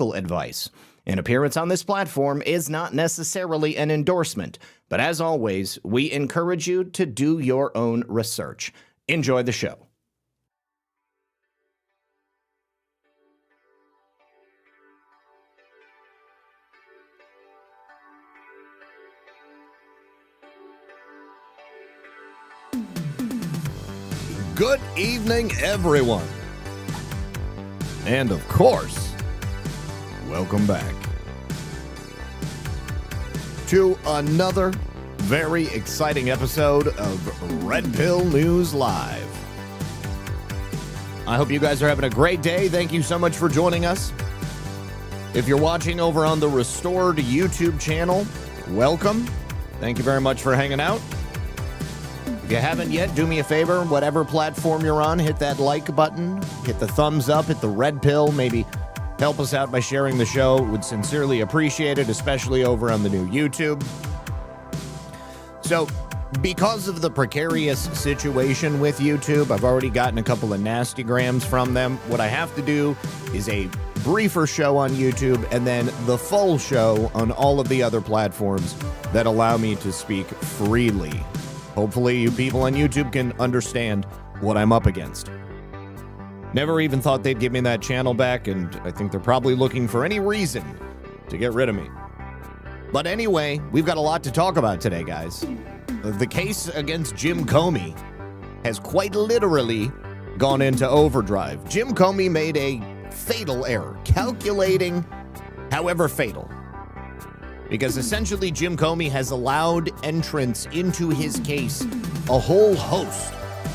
advice. An appearance on this platform is not necessarily an endorsement, but as always, we encourage you to do your own research. Enjoy the show. Good evening, everyone. And of course, welcome back to another very exciting episode of Red Pill News Live. I hope you guys are having a great day. Thank you so much for joining us. If you're watching over on the Restored YouTube channel, welcome. Thank you very much for hanging out. If you haven't yet, do me a favor, whatever platform you're on, hit that like button, hit the thumbs up, hit the red pill, maybe help us out by sharing the show. Would sincerely appreciate it, especially over on the new YouTube. So, because of the precarious situation with YouTube, I've already gotten a couple of nasty grams from them. What I have to do is a briefer show on YouTube and then the full show on all of the other platforms that allow me to speak freely. Hopefully you people on YouTube can understand what I'm up against. Never even thought they'd give me that channel back, and I think they're probably looking for any reason to get rid of me. But anyway, we've got a lot to talk about today, guys. The case against Jim Comey has quite literally gone into overdrive. Jim Comey made a fatal error, calculating, however fatal. Because essentially Jim Comey has allowed entrance into his case a whole host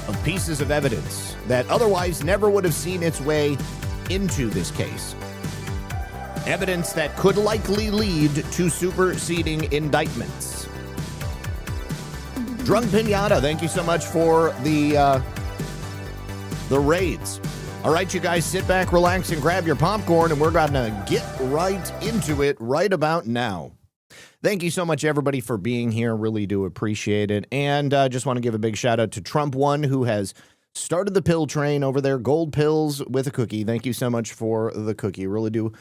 of pieces of evidence that otherwise never would have seen its way into this case. Evidence that could likely lead to superseding indictments. Drunk Pinata, thank you so much for the raids. All right, you guys, sit back, relax, and grab your popcorn, and we're going to get right into it right about now. Thank you so much, everybody, for being here. Really do appreciate it. And just want to give a big shout out to Trump One, who has started the pill train over there. Gold pills with a cookie. Thank you so much for the cookie. Really do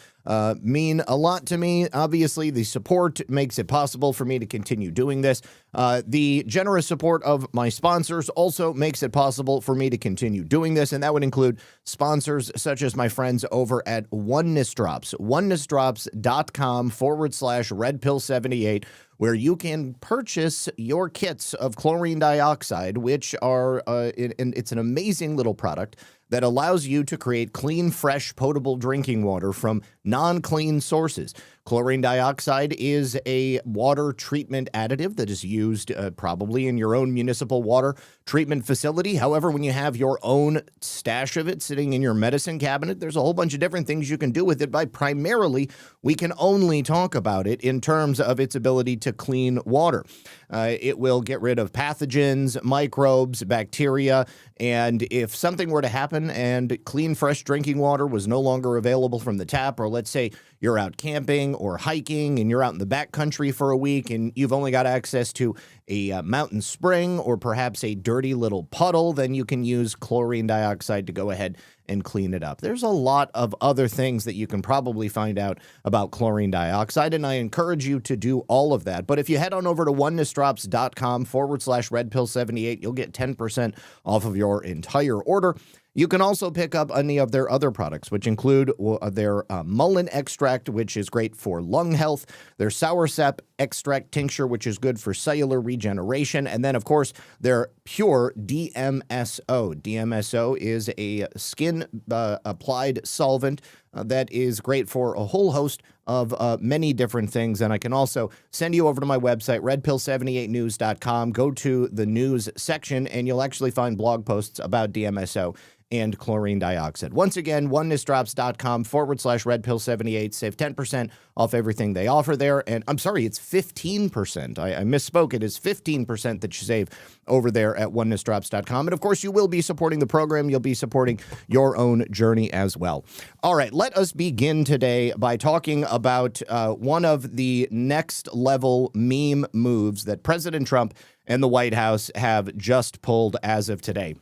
mean a lot to me. Obviously, the support makes it possible for me to continue doing this. The generous support of my sponsors also makes it possible for me to continue doing this, and that would include sponsors such as my friends over at Oneness Drops, onenessdrops.com/redpill78, where you can purchase your kits of chlorine dioxide, which are, it's an amazing little product that allows you to create clean, fresh, potable drinking water from non-clean sources. Chlorine dioxide is a water treatment additive that is used probably in your own municipal water treatment facility. However, when you have your own stash of it sitting in your medicine cabinet, there's a whole bunch of different things you can do with it. But primarily, we can only talk about it in terms of its ability to clean water. It will get rid of pathogens, microbes, bacteria, and if something were to happen and clean, fresh drinking water was no longer available from the tap, or let's say you're out camping or hiking and you're out in the backcountry for a week and you've only got access to a mountain spring or perhaps a dirty little puddle, then you can use chlorine dioxide to go ahead and clean it up. There's a lot of other things that you can probably find out about chlorine dioxide, and I encourage you to do all of that. But if you head on over to onenessdrops.com/redpill78, you'll get 10% off of your entire order. You can also pick up any of their other products, which include their mullein extract, which is great for lung health, their soursop extract tincture, which is good for cellular regeneration, and then, of course, their pure DMSO. DMSO is a skin-applied solvent that is great for a whole host of many different things, and I can also send you over to my website, redpill78news.com. Go to the news section, and you'll actually find blog posts about DMSO and chlorine dioxide. Once again, onenessdrops.com/redpill78. Save 10% off everything they offer there. And I'm sorry, it's 15%. I misspoke. It is 15% that you save over there at onenessdrops.com. And of course, you will be supporting the program. You'll be supporting your own journey as well. All right, let us begin today by talking about one of the next level meme moves that President Trump and the White House have just pulled as of today.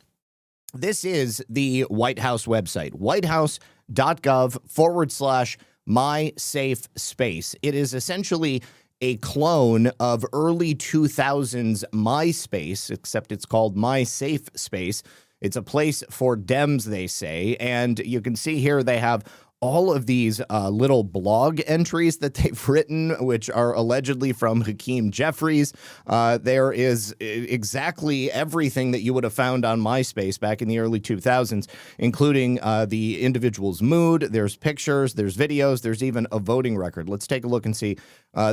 This is the White House website, whitehouse.gov/. My Safe Space. It is essentially a clone of early 2000s MySpace, except it's called My Safe Space. It's a place for Dems, they say. And you can see here they have all of these little blog entries that they've written, which are allegedly from Hakeem Jeffries. There is exactly everything that you would have found on MySpace back in the early 2000s, including the individual's mood. There's pictures, there's videos, there's even a voting record. Let's take a look and see.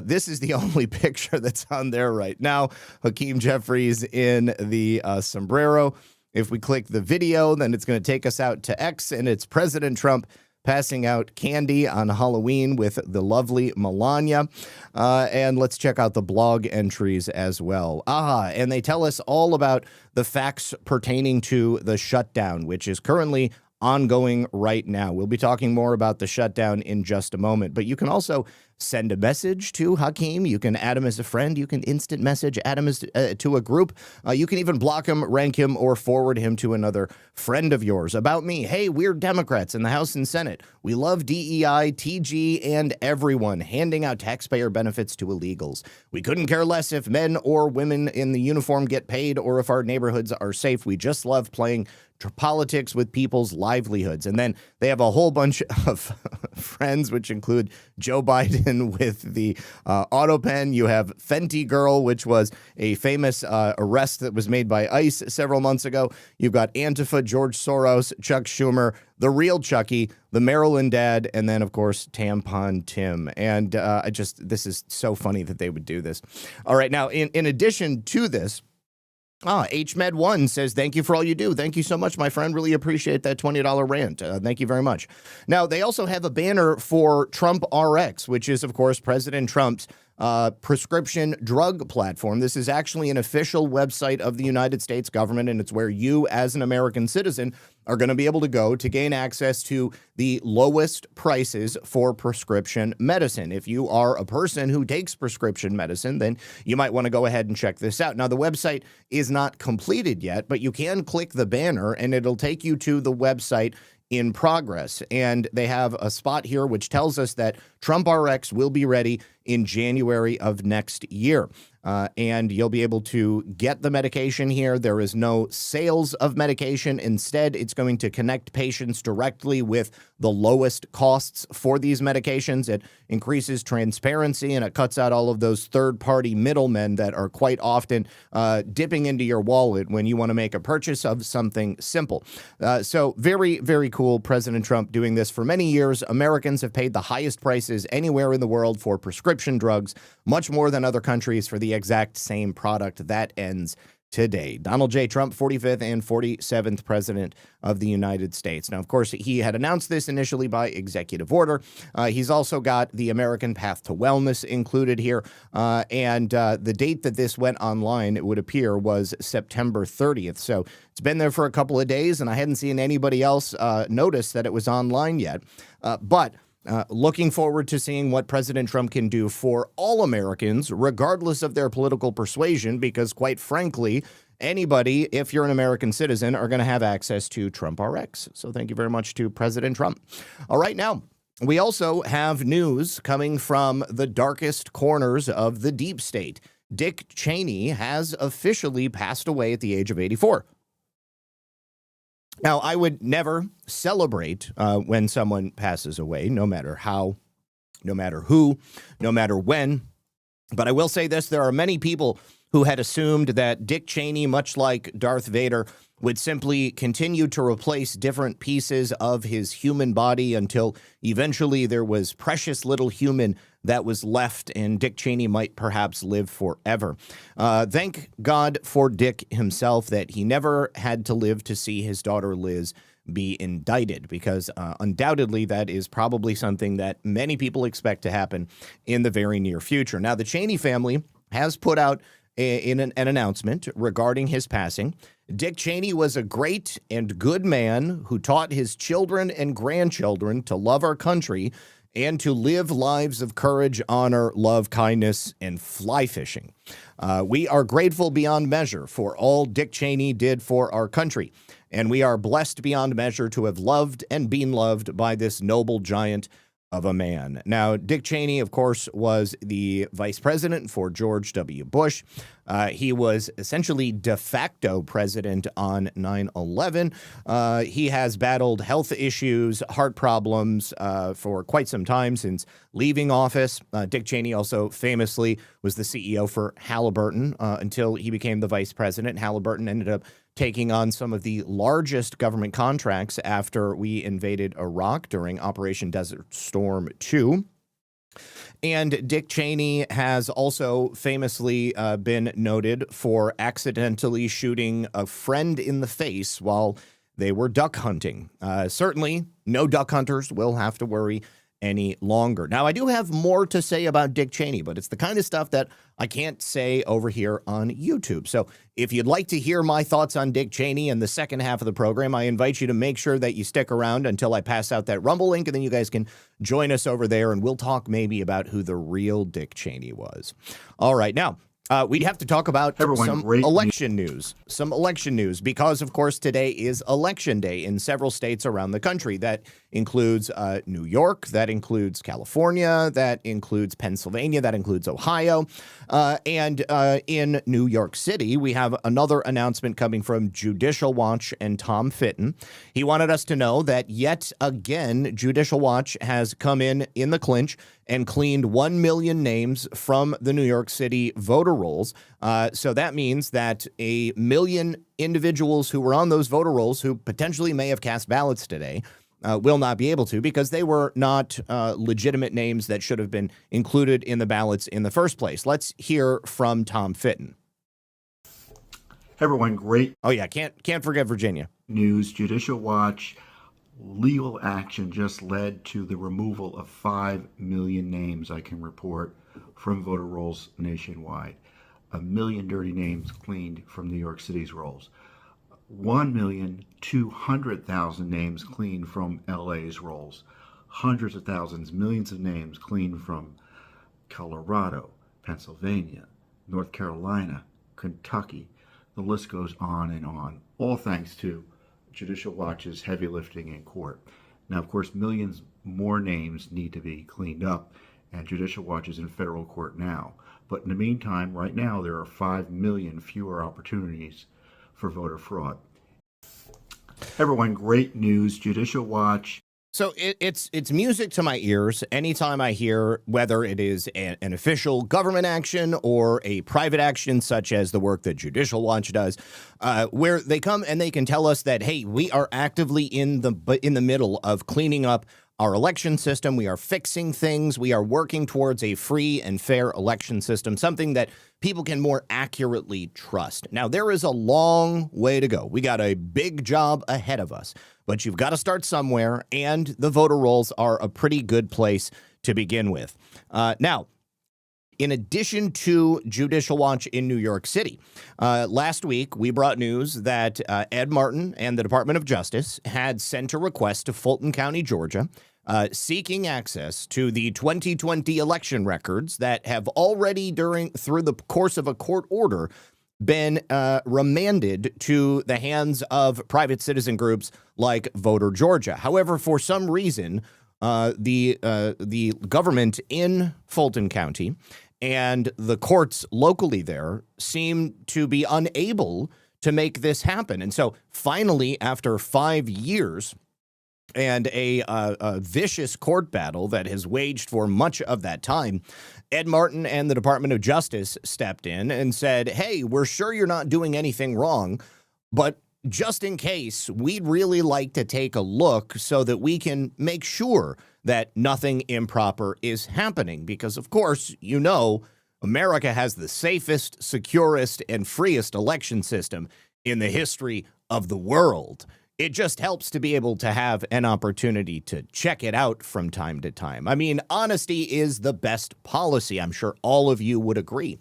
This is the only picture that's on there right now. Hakeem Jeffries in the sombrero. If we click the video, then it's going to take us out to X, and it's President Trump passing out candy on Halloween with the lovely Melania. And let's check out the blog entries as well. And they tell us all about the facts pertaining to the shutdown, which is currently ongoing right now. We'll be talking more about the shutdown in just a moment, but you can also send a message to Hakeem. You can add him as a friend. You can instant message, add him as to a group. You can even block him, rank him, or forward him to another friend of yours. About me, hey, we're Democrats in the House and Senate. We love DEI, TG, and everyone, handing out taxpayer benefits to illegals. We couldn't care less if men or women in the uniform get paid or if our neighborhoods are safe. We just love playing politics with people's livelihoods. And then they have a whole bunch of friends, which include Joe Biden with the auto pen. You have Fenty Girl, which was a famous arrest that was made by ICE several months ago. You've got Antifa, George Soros, Chuck Schumer, the real Chucky, the Maryland Dad, and then, of course, Tampon Tim. And this is so funny that they would do this. All right, now, in addition to this, HMed1 says, thank you for all you do. Thank you so much, my friend. Really appreciate that $20 rant. Thank you very much. Now, they also have a banner for Trump RX, which is, of course, President Trump's prescription drug platform. This is actually an official website of the United States government, and it's where you, as an American citizen, are going to be able to go to gain access to the lowest prices for prescription medicine. If you are a person who takes prescription medicine, then you might want to go ahead and check this out. Now, the website is not completed yet, but you can click the banner and it'll take you to the website in progress. And they have a spot here which tells us that Trump RX will be ready in January of next year. And you'll be able to get the medication here. There is no sales of medication. Instead, it's going to connect patients directly with the lowest costs for these medications. It increases transparency and it cuts out all of those third-party middlemen that are quite often dipping into your wallet when you want to make a purchase of something simple. So very, very cool. President Trump doing this for many years. Americans have paid the highest prices anywhere in the world for prescription drugs, much more than other countries for the exact same product. That ends today. Donald J. Trump, 45th and 47th President of the United States. Now, of course, he had announced this initially by executive order. He's also got the American Path to Wellness included here. And the date that this went online, it would appear, was September 30th. So it's been there for a couple of days, and I hadn't seen anybody else notice that it was online yet. But looking forward to seeing what President Trump can do for all Americans, regardless of their political persuasion, because quite frankly, anybody, if you're an American citizen, are going to have access to Trump RX. So thank you very much to President Trump. All right, now, we also have news coming from the darkest corners of the deep state. Dick Cheney has officially passed away at the age of 84. Now, I would never celebrate when someone passes away, no matter how, no matter who, no matter when. But I will say this, there are many people who had assumed that Dick Cheney, much like Darth Vader, would simply continue to replace different pieces of his human body until eventually there was precious little human that was left, and Dick Cheney might perhaps live forever. Thank God for Dick himself that he never had to live to see his daughter Liz be indicted, because undoubtedly that is probably something that many people expect to happen in the very near future. Now, the Cheney family has put out an announcement regarding his passing. Dick Cheney was a great and good man who taught his children and grandchildren to love our country and to live lives of courage, honor, love, kindness, and fly fishing. We are grateful beyond measure for all Dick Cheney did for our country, and we are blessed beyond measure to have loved and been loved by this noble giant of a man. Now, Dick Cheney, of course, was the vice president for George W. Bush. He was essentially de facto president on 9/11. He has battled health issues, heart problems for quite some time since leaving office. Dick Cheney also famously was the CEO for Halliburton until he became the vice president. Halliburton ended up taking on some of the largest government contracts after we invaded Iraq during Operation Desert Storm 2. And Dick Cheney has also famously been noted for accidentally shooting a friend in the face while they were duck hunting. Certainly, no duck hunters will have to worry any longer. Now, I do have more to say about Dick Cheney, but it's the kind of stuff that I can't say over here on YouTube. So if you'd like to hear my thoughts on Dick Cheney in the second half of the program, I invite you to make sure that you stick around until I pass out that Rumble link, and then you guys can join us over there, and we'll talk maybe about who the real Dick Cheney was. All right, now, we'd have to talk about some election news. Some election news, because, of course, today is Election Day in several states around the country. That includes New York, that includes California, that includes Pennsylvania, that includes Ohio. And in New York City, we have another announcement coming from Judicial Watch and Tom Fitton. He wanted us to know that yet again, Judicial Watch has come in the clinch and cleaned 1 million names from the New York City voter rolls. So that means that 1 million individuals who were on those voter rolls who potentially may have cast ballots today will not be able to, because they were not legitimate names that should have been included in the ballots in the first place. Let's hear from Tom Fitton. Hey everyone, great. Oh yeah, can't forget Virginia. News. Judicial Watch legal action just led to the removal of 5 million names, I can report, from voter rolls nationwide. 1 million dirty names cleaned from New York City's rolls. 1,200,000 names cleaned from LA's rolls. Hundreds of thousands, millions of names cleaned from Colorado, Pennsylvania, North Carolina, Kentucky. The list goes on and on, all thanks to Judicial Watch's heavy lifting in court. Now, of course, millions more names need to be cleaned up, and Judicial Watch is in federal court now. But in the meantime, right now, there are 5 million fewer opportunities for voter fraud. Everyone, great news. Judicial Watch. So it's music to my ears anytime I hear, whether it is an official government action or a private action, such as the work that Judicial Watch does, where they come and they can tell us that, hey, we are actively in the middle of cleaning up our election system. We are fixing things. We are working towards a free and fair election system, something that people can more accurately trust. Now, there is a long way to go. We got a big job ahead of us, but you've got to start somewhere, and the voter rolls are a pretty good place to begin with. Now, in addition to Judicial Watch in New York City, last week we brought news that Ed Martin and the Department of Justice had sent a request to Fulton County, Georgia, seeking access to the 2020 election records that have already, through the course of a court order, been remanded to the hands of private citizen groups like Voter Georgia. However, for some reason, the government in Fulton County and the courts locally there seem to be unable to make this happen. And so finally, after 5 years and a vicious court battle that has waged for much of that time, Ed Martin and the Department of Justice stepped in and said, hey, we're sure you're not doing anything wrong, but just in case, we'd really like to take a look so that we can make sure that nothing improper is happening. Because, of course, you know, America has the safest, securest, and freest election system in the history of the world. It just helps to be able to have an opportunity to check it out from time to time. I mean, honesty is the best policy. I'm sure all of you would agree.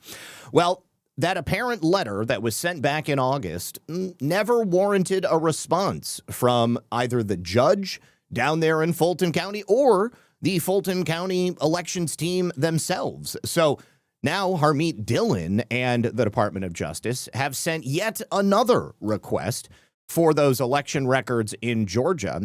Well, that apparent letter that was sent back in August never warranted a response from either the judge down there in Fulton County or the Fulton County elections team themselves. So now Harmeet Dillon and the Department of Justice have sent yet another request for those election records in Georgia.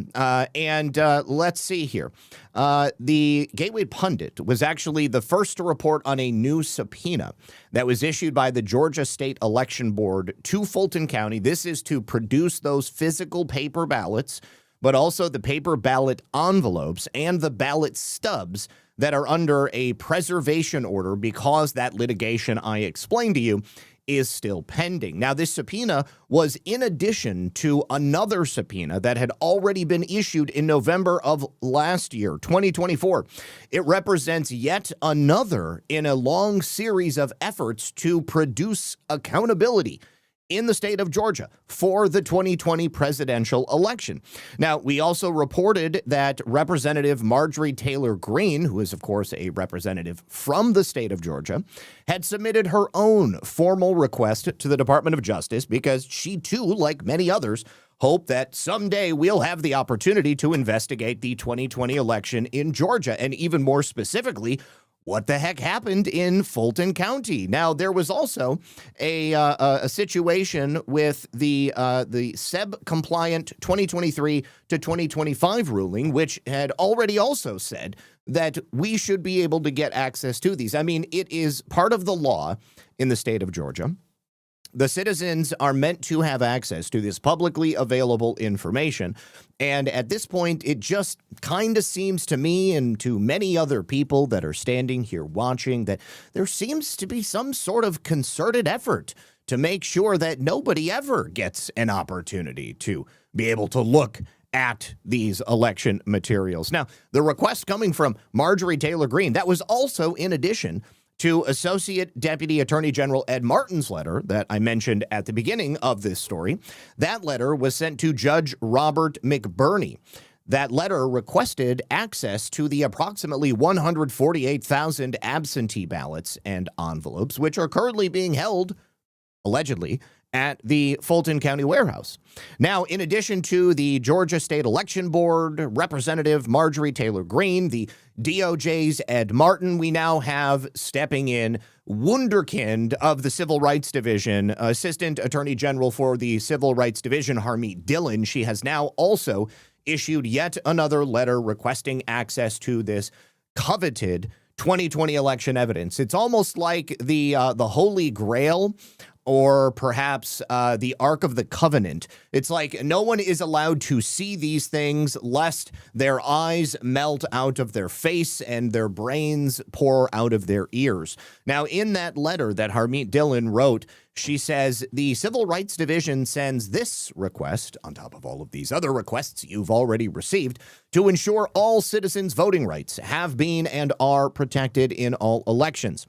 And let's see here. The Gateway Pundit was actually the first to report on a new subpoena that was issued by the Georgia State Election Board to Fulton County. This is to produce those physical paper ballots, but also the paper ballot envelopes and the ballot stubs that are under a preservation order because that litigation I explained to you is still pending. Now, this subpoena was in addition to another subpoena that had already been issued in November of last year, 2024. It represents yet another in a long series of efforts to produce accountability in the state of Georgia for the 2020 presidential election. Now, we also reported that Representative Marjorie Taylor Greene, who is, of course, a representative from the state of Georgia, had submitted her own formal request to the Department of Justice because she, too, like many others, hope that someday we'll have the opportunity to investigate the 2020 election in Georgia, and even more specifically, what the heck happened in Fulton County. Now, there was also a situation with the SEB-compliant 2023 to 2025 ruling, which had already also said that we should be able to get access to these. I mean, it is part of the law in the state of Georgia. The citizens are meant to have access to this publicly available information. And at this point, it just kind of seems to me and to many other people that are standing here watching that there seems to be some sort of concerted effort to make sure that nobody ever gets an opportunity to be able to look at these election materials. Now, the request coming from Marjorie Taylor Greene, that was also in addition to Associate Deputy Attorney General Ed Martin's letter that I mentioned at the beginning of this story. That letter was sent to Judge Robert McBurney. That letter requested access to the approximately 148,000 absentee ballots and envelopes, which are currently being held, allegedly, at the Fulton County warehouse. Now, in addition to the Georgia State Election Board, Representative Marjorie Taylor Greene, the DOJ's Ed Martin, we now have stepping in wunderkind of the Civil Rights Division, Assistant Attorney General for the Civil Rights Division, Harmeet Dillon. She has now also issued yet another letter requesting access to this coveted 2020 election evidence. It's almost like the Holy Grail, or perhaps the Ark of the Covenant. It's like no one is allowed to see these things lest their eyes melt out of their face and their brains pour out of their ears. Now, in that letter that Harmeet Dillon wrote, she says, the Civil Rights Division sends this request, on top of all of these other requests you've already received, to ensure all citizens' voting rights have been and are protected in all elections.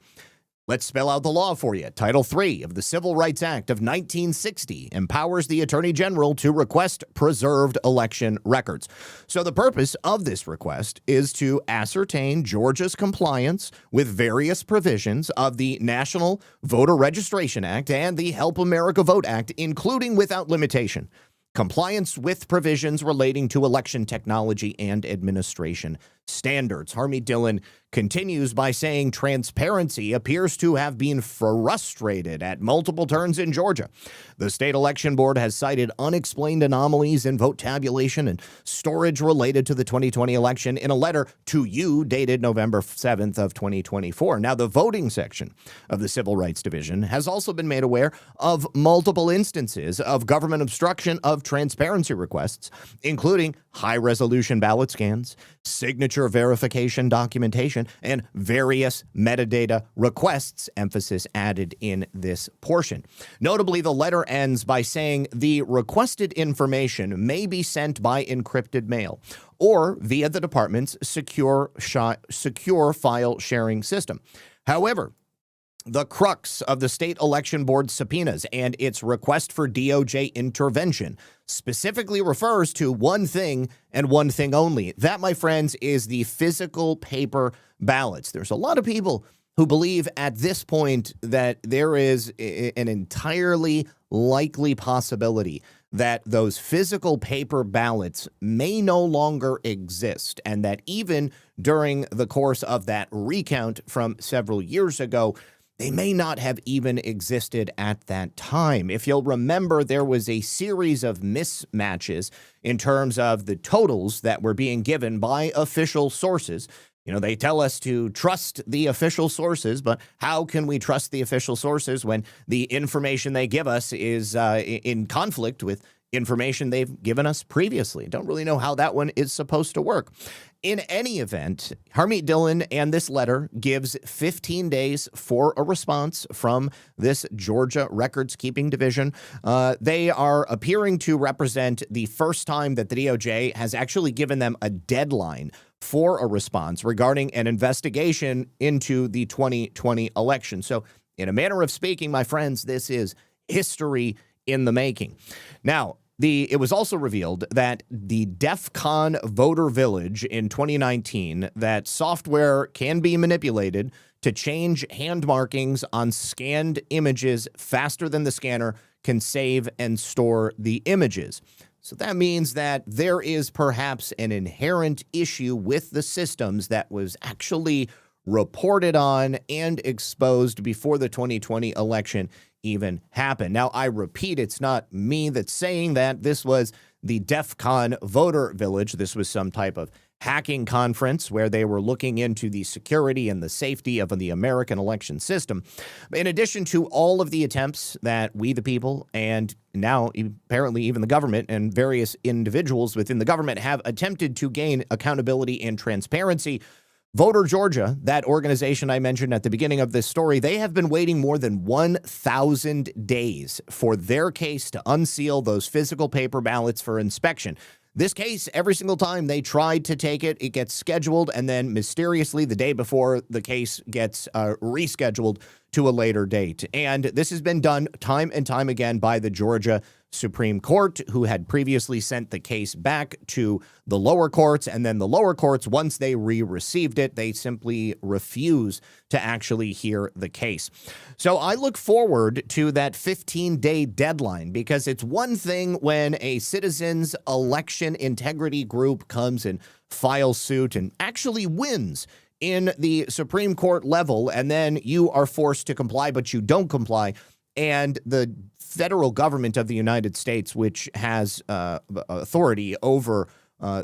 Let's spell out the law for you. Title III of the Civil Rights Act of 1960 empowers the Attorney General to request preserved election records. So the purpose of this request is to ascertain Georgia's compliance with various provisions of the National Voter Registration Act and the Help America Vote Act, including without limitation, compliance with provisions relating to election technology and administration standards. Harmeet Dillon continues by saying transparency appears to have been frustrated at multiple turns in Georgia. The state election board has cited unexplained anomalies in vote tabulation and storage related to the 2020 election in a letter to you dated November 7th of 2024. Now, the voting section of the Civil Rights Division has also been made aware of multiple instances of government obstruction of transparency requests, including high-resolution ballot scans, signature verification documentation, and various metadata requests, emphasis added in this portion. Notably, the letter ends by saying the requested information may be sent by encrypted mail or via the department's secure file sharing system. However, the crux of the state election board subpoenas and its request for DOJ intervention specifically refers to one thing and one thing only. That, my friends, is the physical paper ballots. There's a lot of people who believe at this point that there is an entirely likely possibility that those physical paper ballots may no longer exist, and that even during the course of that recount from several years ago, they may not have even existed at that time. If you'll remember, there was a series of mismatches in terms of the totals that were being given by official sources. You know, they tell us to trust the official sources, but how can we trust the official sources when the information they give us is in conflict with information they've given us previously? Don't really know how that one is supposed to work. In any event, Harmeet Dillon and this letter gives 15 days for a response from this Georgia Records Keeping Division. They are appearing to represent the first time that the DOJ has actually given them a deadline for a response regarding an investigation into the 2020 election. So in a manner of speaking, my friends, this is history in the making. Now, it was also revealed that the DEF CON voter village in 2019, that software can be manipulated to change hand markings on scanned images faster than the scanner can save and store the images. So that means that there is perhaps an inherent issue with the systems that was actually reported on and exposed before the 2020 election even happened. Now, I repeat, it's not me that's saying that. This was the DEF CON voter village. This was some type of hacking conference where they were looking into the security and the safety of the American election system. In addition to all of the attempts that we, the people, and now apparently even the government and various individuals within the government have attempted to gain accountability and transparency, Voter Georgia, that organization I mentioned at the beginning of this story, they have been waiting more than 1,000 days for their case to unseal those physical paper ballots for inspection. This case, every single time they tried to take it, it gets scheduled, and then mysteriously the day before, the case gets rescheduled to a later date. And this has been done time and time again by the Georgia Supreme Court, who had previously sent the case back to the lower courts, and then the lower courts, once they received it, they simply refuse to actually hear the case. So I look forward to that 15-day deadline, because it's one thing when a citizens' election integrity group comes and files suit and actually wins in the Supreme Court level, and then you are forced to comply, but you don't comply. And the federal government of the United States, which has authority over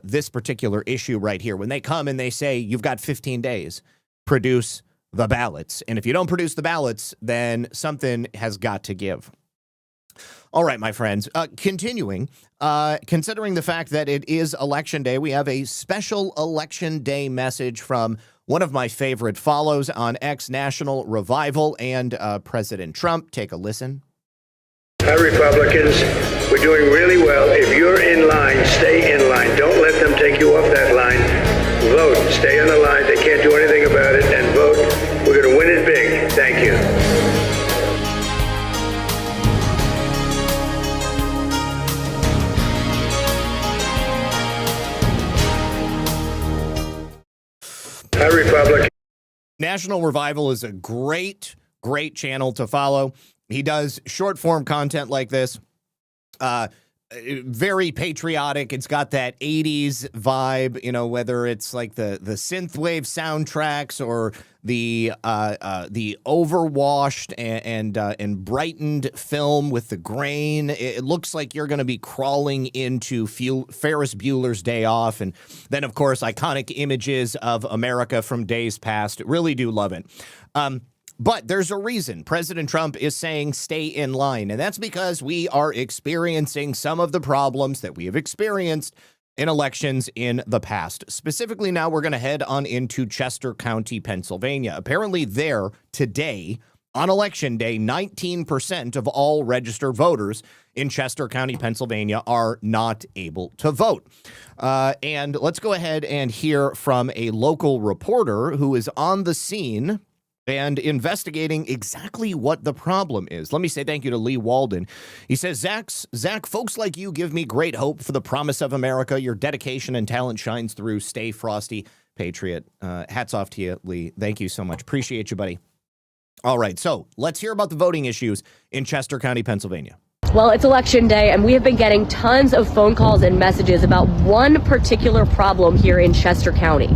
this particular issue right here, when they come and they say, you've got 15 days, produce the ballots. And if you don't produce the ballots, then something has got to give. All right, my friends, continuing, considering the fact that it is Election Day, we have a special Election Day message from one of my favorite follows on X, National Revival, and President Trump. Take a listen. Hi, Republicans. We're doing really well. If you're in line, stay in line. Don't let them take you off that line. Vote. Stay on the line. They can't do anything about it. And vote. We're going to win it big. Thank you. Hi, Republicans. National Revival is a great channel to follow. He does short form content like this. Very patriotic. It's got that 80s vibe, you know, whether it's like the synthwave soundtracks or the overwashed and brightened film with the grain. It looks like you're going to be crawling into Ferris Bueller's Day Off. And then, of course, iconic images of America from days past. Really do love it. But there's a reason President Trump is saying stay in line, and that's because we are experiencing some of the problems that we have experienced in elections in the past. Specifically, now we're going to head on into Chester County, Pennsylvania. Apparently there today, on Election Day, 19% of all registered voters in Chester County, Pennsylvania are not able to vote. And let's go ahead and hear from a local reporter who is on the scene and investigating exactly what the problem is. Let me say thank you to Lee Walden. He says, Zach, folks like you give me great hope for the promise of America. Your dedication and talent shines through. Stay frosty, Patriot. Hats off to you, Lee. Thank you so much. Appreciate you, buddy. All right, so let's hear about the voting issues in Chester County, Pennsylvania. Well, it's Election Day, and we have been getting tons of phone calls and messages about one particular problem here in Chester County.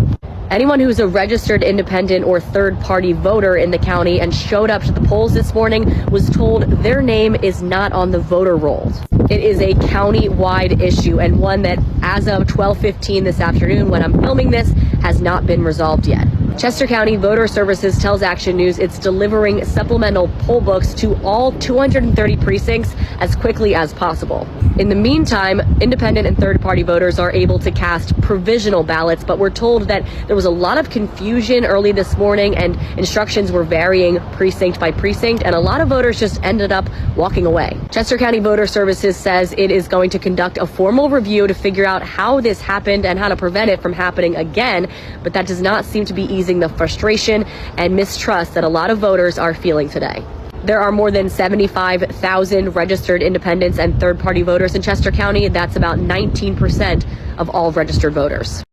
Anyone who's a registered independent or third-party voter in the county and showed up to the polls this morning was told their name is not on the voter rolls. It is a county-wide issue and one that, as of 12:15 this afternoon, when I'm filming this, has not been resolved yet. Chester County Voter Services tells Action News it's delivering supplemental poll books to all 230 precincts as quickly as possible. In the meantime, independent and third-party voters are able to cast provisional ballots, but we're told that there was a lot of confusion early this morning and instructions were varying precinct by precinct, and a lot of voters just ended up walking away. Chester County Voter Services says it is going to conduct a formal review to figure out how this happened and how to prevent it from happening again, but that does not seem to be easing the frustration and mistrust that a lot of voters are feeling today. There are more than 75,000 registered independents and third-party voters in Chester County. That's about 19% of all registered voters.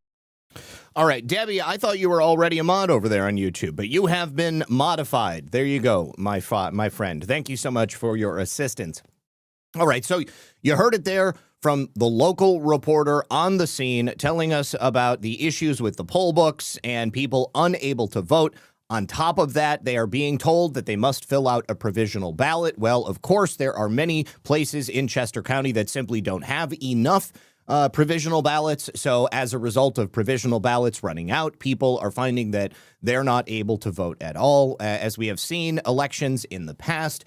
All right, Debbie, I thought you were already a mod over there on YouTube, but you have been modified. There you go, my friend. Thank you so much for your assistance. All right, so you heard it there from the local reporter on the scene telling us about the issues with the poll books and people unable to vote. On top of that, they are being told that they must fill out a provisional ballot. Well, of course, there are many places in Chester County that simply don't have enough provisional ballots. So as a result of provisional ballots running out, people are finding that they're not able to vote at all. As we have seen elections in the past,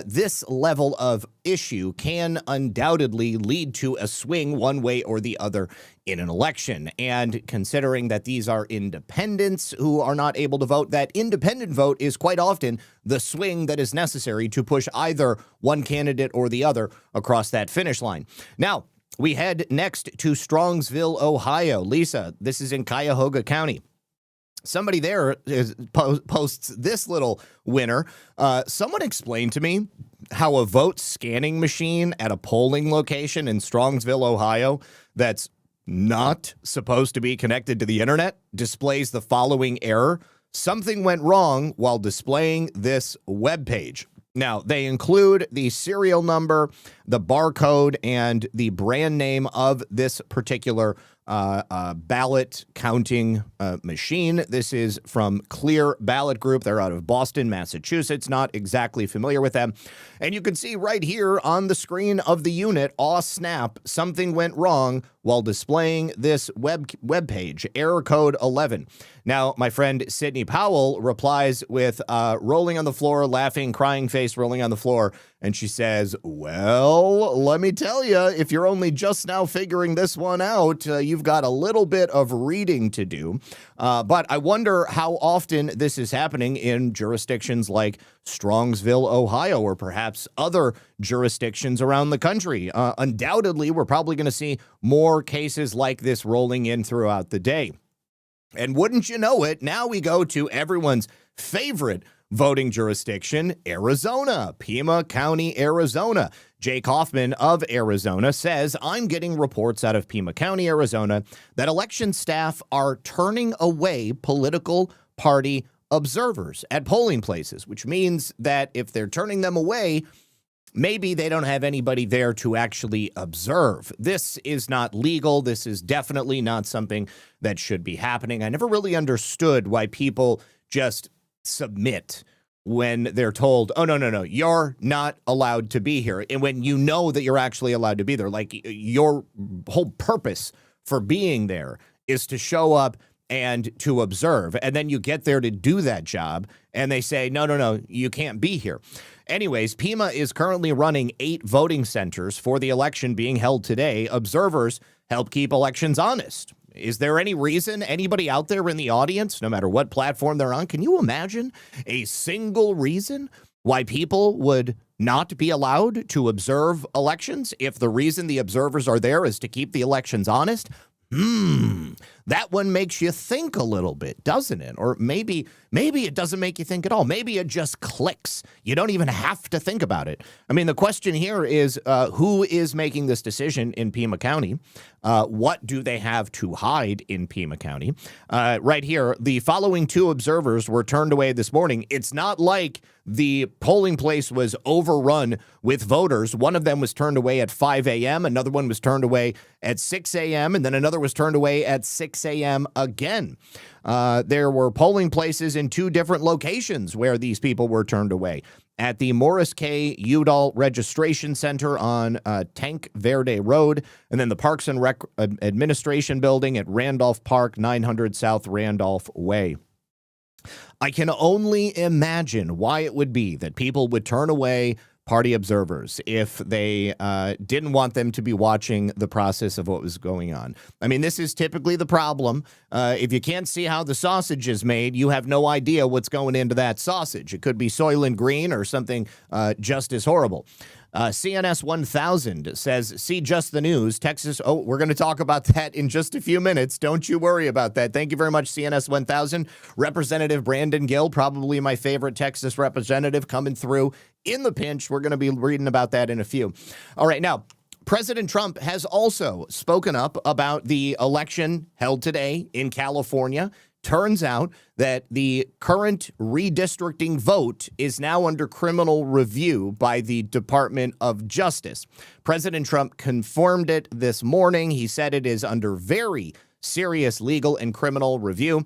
this level of issue can undoubtedly lead to a swing one way or the other in an election. And considering that these are independents who are not able to vote, that independent vote is quite often the swing that is necessary to push either one candidate or the other across that finish line. Now, we head next to Strongsville, Ohio. Lisa, this is in Cuyahoga County. Somebody there posts this little winner. Someone explained to me how a vote scanning machine at a polling location in Strongsville, Ohio, that's not supposed to be connected to the internet, displays the following error. Something went wrong while displaying this web page. Now, they include the serial number, the barcode, and the brand name of this particular ballot counting machine. This is from Clear Ballot Group. They're out of Boston, Massachusetts. Not exactly familiar with them. And you can see right here on the screen of the unit, aw snap, something went wrong while displaying this web page, error code 11. Now, my friend Sydney Powell replies with rolling on the floor, laughing, crying face, rolling on the floor. And she says, well, let me tell you, if you're only just now figuring this one out, you've got a little bit of reading to do. But I wonder how often this is happening in jurisdictions like Strongsville, Ohio, or perhaps other jurisdictions around the country. Undoubtedly, we're probably going to see more cases like this rolling in throughout the day. And wouldn't you know it, now we go to everyone's favorite voting jurisdiction, Arizona, Pima County, Arizona. Jake Hoffman of Arizona says, I'm getting reports out of Pima County, Arizona, that election staff are turning away political party observers at polling places, which means that if they're turning them away, maybe they don't have anybody there to actually observe. This is not legal. This is definitely not something that should be happening. I never really understood why people just submit when they're told, oh, no, you're not allowed to be here. And when you know that you're actually allowed to be there, like your whole purpose for being there is to show up and to observe. And then you get there to do that job and they say, no, you can't be here. Anyways, Pima is currently running 8 voting centers for the election being held today. Observers help keep elections honest. Is there any reason anybody out there in the audience, no matter what platform they're on, can you imagine a single reason why people would not be allowed to observe elections if the reason the observers are there is to keep the elections honest? That one makes you think a little bit, doesn't it? Or maybe it doesn't make you think at all. Maybe it just clicks. You don't even have to think about it. I mean, the question here is who is making this decision in Pima County? What do they have to hide in Pima County? Right here, the following 2 observers were turned away this morning. It's not like the polling place was overrun with voters. One of them was turned away at 5 a.m. Another one was turned away at 6 a.m. And then another was turned away at 6 6 a.m. again. There were polling places in 2 different locations where these people were turned away. At the Morris K. Udall Registration Center on Tank Verde Road, and then the Parks and Rec Administration Building at Randolph Park, 900 South Randolph Way. I can only imagine why it would be that people would turn away party observers if they didn't want them to be watching the process of what was going on. I mean, this is typically the problem. If you can't see how the sausage is made, you have no idea what's going into that sausage. It could be Soylent Green or something just as horrible. CNS 1000 says, see just the news. Texas, oh, we're going to talk about that in just a few minutes. Don't you worry about that. Thank you very much, CNS 1000. Representative Brandon Gill, probably my favorite Texas representative, coming through in the pinch. We're going to be reading about that in a few. All right, now, President Trump has also spoken up about the election held today in California. Turns out that the current redistricting vote is now under criminal review by the Department of Justice. President Trump confirmed it this morning. He said it is under very serious legal and criminal review.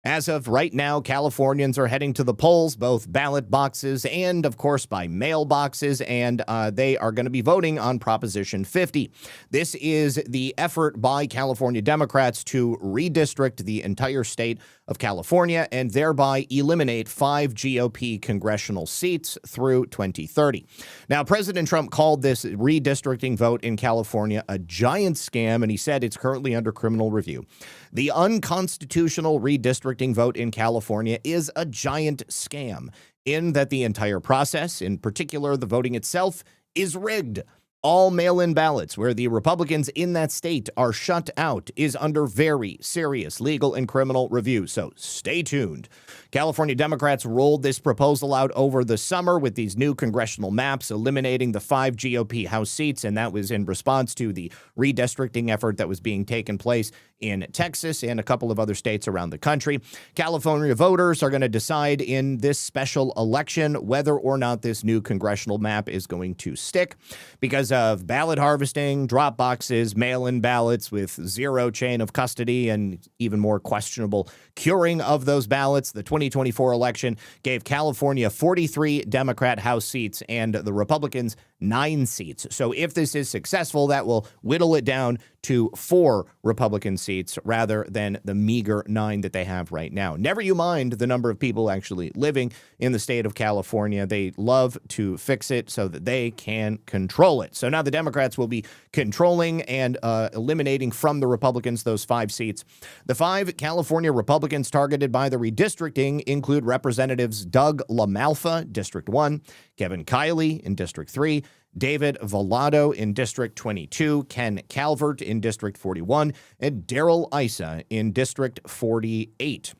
As of right now, Californians are heading to the polls, both ballot boxes and, of course, by mail boxes, and they are going to be voting on Proposition 50. This is the effort by California Democrats to redistrict the entire state of California and thereby eliminate 5 GOP congressional seats through 2030. Now, President Trump called this redistricting vote in California a giant scam, and he said it's currently under criminal review. The unconstitutional redistricting vote in California is a giant scam in that the entire process, in particular the voting itself, is rigged. All mail-in ballots where the Republicans in that state are shut out is under very serious legal and criminal review, so stay tuned. California Democrats rolled this proposal out over the summer with these new congressional maps eliminating the 5 GOP House seats, and that was in response to the redistricting effort that was being taken place in Texas and a couple of other states around the country. California voters are going to decide in this special election whether or not this new congressional map is going to stick because of ballot harvesting, drop boxes, mail-in ballots with zero chain of custody, and even more questionable curing of those ballots. The 2024 election gave California 43 Democrat House seats and the Republicans 9 seats. So if this is successful, that will whittle it down to 4 Republican seats rather than the meager 9 that they have right now. Never you mind the number of people actually living in the state of California. They love to fix it so that they can control it. So now the Democrats will be controlling and eliminating from the Republicans those 5 seats. The 5 California Republicans targeted by the redistricting include Representatives Doug LaMalfa, District 1, Kevin Kiley in District 3, David Vallado in District 22, Ken Calvert in District 41, and Daryl Issa in District 48.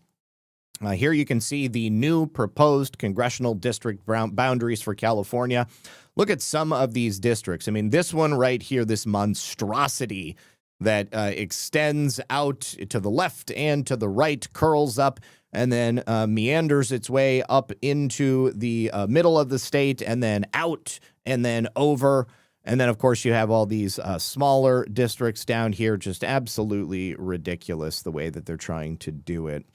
Here you can see the new proposed congressional district boundaries for California. Look at some of these districts. I mean, this one right here, this monstrosity that extends out to the left and to the right, curls up, and then meanders its way up into the middle of the state, and then out, and then over. And then, of course, you have all these smaller districts down here. Just absolutely ridiculous the way that they're trying to do it.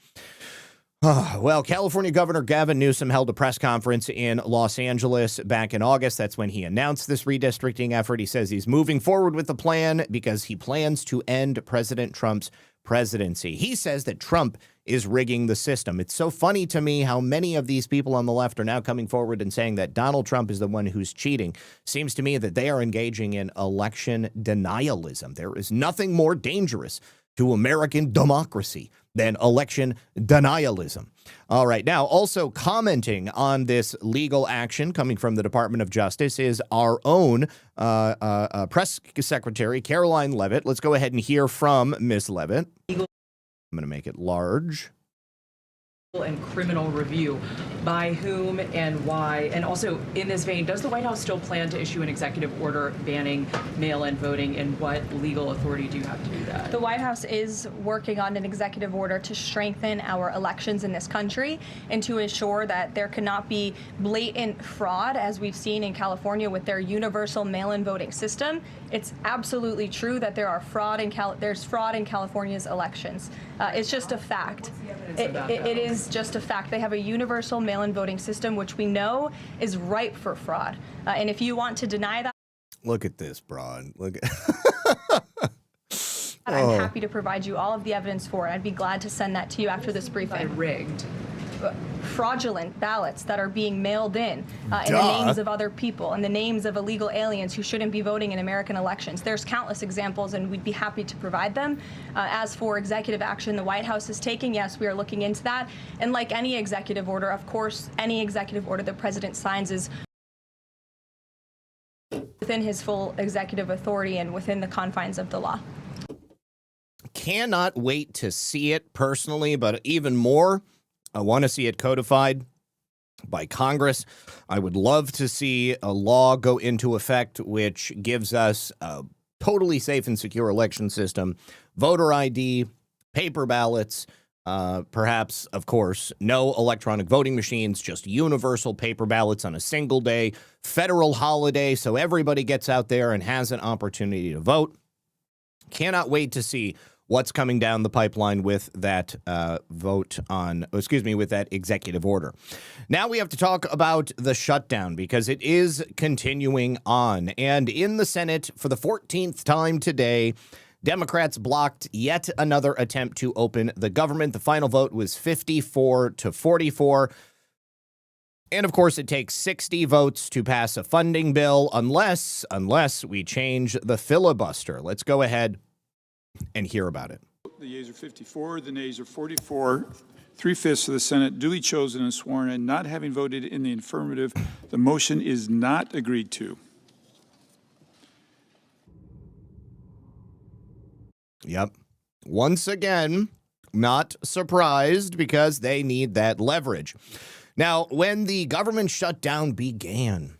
Well, California Governor Gavin Newsom held a press conference in Los Angeles back in August. That's when he announced this redistricting effort. He says he's moving forward with the plan because he plans to end President Trump's presidency. He says that Trump is rigging the system. It's so funny to me how many of these people on the left are now coming forward and saying that Donald Trump is the one who's cheating. Seems to me that they are engaging in election denialism. There is nothing more dangerous to American democracy than election denialism. All right. Now, also commenting on this legal action coming from the Department of Justice is our own press secretary, Caroline Levitt. Let's go ahead and hear from Ms. Levitt. I'm going to make it large. And criminal review. By whom and why? And also, in this vein, does the White House still plan to issue an executive order banning mail-in voting, and what legal authority do you have to do that? The White House is working on an executive order to strengthen our elections in this country and to ensure that there cannot be blatant fraud, as we've seen in California with their universal mail-in voting system, It's absolutely true that there's fraud in California's elections. It's just a fact. It is just a fact. They have a universal mail-in voting system, which we know is ripe for fraud. And if you want to deny that, look at this, broad. Look at. I'm happy to provide you all of the evidence for it. I'd be glad to send that to you after this briefing. Rigged. Fraudulent ballots that are being mailed in the names of other people and the names of illegal aliens who shouldn't be voting in American elections. There's countless examples, and we'd be happy to provide them. As for executive action the White House is taking, yes, we are looking into that. And like any executive order, of course, any executive order the president signs is within his full executive authority and within the confines of the law. Cannot wait to see it personally, but even more, I want to see it codified by Congress. I would love to see a law go into effect which gives us a totally safe and secure election system, voter ID, paper ballots, perhaps, of course, no electronic voting machines, just universal paper ballots on a single day, federal holiday, so everybody gets out there and has an opportunity to vote. Cannot wait to see what's coming down the pipeline with that with that executive order. Now we have to talk about the shutdown because it is continuing on. And in the Senate, for the 14th time today, Democrats blocked yet another attempt to open the government. The final vote was 54-44. And of course, it takes 60 votes to pass a funding bill unless we change the filibuster. Let's go ahead and hear about it. The yeas are 54, the nays are 44. 3/5 of the Senate duly chosen and sworn, and not having voted in the affirmative, the motion is not agreed to. Yep. Once again, not surprised because they need that leverage. Now, when the government shutdown began,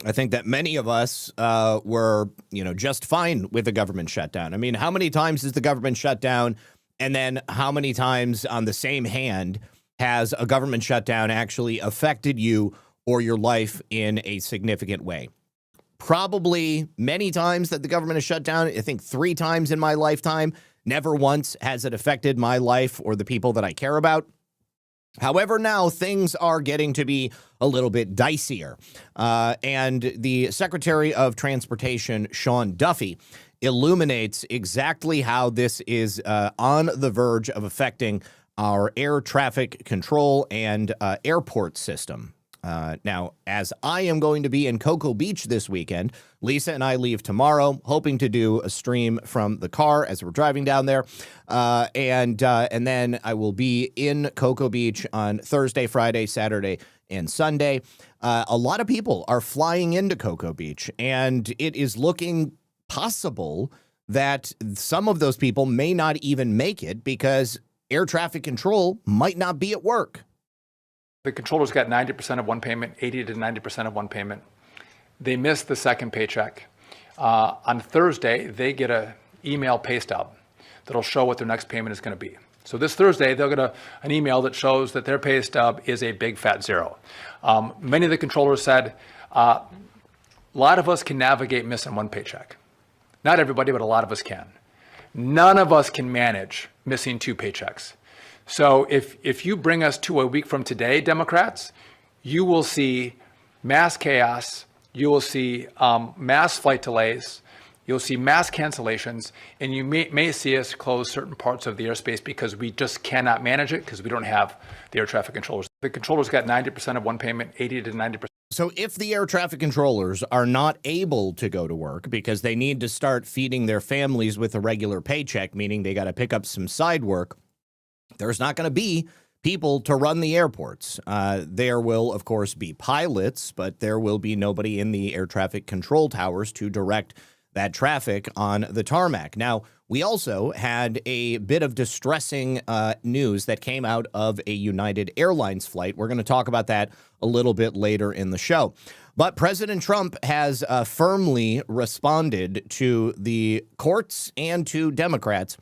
I think that many of us were, just fine with the government shutdown. I mean, how many times is the government shut down? And then how many times on the same hand has a government shutdown actually affected you or your life in a significant way? Probably many times that the government has shut down. I think 3 times in my lifetime. Never once has it affected my life or the people that I care about. However, now things are getting to be a little bit dicier. And the Secretary of Transportation, Sean Duffy, illuminates exactly how this is on the verge of affecting our air traffic control and airport system. Now, as I am going to be in Cocoa Beach this weekend, Lisa and I leave tomorrow, hoping to do a stream from the car as we're driving down there. And then I will be in Cocoa Beach on Thursday, Friday, Saturday, and Sunday. A lot of people are flying into Cocoa Beach, and it is looking possible that some of those people may not even make it because air traffic control might not be at work. The controllers got 90% of one payment, 80 to 90% of one payment. They missed the second paycheck. On Thursday, they get an email pay stub that'll show what their next payment is going to be. So this Thursday, they'll get an email that shows that their pay stub is a big fat zero. Many of the controllers said, a lot of us can navigate missing one paycheck. Not everybody, but a lot of us can. None of us can manage missing 2 paychecks. So if you bring us to a week from today, Democrats, you will see mass chaos, you will see mass flight delays, you'll see mass cancellations, and you may see us close certain parts of the airspace because we just cannot manage it because we don't have the air traffic controllers. The controllers got 90% of one payment, 80 to 90%. So if the air traffic controllers are not able to go to work because they need to start feeding their families with a regular paycheck, meaning they got to pick up some side work, there's not going to be people to run the airports. There will, of course, be pilots, but there will be nobody in the air traffic control towers to direct that traffic on the tarmac. Now, We also had a bit of distressing news that came out of a United Airlines flight. We're going to talk about that a little bit later in the show. But President Trump has firmly responded to the courts and to Democrats,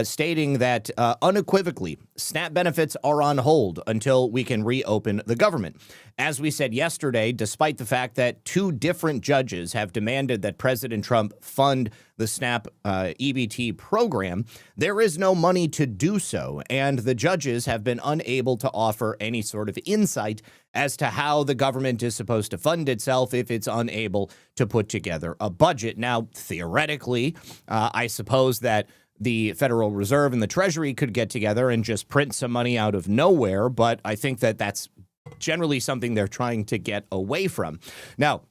stating that unequivocally, SNAP benefits are on hold until we can reopen the government. As we said yesterday, despite the fact that two different judges have demanded that President Trump fund the SNAP EBT program, there is no money to do so, and the judges have been unable to offer any sort of insight as to how the government is supposed to fund itself if it's unable to put together a budget. Now, theoretically, I suppose that the Federal Reserve and the Treasury could get together and just print some money out of nowhere, but I think that that's generally something they're trying to get away from. Now,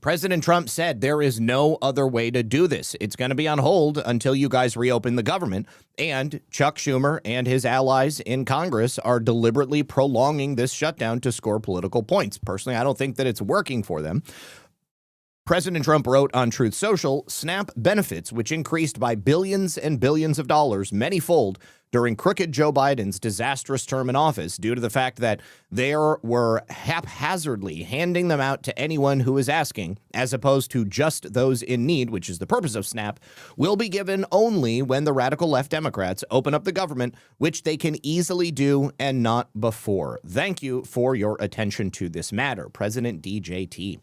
President Trump said there is no other way to do this. It's going to be on hold until you guys reopen the government. And Chuck Schumer and his allies in Congress are deliberately prolonging this shutdown to score political points. Personally, I don't think that it's working for them. President Trump wrote on Truth Social, SNAP benefits, which increased by billions and billions of dollars, many-fold, during crooked Joe Biden's disastrous term in office due to the fact that they were haphazardly handing them out to anyone who is asking, as opposed to just those in need, which is the purpose of SNAP, will be given only when the radical left Democrats open up the government, which they can easily do and not before. Thank you for your attention to this matter, President DJT.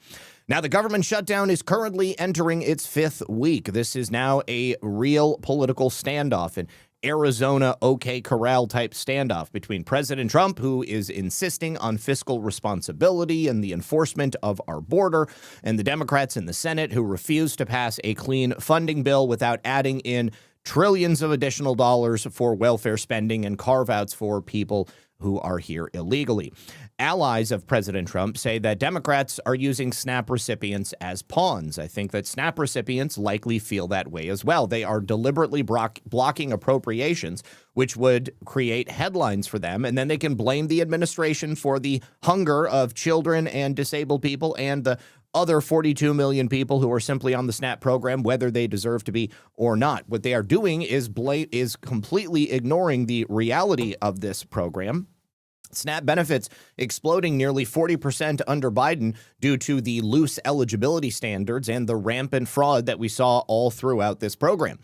Now, the government shutdown is currently entering its fifth week. This is now a real political standoff, an Arizona OK Corral type standoff between President Trump, who is insisting on fiscal responsibility and the enforcement of our border, and the Democrats in the Senate who refuse to pass a clean funding bill without adding in trillions of additional dollars for welfare spending and carve-outs for people who are here illegally. Allies of President Trump say that Democrats are using SNAP recipients as pawns. I think that SNAP recipients likely feel that way as well. They are deliberately blocking appropriations, which would create headlines for them, and then they can blame the administration for the hunger of children and disabled people and the other 42 million people who are simply on the SNAP program, whether they deserve to be or not. What they are doing is completely ignoring the reality of this program. SNAP benefits exploding nearly 40% under Biden due to the loose eligibility standards and the rampant fraud that we saw all throughout this program.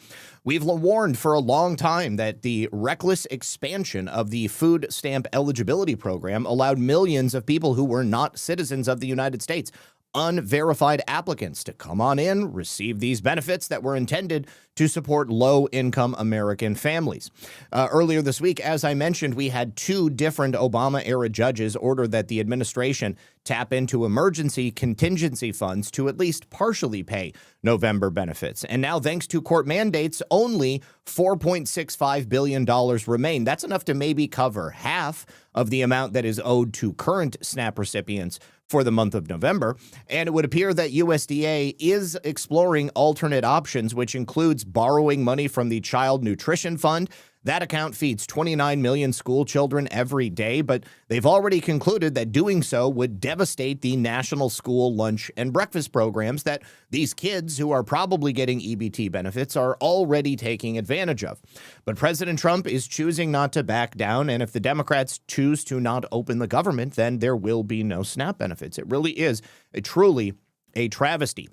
We've warned for a long time that the reckless expansion of the food stamp eligibility program allowed millions of people who were not citizens of the United States, unverified applicants, to come on in, receive these benefits that were intended to support low-income American families. Earlier this week, as I mentioned, we had two different Obama-era judges order that the administration tap into emergency contingency funds to at least partially pay November benefits. And now, thanks to court mandates, only $4.65 billion remain. That's enough to maybe cover half of the amount that is owed to current SNAP recipients for the month of November. And it would appear that USDA is exploring alternate options, which includes borrowing money from the Child Nutrition Fund. That account feeds 29 million school children every day, but they've already concluded that doing so would devastate the national school lunch and breakfast programs that these kids who are probably getting EBT benefits are already taking advantage of. But President Trump is choosing not to back down, and if the Democrats choose to not open the government, then there will be no SNAP benefits. It really is truly a travesty.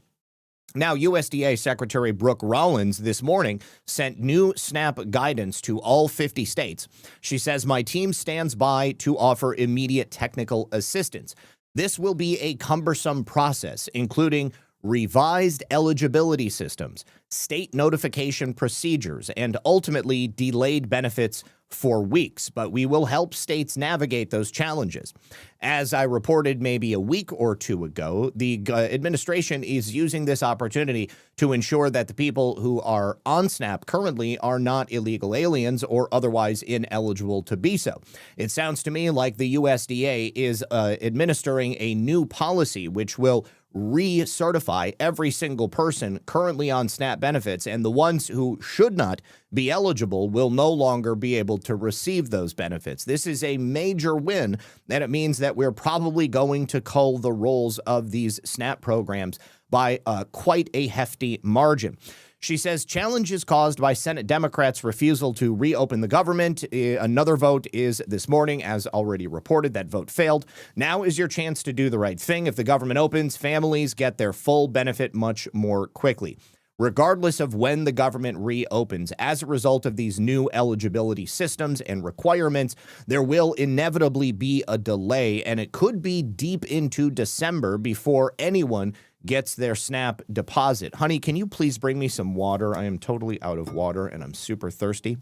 Now, USDA Secretary Brooke Rollins this morning sent new SNAP guidance to all 50 states. She says, "My team stands by to offer immediate technical assistance. This will be a cumbersome process, including revised eligibility systems, state notification procedures, and ultimately delayed benefits for weeks, but we will help states navigate those challenges." As I reported maybe a week or two ago, the administration is using this opportunity to ensure that the people who are on SNAP currently are not illegal aliens or otherwise ineligible to be so. It sounds to me like the USDA is administering a new policy which will recertify every single person currently on SNAP benefits, and the ones who should not be eligible will no longer be able to receive those benefits. This is a major win, and it means that we're probably going to cull the rolls of these SNAP programs by quite a hefty margin. She says challenges caused by Senate Democrats' refusal to reopen the government. Another vote is this morning, as already reported. That vote failed. Now is your chance to do the right thing. If the government opens, families get their full benefit much more quickly. Regardless of when the government reopens, as a result of these new eligibility systems and requirements, there will inevitably be a delay, and it could be deep into December before anyone gets their SNAP deposit. Honey, can you please bring me some water? I am totally out of water, and I'm super thirsty.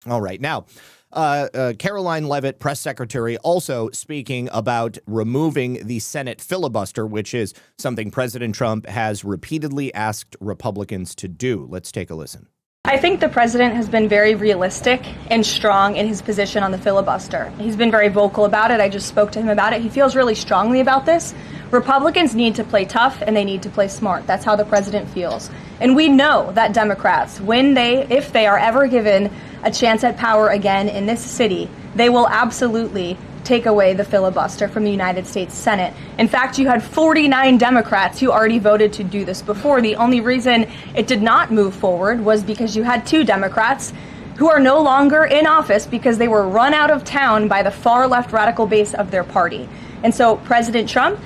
All right. Now, Caroline Leavitt, press secretary, also speaking about removing the Senate filibuster, which is something President Trump has repeatedly asked Republicans to do. Let's take a listen. I think the president has been very realistic and strong in his position on the filibuster. He's been very vocal about it. I just spoke to him about it. He feels really strongly about this. Republicans need to play tough and they need to play smart. That's how the president feels. And we know that Democrats, if they are ever given a chance at power again in this city, they will absolutely take away the filibuster from the United States Senate. In fact, you had 49 Democrats who already voted to do this before. The only reason it did not move forward was because you had 2 Democrats who are no longer in office because they were run out of town by the far left radical base of their party. And so President Trump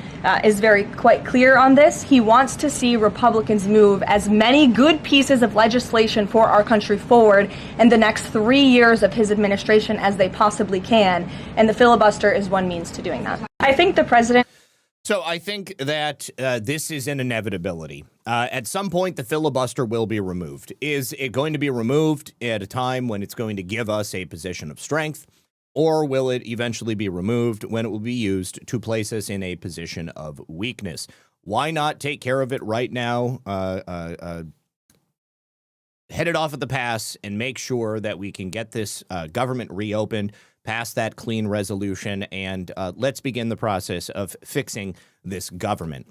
is quite clear on this. He wants to see Republicans move as many good pieces of legislation for our country forward in the next 3 years of his administration as they possibly can. And the filibuster is one means to doing that. I think the president... So I think that this is an inevitability. At some point, the filibuster will be removed. Is it going to be removed at a time when it's going to give us a position of strength? Or will it eventually be removed when it will be used to place us in a position of weakness? Why not take care of it right now, head it off at the pass, and make sure that we can get this government reopened, pass that clean resolution, and let's begin the process of fixing this government.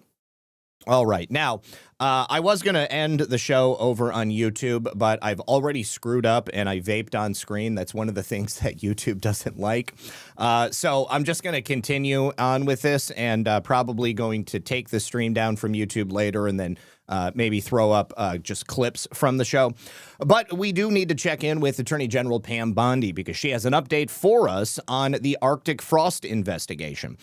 All right. Now, I was going to end the show over on YouTube, but I've already screwed up and I vaped on screen. That's one of the things that YouTube doesn't like. So I'm just going to continue on with this and probably going to take the stream down from YouTube later and then maybe throw up just clips from the show. But we do need to check in with Attorney General Pam Bondi because she has an update for us on the Arctic frost investigation.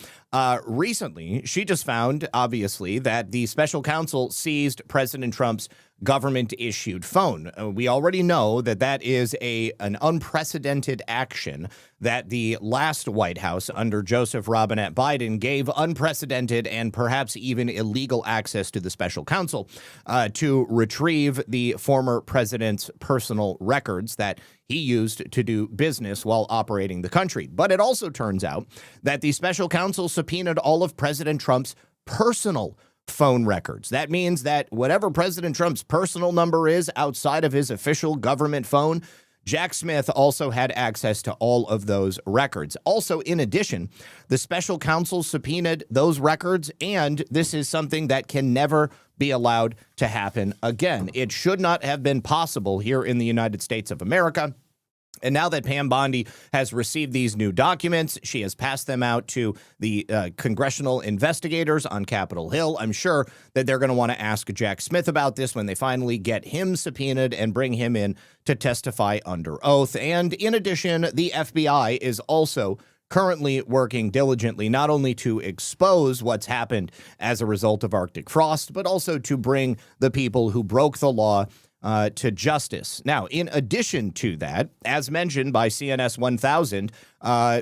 Recently, she just found, obviously, that the special counsel seized President Trump's government-issued phone. We already know that that is an unprecedented action that the last White House under Joseph Robinette Biden gave unprecedented and perhaps even illegal access to the special counsel to retrieve the former president's personal records that he used to do business while operating the country. But it also turns out that the special counsel subpoenaed all of President Trump's personal phone records. That means that whatever President Trump's personal number is outside of his official government phone, Jack Smith also had access to all of those records. Also, in addition, the special counsel subpoenaed those records, and this is something that can never be allowed to happen again. It should not have been possible here in the United States of America. And now that Pam Bondi has received these new documents, she has passed them out to the congressional investigators on Capitol Hill. I'm sure that they're going to want to ask Jack Smith about this when they finally get him subpoenaed and bring him in to testify under oath. And in addition, the FBI is also currently working diligently not only to expose what's happened as a result of Arctic frost, but also to bring the people who broke the law to justice. Now, in addition to that, as mentioned by CNS 1000,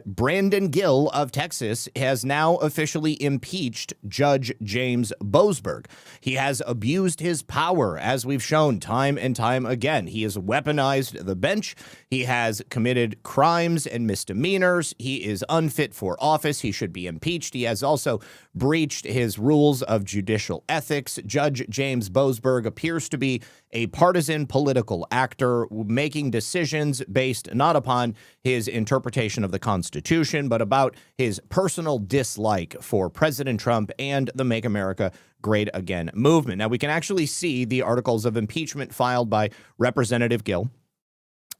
Brandon Gill of Texas has now officially impeached Judge James Boasberg. He has abused his power, as we've shown time and time again. He has weaponized the bench. He has committed crimes and misdemeanors. He is unfit for office. He should be impeached. He has also breached his rules of judicial ethics. Judge James Boasberg appears to be a partisan political actor making decisions based not upon his interpretation of the Constitution, but about his personal dislike for President Trump and the Make America Great Again movement. Now, we can actually see the articles of impeachment filed by Representative Gill.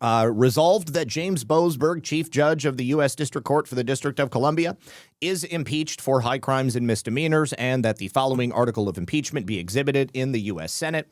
Resolved that James Boasberg, Chief Judge of the U.S. District Court for the District of Columbia, is impeached for high crimes and misdemeanors, and that the following article of impeachment be exhibited in the U.S. Senate.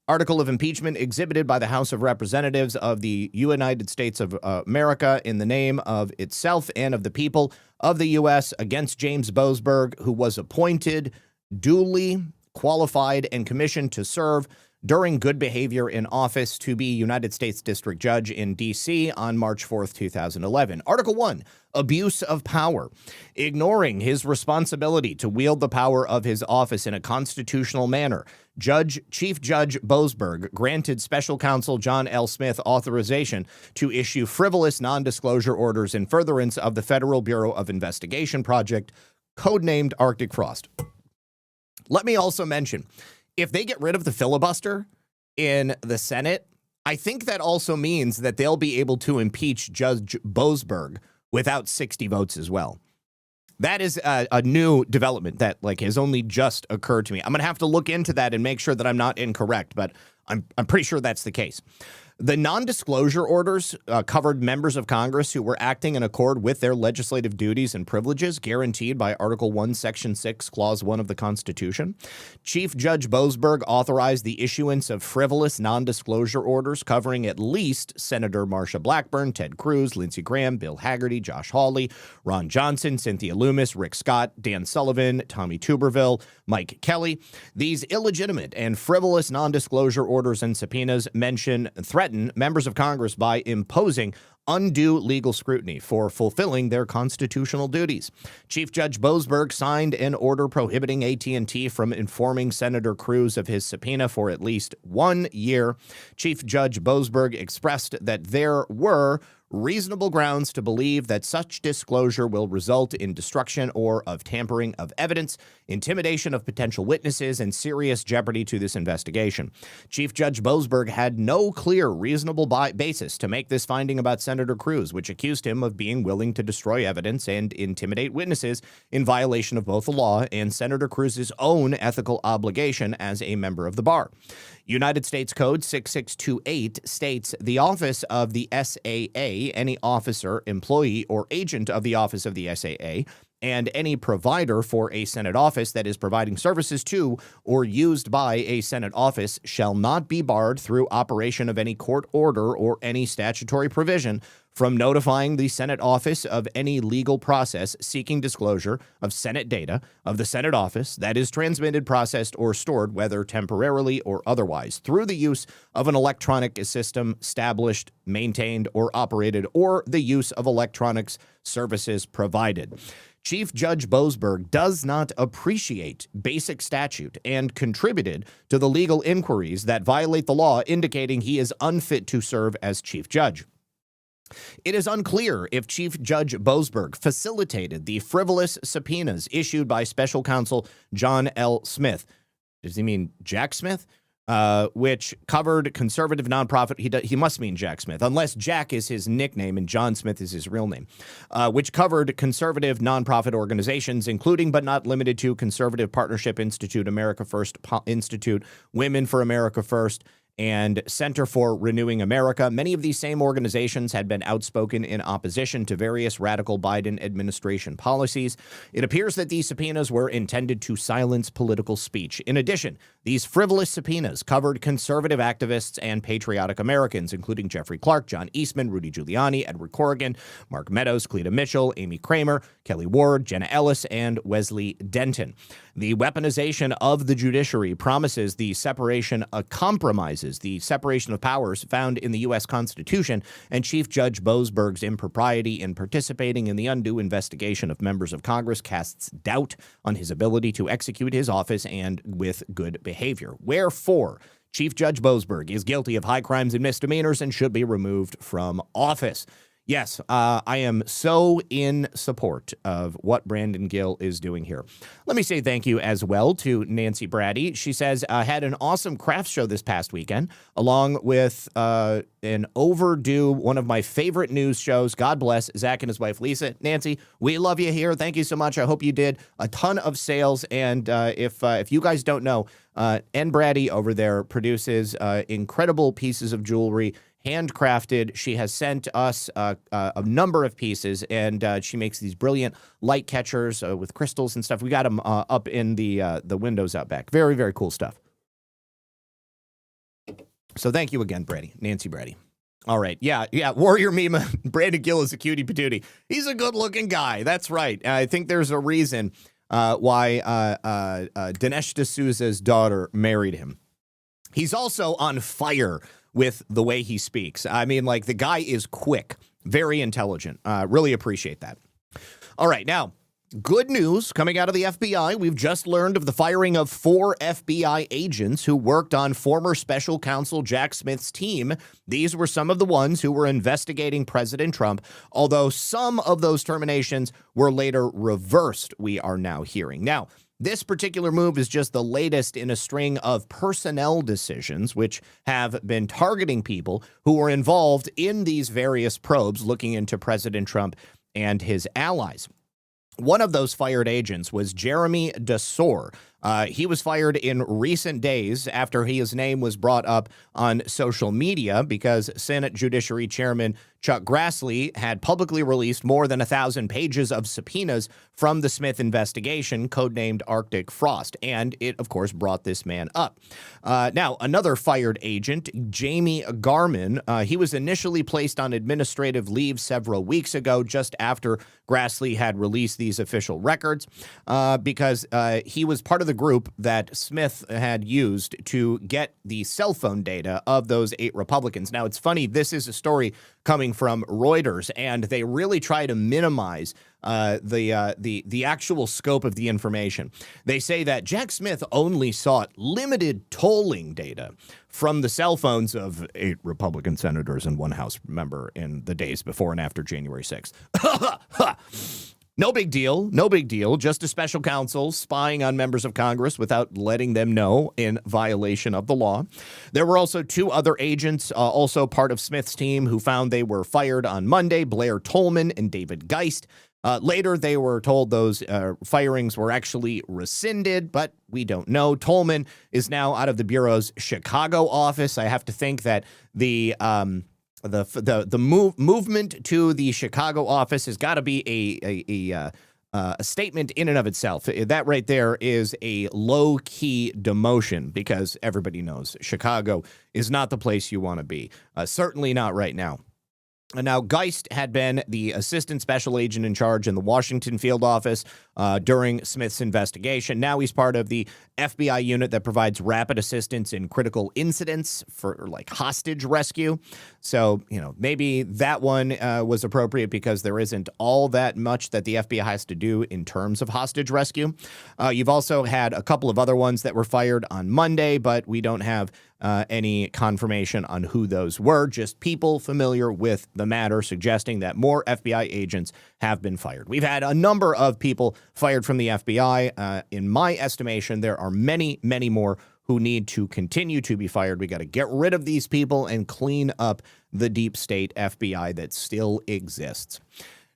Article of impeachment exhibited by the House of Representatives of the United States of America in the name of itself and of the people of the U.S. against James Boasberg, who was appointed, duly qualified, and commissioned to serve during good behavior in office to be United States District Judge in D.C. on March 4th, 2011. Article 1, abuse of power. Ignoring his responsibility to wield the power of his office in a constitutional manner, Chief Judge Boasberg granted Special Counsel John L. Smith authorization to issue frivolous non-disclosure orders in furtherance of the Federal Bureau of Investigation project, codenamed Arctic Frost. Let me also mention, if they get rid of the filibuster in the Senate, I think that also means that they'll be able to impeach Judge Boasberg without 60 votes as well. That is a new development that has only just occurred to me. I'm going to have to look into that and make sure that I'm not incorrect, but I'm pretty sure that's the case. The non-disclosure orders covered members of Congress who were acting in accord with their legislative duties and privileges guaranteed by Article 1, Section 6, Clause 1 of the Constitution. Chief Judge Boasberg authorized the issuance of frivolous non-disclosure orders covering at least Senator Marsha Blackburn, Ted Cruz, Lindsey Graham, Bill Hagerty, Josh Hawley, Ron Johnson, Cynthia Loomis, Rick Scott, Dan Sullivan, Tommy Tuberville, Mike Kelly. These illegitimate and frivolous non-disclosure orders and subpoenas threaten members of Congress by imposing undue legal scrutiny for fulfilling their constitutional duties. Chief Judge Boasberg signed an order prohibiting AT&T from informing Senator Cruz of his subpoena for at least 1 year. Chief Judge Boasberg expressed that there were reasonable grounds to believe that such disclosure will result in destruction or of tampering of evidence, intimidation of potential witnesses, and serious jeopardy to this investigation. Chief Judge Boasberg had no clear, reasonable basis to make this finding about Senator Cruz, which accused him of being willing to destroy evidence and intimidate witnesses in violation of both the law and Senator Cruz's own ethical obligation as a member of the bar. United States Code 6628 states the office of the SAA, any officer, employee, or agent of the office of the SAA, and any provider for a Senate office that is providing services to or used by a Senate office shall not be barred through operation of any court order or any statutory provision from notifying the Senate office of any legal process seeking disclosure of Senate data of the Senate office that is transmitted, processed, or stored, whether temporarily or otherwise, through the use of an electronic system established, maintained, or operated, or the use of electronics services provided. Chief Judge Boasberg does not appreciate basic statute and contributed to the legal inquiries that violate the law, indicating he is unfit to serve as chief judge. It is unclear if Chief Judge Boasberg facilitated the frivolous subpoenas issued by Special Counsel John L. Smith. Does he mean Jack Smith? Which covered conservative nonprofit. He must mean Jack Smith, unless Jack is his nickname and John Smith is his real name, which covered conservative nonprofit organizations, including but not limited to Conservative Partnership Institute, America First Institute, Women for America First, and Center for Renewing America. Many of these same organizations had been outspoken in opposition to various radical Biden administration policies. It appears that these subpoenas were intended to silence political speech. In addition, these frivolous subpoenas covered conservative activists and patriotic Americans, including Jeffrey Clark, John Eastman, Rudy Giuliani, Edward Corrigan, Mark Meadows, Cleta Mitchell, Amy Kramer, Kelly Ward, Jenna Ellis, and Wesley Denton. The weaponization of the judiciary promises the separation compromises the separation of powers found in the U.S. Constitution, and Chief Judge Boasberg's impropriety in participating in the undue investigation of members of Congress casts doubt on his ability to execute his office and with good behavior. Wherefore, Chief Judge Boasberg is guilty of high crimes and misdemeanors and should be removed from office. Yes, I am so in support of what Brandon Gill is doing here. Let me say thank you as well to Nancy Brady. She says, had an awesome crafts show this past weekend, along with an overdue, one of my favorite news shows. God bless Zach and his wife, Lisa. Nancy, we love you here. Thank you so much. I hope you did a ton of sales. And if you guys don't know, N. Brady over there produces incredible pieces of jewelry, handcrafted. She has sent us a number of pieces, and she makes these brilliant light catchers with crystals and stuff. We got them up in the windows out back. Very, very cool stuff. So thank you again, Brady. Nancy Brady. All right. Yeah. Warrior meme. Brandon Gill is a cutie patootie. He's a good looking guy. That's right. I think there's a reason why Dinesh D'Souza's daughter married him. He's also on fire with the way he speaks. I mean, like, the guy is quick, very intelligent. Really appreciate that. All right. Now, good news coming out of the FBI. We've just learned of the firing of 4 FBI agents who worked on former special counsel Jack Smith's team. These were some of the ones who were investigating President Trump, although some of those terminations were later reversed, we are now hearing. Now, this particular move is just the latest in a string of personnel decisions which have been targeting people who were involved in these various probes looking into President Trump and his allies. One of those fired agents was Jeremy DeSore. He was fired in recent days after his name was brought up on social media because Senate Judiciary Chairman Chuck Grassley had publicly released more than 1,000 pages of subpoenas from the Smith investigation, codenamed Arctic Frost, and it, of course, brought this man up. Now, another fired agent, Jamie Garman, he was initially placed on administrative leave several weeks ago, just after Grassley had released these official records, because he was part of the group that Smith had used to get the cell phone data of those 8 Republicans. Now, it's funny, this is a story coming from Reuters, and they really try to minimize the actual scope of the information. They say that Jack Smith only sought limited tolling data from the cell phones of 8 Republican senators and 1 House member in the days before and after January 6th. No big deal. No big deal. Just a special counsel spying on members of Congress without letting them know in violation of the law. There were also 2 other agents, also part of Smith's team, who found they were fired on Monday, Blair Tolman and David Geist. Later, they were told those firings were actually rescinded, but we don't know. Tolman is now out of the Bureau's Chicago office. I have to think that the movement to the Chicago office has got to be a statement in and of itself. That right there is a low-key demotion because everybody knows Chicago is not the place you want to be. Certainly not right now. Now, Geist had been the assistant special agent in charge in the Washington field office during Smith's investigation. Now he's part of the FBI unit that provides rapid assistance in critical incidents for like hostage rescue. So, maybe that one was appropriate because there isn't all that much that the FBI has to do in terms of hostage rescue. You've also had a couple of other ones that were fired on Monday, but we don't have any confirmation on who those were, just people familiar with the matter suggesting that more FBI agents have been fired. We've had a number of people fired from the FBI. In my estimation, there are many, many more who need to continue to be fired. We got to get rid of these people and clean up the deep state FBI that still exists.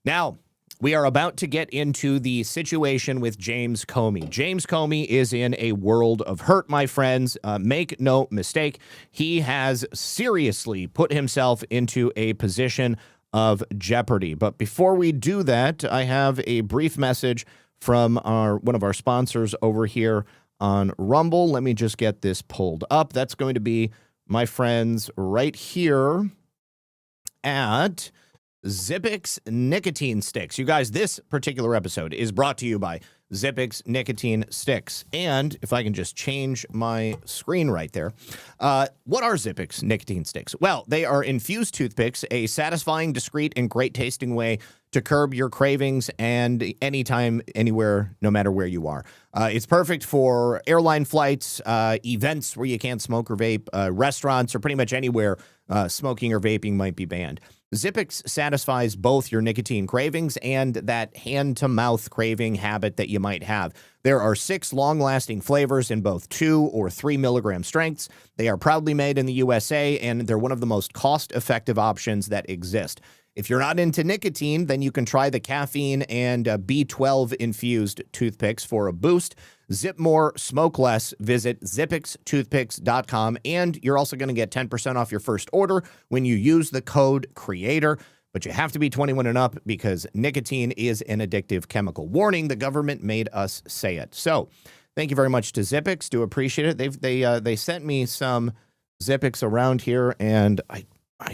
Now, we are about to get into the situation with James Comey. James Comey is in a world of hurt, my friends. Make no mistake. He has seriously put himself into a position of jeopardy. But before we do that, I have a brief message from one of our sponsors over here on Rumble. Let me just get this pulled up. That's going to be my friends right here at Zippix Nicotine Sticks. You guys, this particular episode is brought to you by Zippix Nicotine Sticks. And if I can just change my screen right there. What are Zippix Nicotine Sticks? Well, they are infused toothpicks, a satisfying, discreet, and great tasting way to curb your cravings and anytime, anywhere, no matter where you are. It's perfect for airline flights, events where you can't smoke or vape, restaurants, or pretty much anywhere smoking or vaping might be banned. Zippix satisfies both your nicotine cravings and that hand-to-mouth craving habit that you might have. There are 6 long-lasting flavors in both 2 or 3 milligram strengths. They are proudly made in the USA, and they're one of the most cost-effective options that exist. If you're not into nicotine, then you can try the caffeine and B12-infused toothpicks for a boost. Zip more, smoke less. Visit zippixtoothpicks.com, and you're also going to get 10% off your first order when you use the code CREATOR. But you have to be 21 and up because nicotine is an addictive chemical. Warning, the government made us say it. So thank you very much to Zippix. Do appreciate it. They sent me some Zipics around here, and I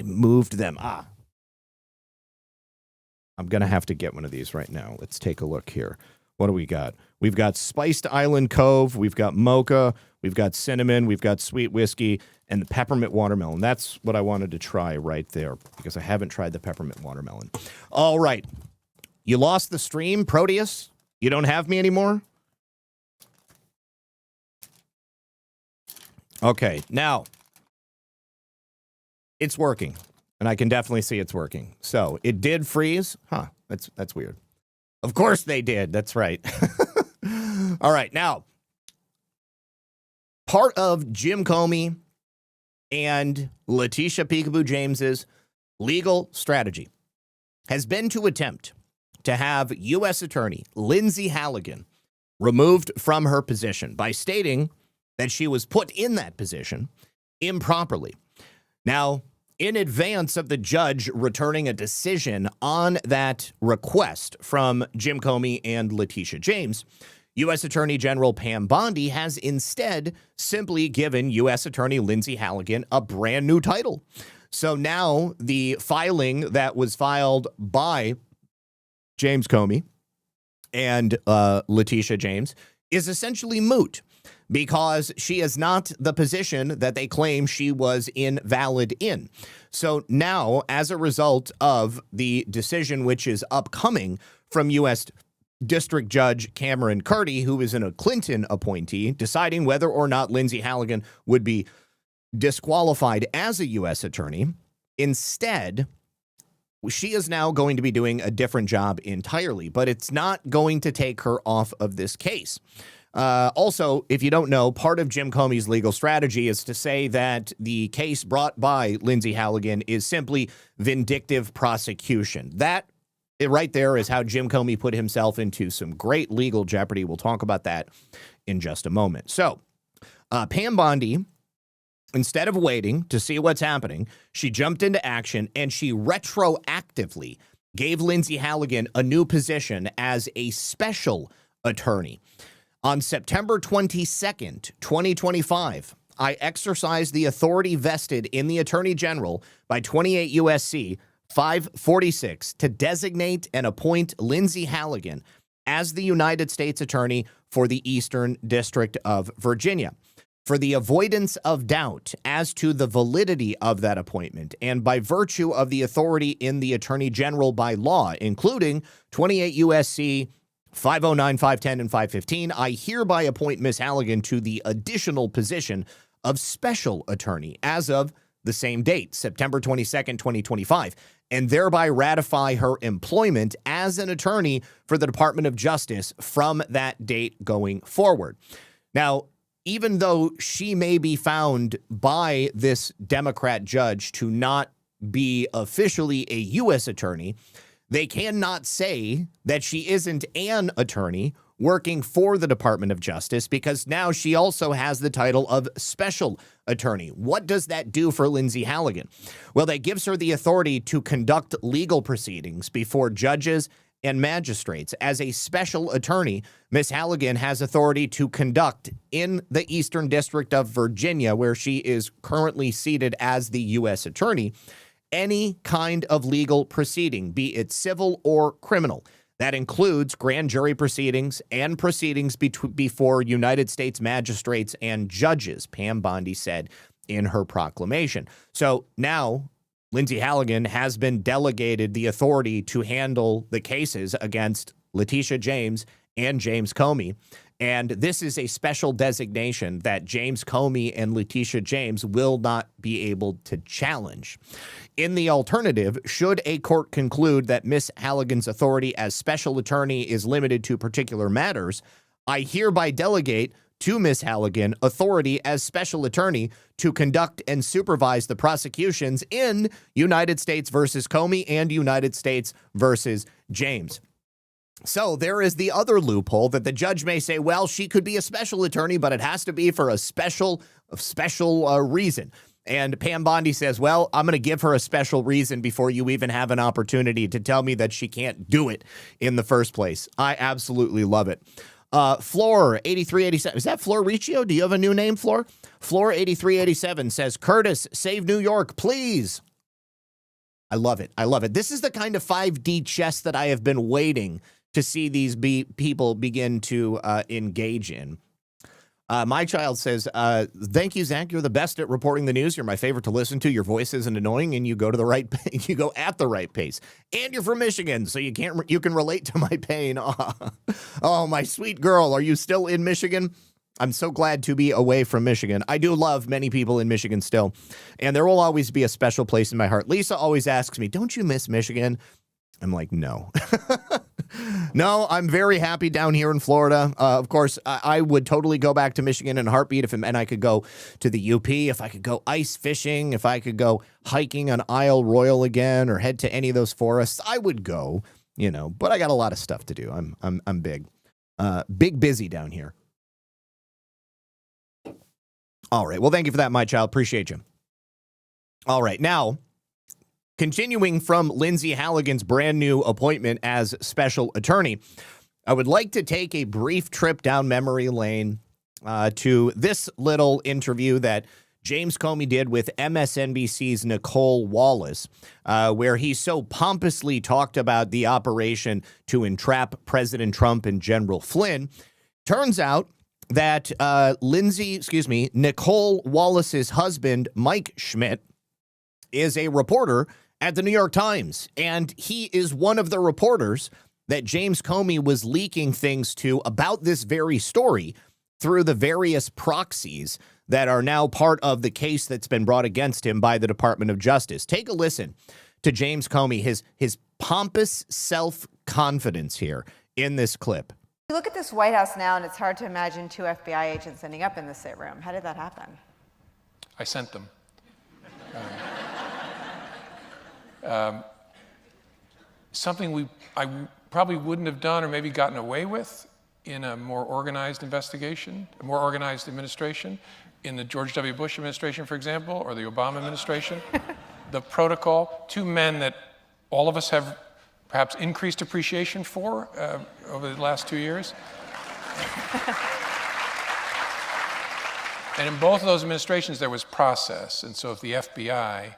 moved them. I'm going to have to get one of these right now. Let's take a look here. What do we got? We've got Spiced Island Cove. We've got Mocha. We've got Cinnamon. We've got Sweet Whiskey and the Peppermint Watermelon. That's what I wanted to try right there because I haven't tried the Peppermint Watermelon. All right. You lost the stream, Proteus? You don't have me anymore? Okay. Now, it's working. And I can definitely see it's working. So it did freeze. Huh. That's weird. Of course they did. That's right. All right. Now, part of Jim Comey and Letitia Pkwy James's legal strategy has been to attempt to have U.S. Attorney Lindsay Halligan removed from her position by stating that she was put in that position improperly. Now, in advance of the judge returning a decision on that request from Jim Comey and Letitia James, U.S. Attorney General Pam Bondi has instead simply given U.S. Attorney Lindsay Halligan a brand new title. So now the filing that was filed by James Comey and Letitia James is essentially moot because she is not the position that they claim she was invalid in. So now, as a result of the decision which is upcoming from U.S. District Judge Cameron Curdy, who is a Clinton appointee, deciding whether or not Lindsay Halligan would be disqualified as a U.S. attorney, instead, she is now going to be doing a different job entirely, but it's not going to take her off of this case. Also, if you don't know, part of Jim Comey's legal strategy is to say that the case brought by Lindsay Halligan is simply vindictive prosecution. That right there is how Jim Comey put himself into some great legal jeopardy. We'll talk about that in just a moment. So, Pam Bondi, instead of waiting to see what's happening, she jumped into action and she retroactively gave Lindsay Halligan a new position as a special attorney. On September 22nd, 2025, I exercised the authority vested in the Attorney General by 28 U.S.C. 546 to designate and appoint Lindsay Halligan as the United States Attorney for the Eastern District of Virginia. For the avoidance of doubt as to the validity of that appointment, and by virtue of the authority in the Attorney General by law, including 28 U.S.C. 509, 510, and 515, I hereby appoint Ms. Halligan to the additional position of Special Attorney as of the same date, September 22nd, 2025, and thereby ratify her employment as an attorney for the Department of Justice from that date going forward. Now, even though she may be found by this Democrat judge to not be officially a U.S. attorney, they cannot say that she isn't an attorney working for the Department of Justice because now she also has the title of special attorney. What does that do for Lindsay Halligan? Well, that gives her the authority to conduct legal proceedings before judges and magistrates. As a special attorney, Ms. Halligan has authority to conduct in the Eastern District of Virginia, where she is currently seated as the U.S. attorney, any kind of legal proceeding, be it civil or criminal. That includes grand jury proceedings and proceedings before United States magistrates and judges, Pam Bondi said in her proclamation. So now Lindsay Halligan has been delegated the authority to handle the cases against Letitia James and James Comey. And this is a special designation that James Comey and Letitia James will not be able to challenge. In the alternative, should a court conclude that Ms. Halligan's authority as special attorney is limited to particular matters, I hereby delegate to Ms. Halligan authority as special attorney to conduct and supervise the prosecutions in United States versus Comey and United States versus James. So there is the other loophole that the judge may say, well, she could be a special attorney, but it has to be for a special reason. And Pam Bondi says, well, I'm going to give her a special reason before you even have an opportunity to tell me that she can't do it in the first place. I absolutely love it. Floor 8387. Is that Floor Riccio? Do you have a new name, Floor? Floor 8387 says, Curtis, save New York, please. I love it. I love it. This is the kind of 5D chess that I have been waiting to see these people begin to engage in. My child says, thank you, Zach. You're the best at reporting the news. You're my favorite to listen to. Your voice isn't annoying, and you go to the right. You go at the right pace. And you're from Michigan, so you can relate to my pain. Oh, my sweet girl. Are you still in Michigan? I'm so glad to be away from Michigan. I do love many people in Michigan still, and there will always be a special place in my heart. Lisa always asks me, don't you miss Michigan? I'm like, no. No, I'm very happy down here in Florida. Of course, I would totally go back to Michigan in a heartbeat if it meant I could go to the UP, if I could go ice fishing, if I could go hiking on Isle Royal again or head to any of those forests. I would go, but I got a lot of stuff to do. I'm big busy down here. All right. Well, thank you for that, my child. Appreciate you. All right. Now, continuing from Lindsay Halligan's brand new appointment as special attorney, I would like to take a brief trip down memory lane to this little interview that James Comey did with MSNBC's Nicole Wallace, where he so pompously talked about the operation to entrap President Trump and General Flynn. Turns out that Nicole Wallace's husband, Mike Schmidt, is a reporter at the New York Times, and he is one of the reporters that James Comey was leaking things to about this very story through the various proxies that are now part of the case that's been brought against him by the Department of Justice. Take a listen to James Comey, his pompous self-confidence here in this clip. You look at this White House now, and it's hard to imagine 2 FBI agents ending up in the sit room. How did that happen? I sent them. Something I probably wouldn't have done or maybe gotten away with in a more organized investigation, a more organized administration, in the George W. Bush administration, for example, or the Obama administration. The protocol, 2 men that all of us have perhaps increased appreciation for over the last 2 years. And in both of those administrations, there was process. And so if the FBI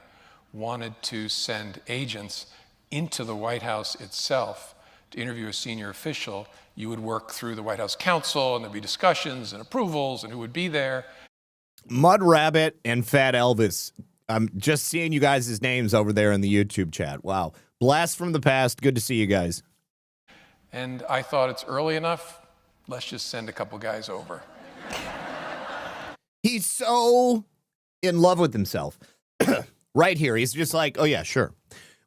wanted to send agents into the White House itself to interview a senior official, you would work through the White House counsel, and there'd be discussions and approvals and who would be there. Mud Rabbit and Fat Elvis. I'm just seeing you guys' names over there in the YouTube chat. Wow. Blast from the past. Good to see you guys. And I thought, it's early enough. Let's just send a couple guys over. He's so in love with himself. Right here, he's just like, oh, yeah, sure.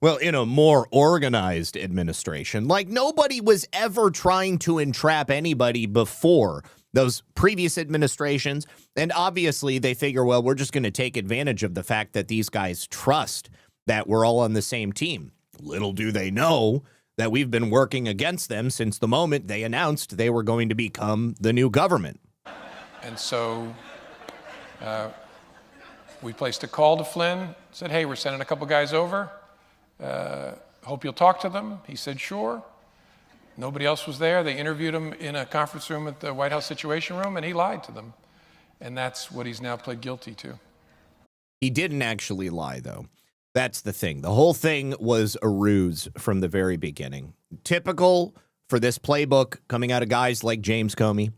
Well, in a more organized administration, like nobody was ever trying to entrap anybody before those previous administrations. And obviously, they figure, well, we're just going to take advantage of the fact that these guys trust that we're all on the same team. Little do they know that we've been working against them since the moment they announced they were going to become the new government. And so we placed a call to Flynn, said, hey, we're sending a couple guys over. Hope you'll talk to them. He said, sure. Nobody else was there. They interviewed him in a conference room at the White House Situation Room, and he lied to them. And that's what he's now pled guilty to. He didn't actually lie, though. That's the thing. The whole thing was a ruse from the very beginning. Typical for this playbook coming out of guys like James Comey.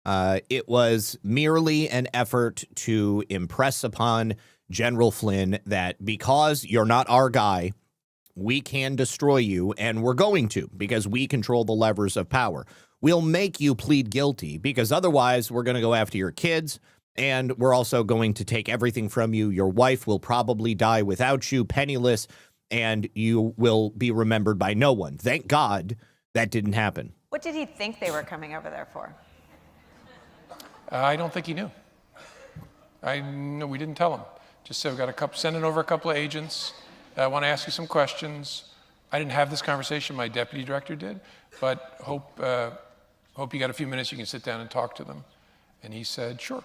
It was merely an effort to impress upon General Flynn that because you're not our guy, we can destroy you, and we're going to, because we control the levers of power. We'll make you plead guilty, because otherwise we're going to go after your kids, and we're also going to take everything from you. Your wife will probably die without you, penniless, and you will be remembered by no one. Thank God that didn't happen. What did he think they were coming over there for? I don't think he knew. No, we didn't tell him. Just said, sending over a couple of agents. I want to ask you some questions. I didn't have this conversation. My deputy director did, but hope you got a few minutes. You can sit down and talk to them. And he said, sure.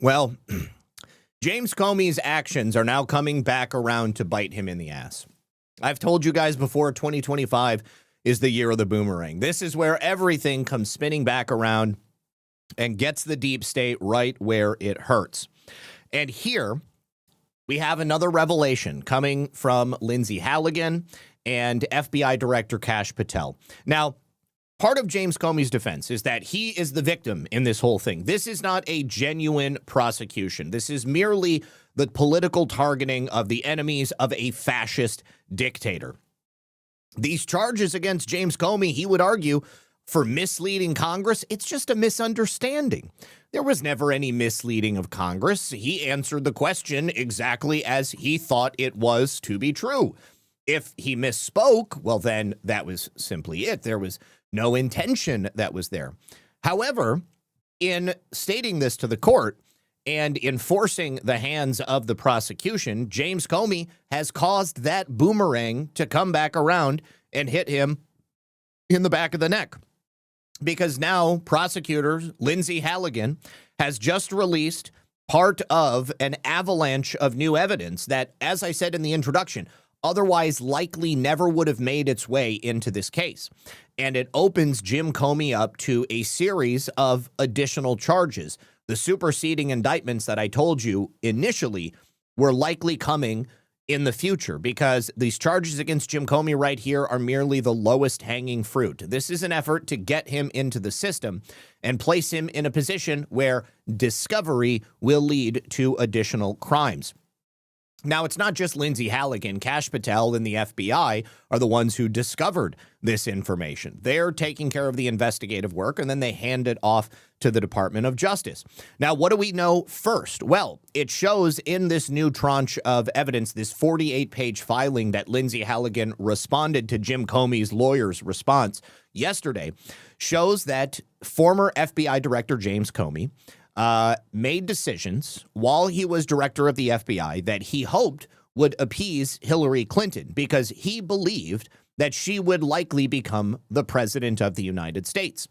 Well, James Comey's actions are now coming back around to bite him in the ass. I've told you guys before, 2025 is the year of the boomerang. This is where everything comes spinning back around and gets the deep state right where it hurts. And here we have another revelation coming from Lindsay Halligan and FBI Director Kash Patel. Now, part of James Comey's defense is that he is the victim in this whole thing. This is not a genuine prosecution. This is merely the political targeting of the enemies of a fascist dictator. These charges against James Comey, he would argue, for misleading Congress, it's just a misunderstanding. There was never any misleading of Congress. He answered the question exactly as he thought it was to be true. If he misspoke, well, then that was simply it. There was no intention that was there. However, in stating this to the court and enforcing the hands of the prosecution, James Comey has caused that boomerang to come back around and hit him in the back of the neck. Because now prosecutor Lindsay Halligan has just released part of an avalanche of new evidence that, as I said in the introduction, otherwise likely never would have made its way into this case. And it opens Jim Comey up to a series of additional charges. The superseding indictments that I told you initially were likely coming in the future, because these charges against Jim Comey right here are merely the lowest hanging fruit. This is an effort to get him into the system and place him in a position where discovery will lead to additional crimes. Now, it's not just Lindsay Halligan. Kash Patel and the FBI are the ones who discovered this information. They're taking care of the investigative work, and then they hand it off to the Department of Justice. Now, what do we know first? Well, it shows in this new tranche of evidence, this 48-page filing that Lindsay Halligan responded to Jim Comey's lawyer's response yesterday, shows that former FBI Director James Comey made decisions while he was director of the FBI that he hoped would appease Hillary Clinton, because he believed that she would likely become the president of the United States.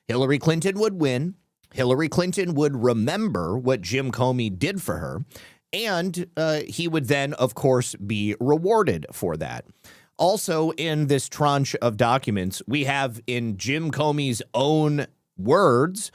Hillary Clinton would win. Hillary Clinton would remember what Jim Comey did for her, and he would then, of course, be rewarded for that. Also, in this tranche of documents, we have, in Jim Comey's own words,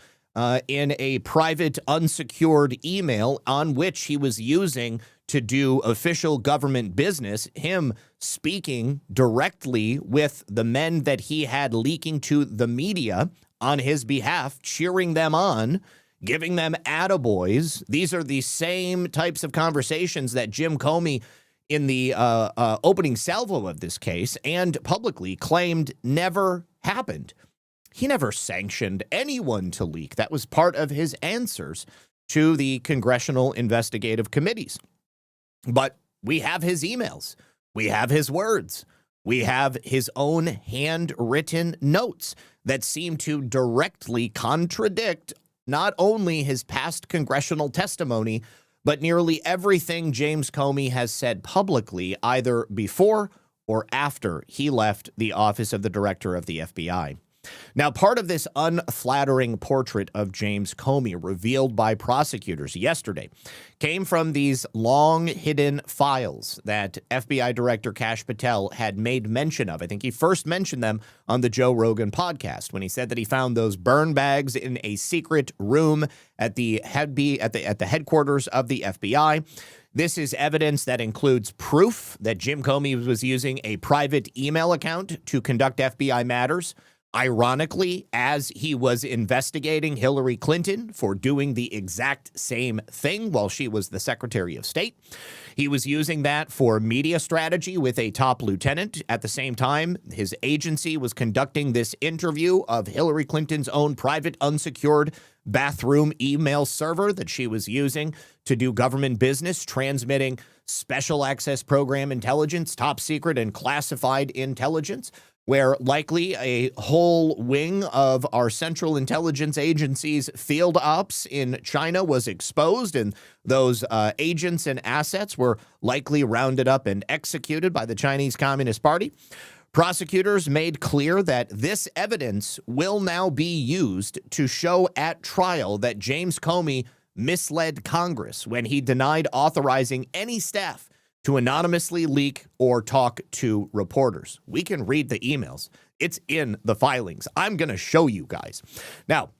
in a private unsecured email on which he was using to do official government business, him speaking directly with the men that he had leaking to the media on his behalf, cheering them on, giving them attaboys. These are the same types of conversations that Jim Comey, in the opening salvo of this case and publicly, claimed never happened. He never sanctioned anyone to leak. That was part of his answers to the congressional investigative committees. But we have his emails. We have his words. We have his own handwritten notes that seem to directly contradict not only his past congressional testimony, but nearly everything James Comey has said publicly, either before or after he left the office of the director of the FBI. Now, part of this unflattering portrait of James Comey revealed by prosecutors yesterday came from these long hidden files that FBI Director Kash Patel had made mention of. I think he first mentioned them on the Joe Rogan podcast when he said that he found those burn bags in a secret room at the headquarters of the FBI. This is evidence that includes proof that Jim Comey was using a private email account to conduct FBI matters. Ironically, as he was investigating Hillary Clinton for doing the exact same thing while she was the Secretary of State, he was using that for media strategy with a top lieutenant. At the same time, his agency was conducting this interview of Hillary Clinton's own private unsecured bathroom email server that she was using to do government business, transmitting special access program intelligence, top secret and classified intelligence, where likely a whole wing of our Central Intelligence Agency's field ops in China was exposed, and those agents and assets were likely rounded up and executed by the Chinese Communist Party. Prosecutors made clear that this evidence will now be used to show at trial that James Comey misled Congress when he denied authorizing any staff to anonymously leak or talk to reporters. We can read the emails. It's in the filings. I'm going to show you guys. Now,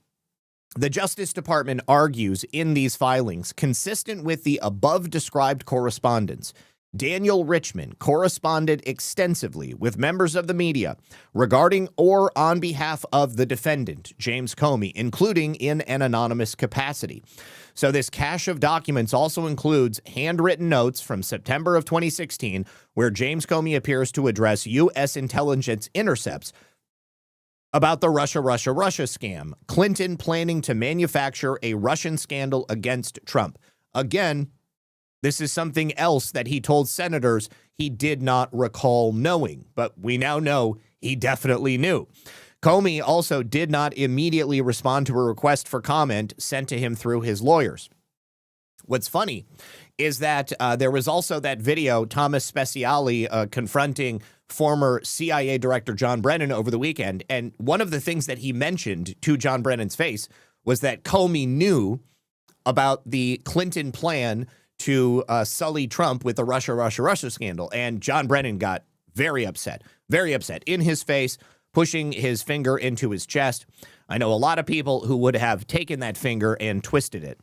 the Justice Department argues in these filings, consistent with the above described correspondence, Daniel Richman corresponded extensively with members of the media regarding or on behalf of the defendant, James Comey, including in an anonymous capacity. So this cache of documents also includes handwritten notes from September of 2016, where James Comey appears to address U.S. intelligence intercepts about the Russia scam, Clinton planning to manufacture a Russian scandal against Trump. Again, this is something else that he told senators he did not recall knowing, but we now know he definitely knew. Comey also did not immediately respond to a request for comment sent to him through his lawyers. What's funny is that there was also that video, Thomas Speciale confronting former CIA Director John Brennan over the weekend. And one of the things that he mentioned to John Brennan's face was that Comey knew about the Clinton plan to sully Trump with the Russia scandal. And John Brennan got very upset in his face, pushing his finger into his chest. I know a lot of people who would have taken that finger and twisted it.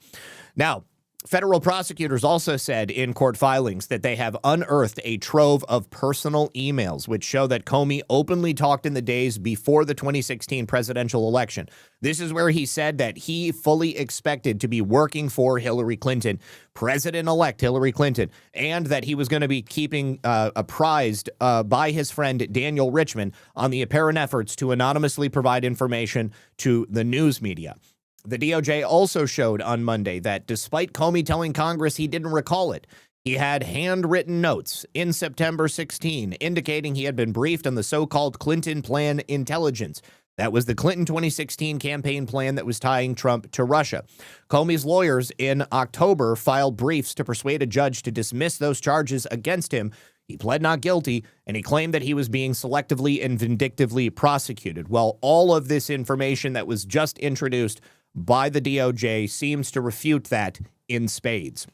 Now, federal prosecutors also said in court filings that they have unearthed a trove of personal emails, which show that Comey openly talked in the days before the 2016 presidential election. This is where he said that he fully expected to be working for Hillary Clinton, President-elect Hillary Clinton, and that he was going to be keeping apprised by his friend Daniel Richman on the apparent efforts to anonymously provide information to the news media. The DOJ also showed on Monday that despite Comey telling Congress he didn't recall it, he had handwritten notes in September 16 indicating he had been briefed on the so-called Clinton plan intelligence. That was the Clinton 2016 campaign plan that was tying Trump to Russia. Comey's lawyers in October filed briefs to persuade a judge to dismiss those charges against him. He pled not guilty, and he claimed that he was being selectively and vindictively prosecuted. Well, all of this information that was just introduced by the DOJ seems to refute that in spades.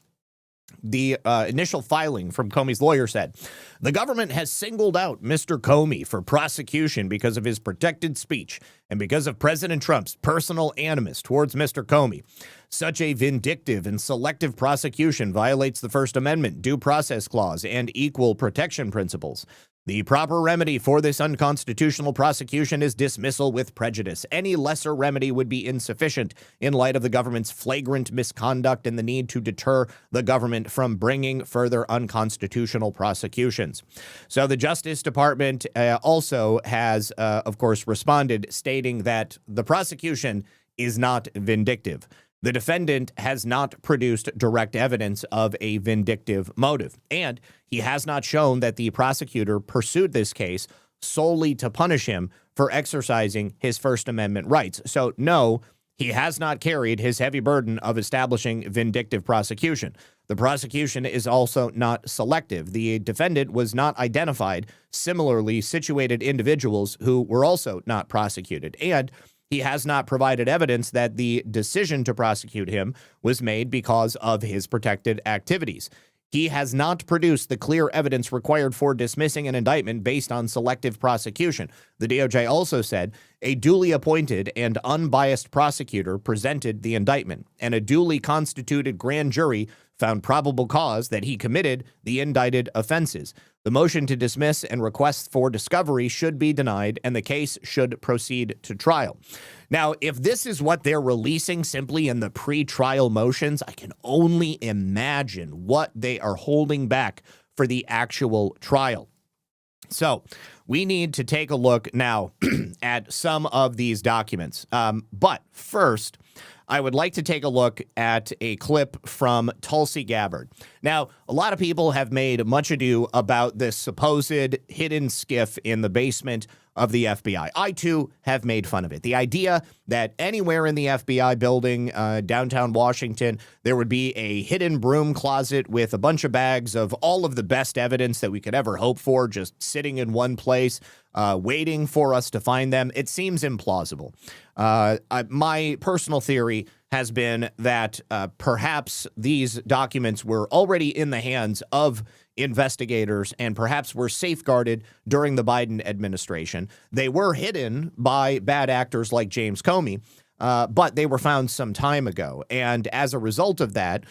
The initial filing from Comey's lawyer said, the government has singled out Mr. Comey for prosecution because of his protected speech and because of President Trump's personal animus towards Mr. Comey. Such a vindictive and selective prosecution violates the First Amendment, due process clause, and equal protection principles. The proper remedy for this unconstitutional prosecution is dismissal with prejudice. Any lesser remedy would be insufficient in light of the government's flagrant misconduct and the need to deter the government from bringing further unconstitutional prosecutions. So the Justice Department also has, of course, responded, stating that the prosecution is not vindictive. The defendant has not produced direct evidence of a vindictive motive, and he has not shown that the prosecutor pursued this case solely to punish him for exercising his First Amendment rights. So, no, he has not carried his heavy burden of establishing vindictive prosecution. The prosecution is also not selective. The defendant was not identified similarly situated individuals who were also not prosecuted, and he has not provided evidence that the decision to prosecute him was made because of his protected activities. He has not produced the clear evidence required for dismissing an indictment based on selective prosecution. The DOJ also said a duly appointed and unbiased prosecutor presented the indictment, and a duly constituted grand jury found probable cause that he committed the indicted offenses. The motion to dismiss and request for discovery should be denied, and the case should proceed to trial. Now, if this is what they're releasing simply in the pre-trial motions, I can only imagine what they are holding back for the actual trial. So we need to take a look now at some of these documents. But first, I would like to take a look at a clip from Tulsi Gabbard. Now, a lot of people have made much ado about this supposed hidden skiff in the basement of the FBI. I, too, have made fun of it. The idea that anywhere in the FBI building, downtown Washington, there would be a hidden broom closet with a bunch of bags of all of the best evidence that we could ever hope for, just sitting in one place, waiting for us to find them. It seems implausible. My personal theory has been that perhaps these documents were already in the hands of investigators and perhaps were safeguarded during the Biden administration. They were hidden by bad actors like James Comey, but they were found some time ago. And as a result of that,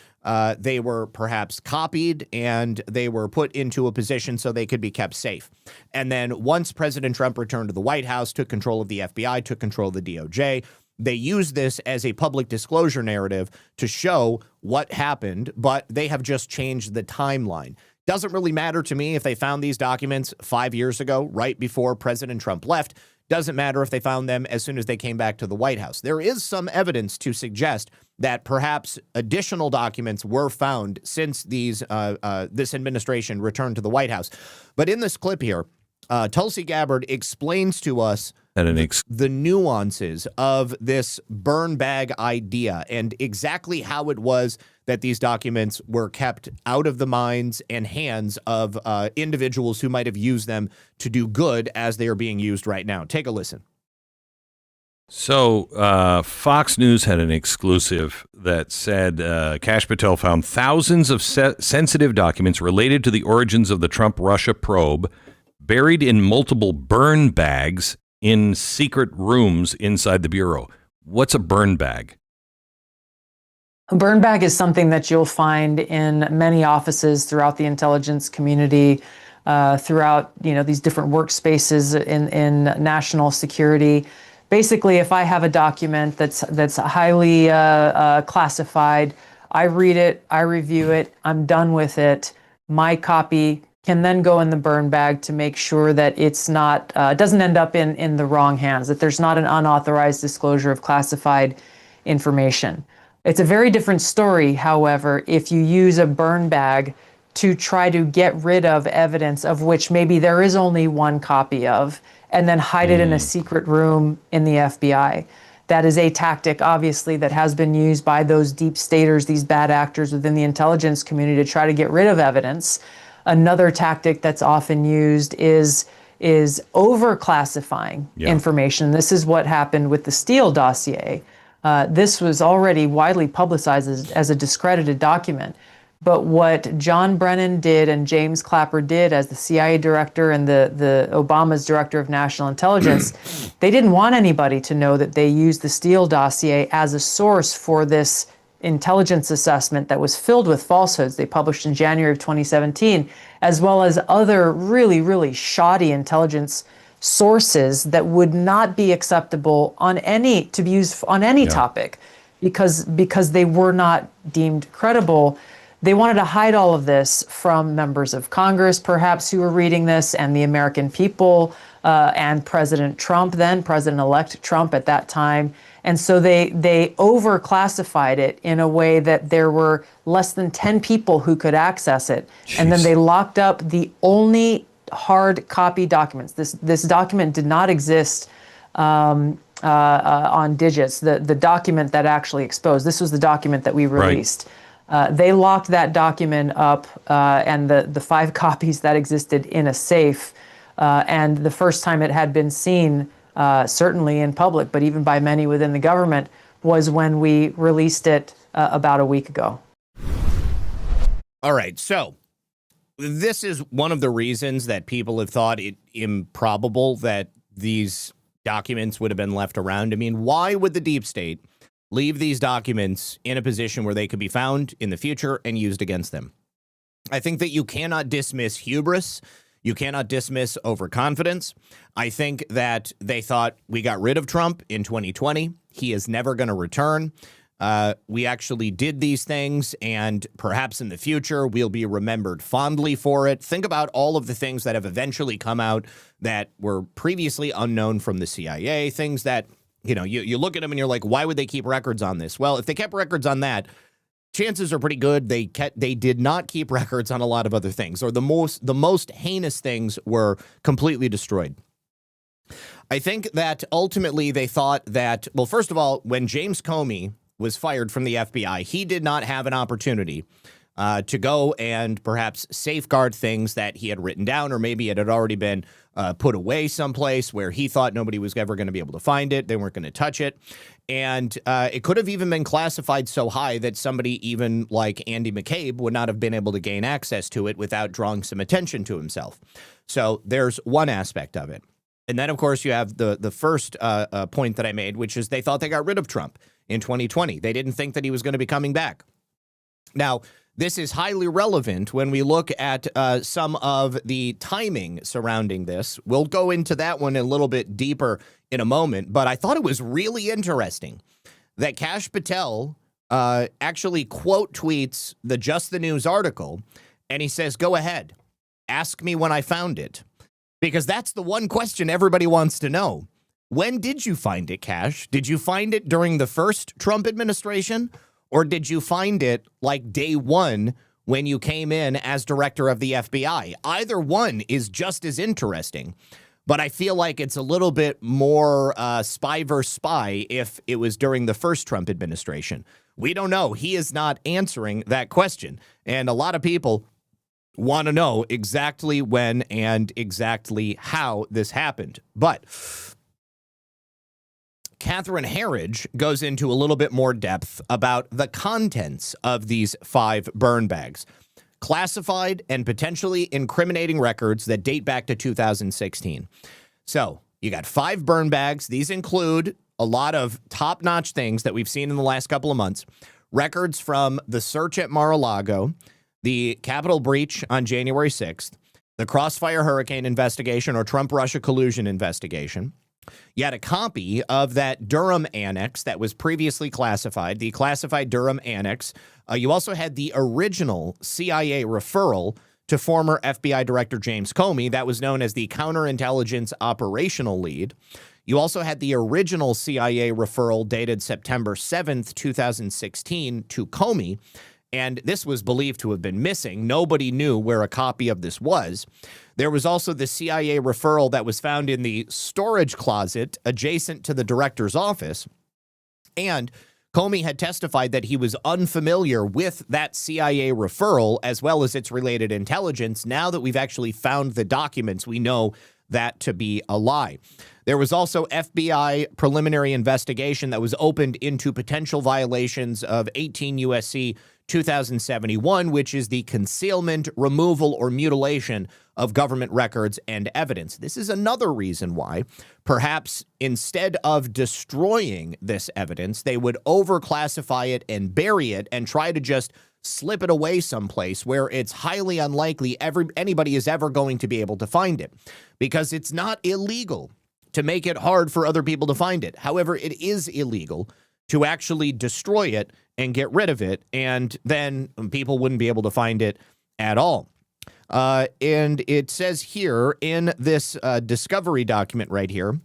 they were perhaps copied and they were put into a position so they could be kept safe. And then once President Trump returned to the White House, took control of the FBI, took control of the DOJ, they used this as a public disclosure narrative to show what happened, but they have just changed the timeline. Doesn't really matter to me if they found these documents 5 years ago, right before President Trump left. Doesn't matter if they found them as soon as they came back to the White House. There is some evidence to suggest that perhaps additional documents were found since this administration returned to the White House. But in this clip here, Tulsi Gabbard explains to us the nuances of this burn bag idea and exactly how it was that these documents were kept out of the minds and hands of individuals who might have used them to do good as they are being used right now. Take a listen. So Fox News had an exclusive that said Kash Patel found thousands of sensitive documents related to the origins of the Trump-Russia probe buried in multiple burn bags in secret rooms inside the Bureau. What's a burn bag? A burn bag is something that you'll find in many offices throughout the intelligence community, throughout these different workspaces in national security. Basically, if I have a document that's highly classified, I read it, I review it, I'm done with it. My copy can then go in the burn bag to make sure that it's not doesn't end up in the wrong hands, that there's not an unauthorized disclosure of classified information. It's a very different story, however, if you use a burn bag to try to get rid of evidence of which maybe there is only one copy of, and then hide it in a secret room in the FBI. That is a tactic, obviously, that has been used by those deep staters, these bad actors within the intelligence community to try to get rid of evidence. Another tactic that's often used is over-classifying information. This is what happened with the Steele dossier. This was already widely publicized as a discredited document. But what John Brennan did and James Clapper did as the CIA director and the Obama's director of national intelligence, they didn't want anybody to know that they used the Steele dossier as a source for this intelligence assessment that was filled with falsehoods they published in January of 2017, as well as other really, really shoddy intelligence sources that would not be acceptable to be used on any topic because they were not deemed credible. They wanted to hide all of this from members of Congress, perhaps, who were reading this, and the American people, and President Trump then, President-elect Trump at that time. And so they overclassified it in a way that there were less than 10 people who could access it. Jeez. And then they locked up the only hard copy documents. This document did not exist on digits. The document that actually exposed, this was the document that we released. Right. They locked that document up and the 5 copies that existed in a safe. And the first time it had been seen, certainly in public, but even by many within the government, was when we released it about a week ago. All right, so this is one of the reasons that people have thought it improbable that these documents would have been left around. I mean, why would the deep state leave these documents in a position where they could be found in the future and used against them? I think that you cannot dismiss hubris. You cannot dismiss overconfidence. I think that they thought we got rid of Trump in 2020. He is never going to return. We actually did these things, and perhaps in the future we'll be remembered fondly for it. Think about all of the things that have eventually come out that were previously unknown from the CIA, things that, you look at them and you're like, why would they keep records on this? Well, if they kept records on that, chances are pretty good they did not keep records on a lot of other things, or the most heinous things were completely destroyed. I think that ultimately they thought that, well, first of all, when James Comey was fired from the FBI, he did not have an opportunity to go and perhaps safeguard things that he had written down, or maybe it had already been put away someplace where he thought nobody was ever going to be able to find it. They weren't going to touch it. And it could have even been classified so high that somebody even like Andy McCabe would not have been able to gain access to it without drawing some attention to himself. So there's one aspect of it. And then, of course, you have the first point that I made, which is they thought they got rid of Trump in 2020. They didn't think that he was going to be coming back. Now, this is highly relevant when we look at some of the timing surrounding this. We'll go into that one a little bit deeper in a moment, but I thought it was really interesting that Kash Patel actually quote tweets the Just the News article, and he says, "Go ahead, ask me when I found it." Because that's the one question everybody wants to know. When did you find it, Kash? Did you find it during the first Trump administration? Or did you find it like day one when you came in as director of the FBI? Either one is just as interesting. But I feel like it's a little bit more spy versus spy if it was during the first Trump administration. We don't know. He is not answering that question. And a lot of people want to know exactly when and exactly how this happened. But Catherine Herridge goes into a little bit more depth about the contents of these 5 burn bags, classified and potentially incriminating records that date back to 2016. So you got 5 burn bags. These include a lot of top-notch things that we've seen in the last couple of months. Records from the search at Mar-a-Lago, the Capitol breach on January 6th, the Crossfire Hurricane investigation or Trump-Russia collusion investigation. You had a copy of that Durham annex that was previously classified, the classified Durham annex. You also had the original CIA referral to former FBI Director James Comey. That was known as the Counterintelligence Operational Lead. You also had the original CIA referral dated September 7th, 2016 to Comey. And this was believed to have been missing. Nobody knew where a copy of this was. There was also the CIA referral that was found in the storage closet adjacent to the director's office. And Comey had testified that he was unfamiliar with that CIA referral as well as its related intelligence. Now that we've actually found the documents, we know that to be a lie. There was also FBI preliminary investigation that was opened into potential violations of 18 U.S.C. 2071, which is the concealment, removal, or mutilation of government records and evidence. This is another reason why, perhaps instead of destroying this evidence, they would overclassify it and bury it and try to just slip it away someplace where it's highly unlikely anybody is ever going to be able to find it, because it's not illegal to make it hard for other people to find it. However, it is illegal to actually destroy it and get rid of it, and then people wouldn't be able to find it at all. And it says here in this discovery document right here,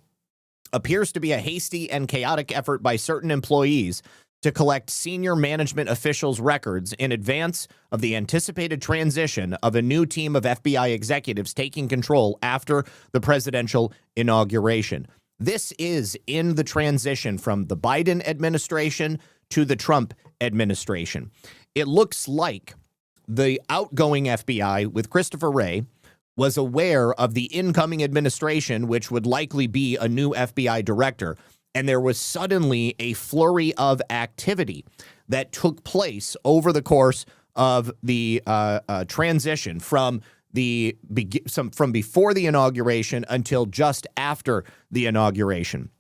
appears to be a hasty and chaotic effort by certain employees to collect senior management officials' records in advance of the anticipated transition of a new team of FBI executives taking control after the presidential inauguration. This is in the transition from the Biden administration to the Trump administration. It looks like the outgoing FBI with Christopher Wray was aware of the incoming administration, which would likely be a new FBI director. And there was suddenly a flurry of activity that took place over the course of the transition from before the inauguration until just after the inauguration.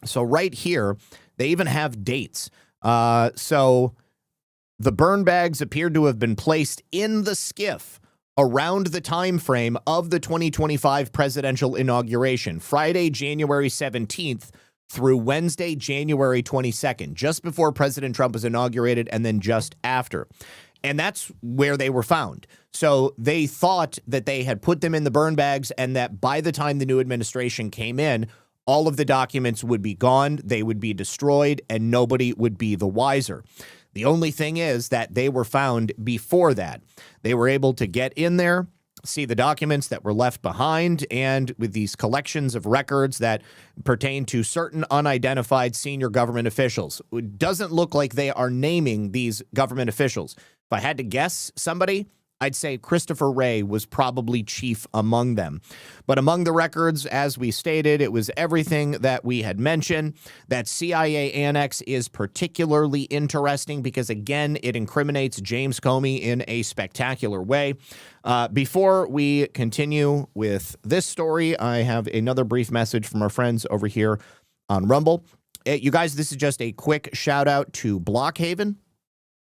So right here, they even have dates. So the burn bags appeared to have been placed in the skiff around the time frame of the 2025 presidential inauguration, Friday, January 17th through Wednesday, January 22nd, just before President Trump was inaugurated and then just after. And that's where they were found. So they thought that they had put them in the burn bags and that by the time the new administration came in, all of the documents would be gone, they would be destroyed, and nobody would be the wiser. The only thing is that they were found before that. They were able to get in there, see the documents that were left behind, and with these collections of records that pertain to certain unidentified senior government officials. It doesn't look like they are naming these government officials. If I had to guess somebody, I'd say Christopher Wray was probably chief among them. But among the records, as we stated, it was everything that we had mentioned. That CIA annex is particularly interesting because, again, it incriminates James Comey in a spectacular way. Before we continue with this story, I have another brief message from our friends over here on Rumble. You guys, this is just a quick shout out to Blockhaven.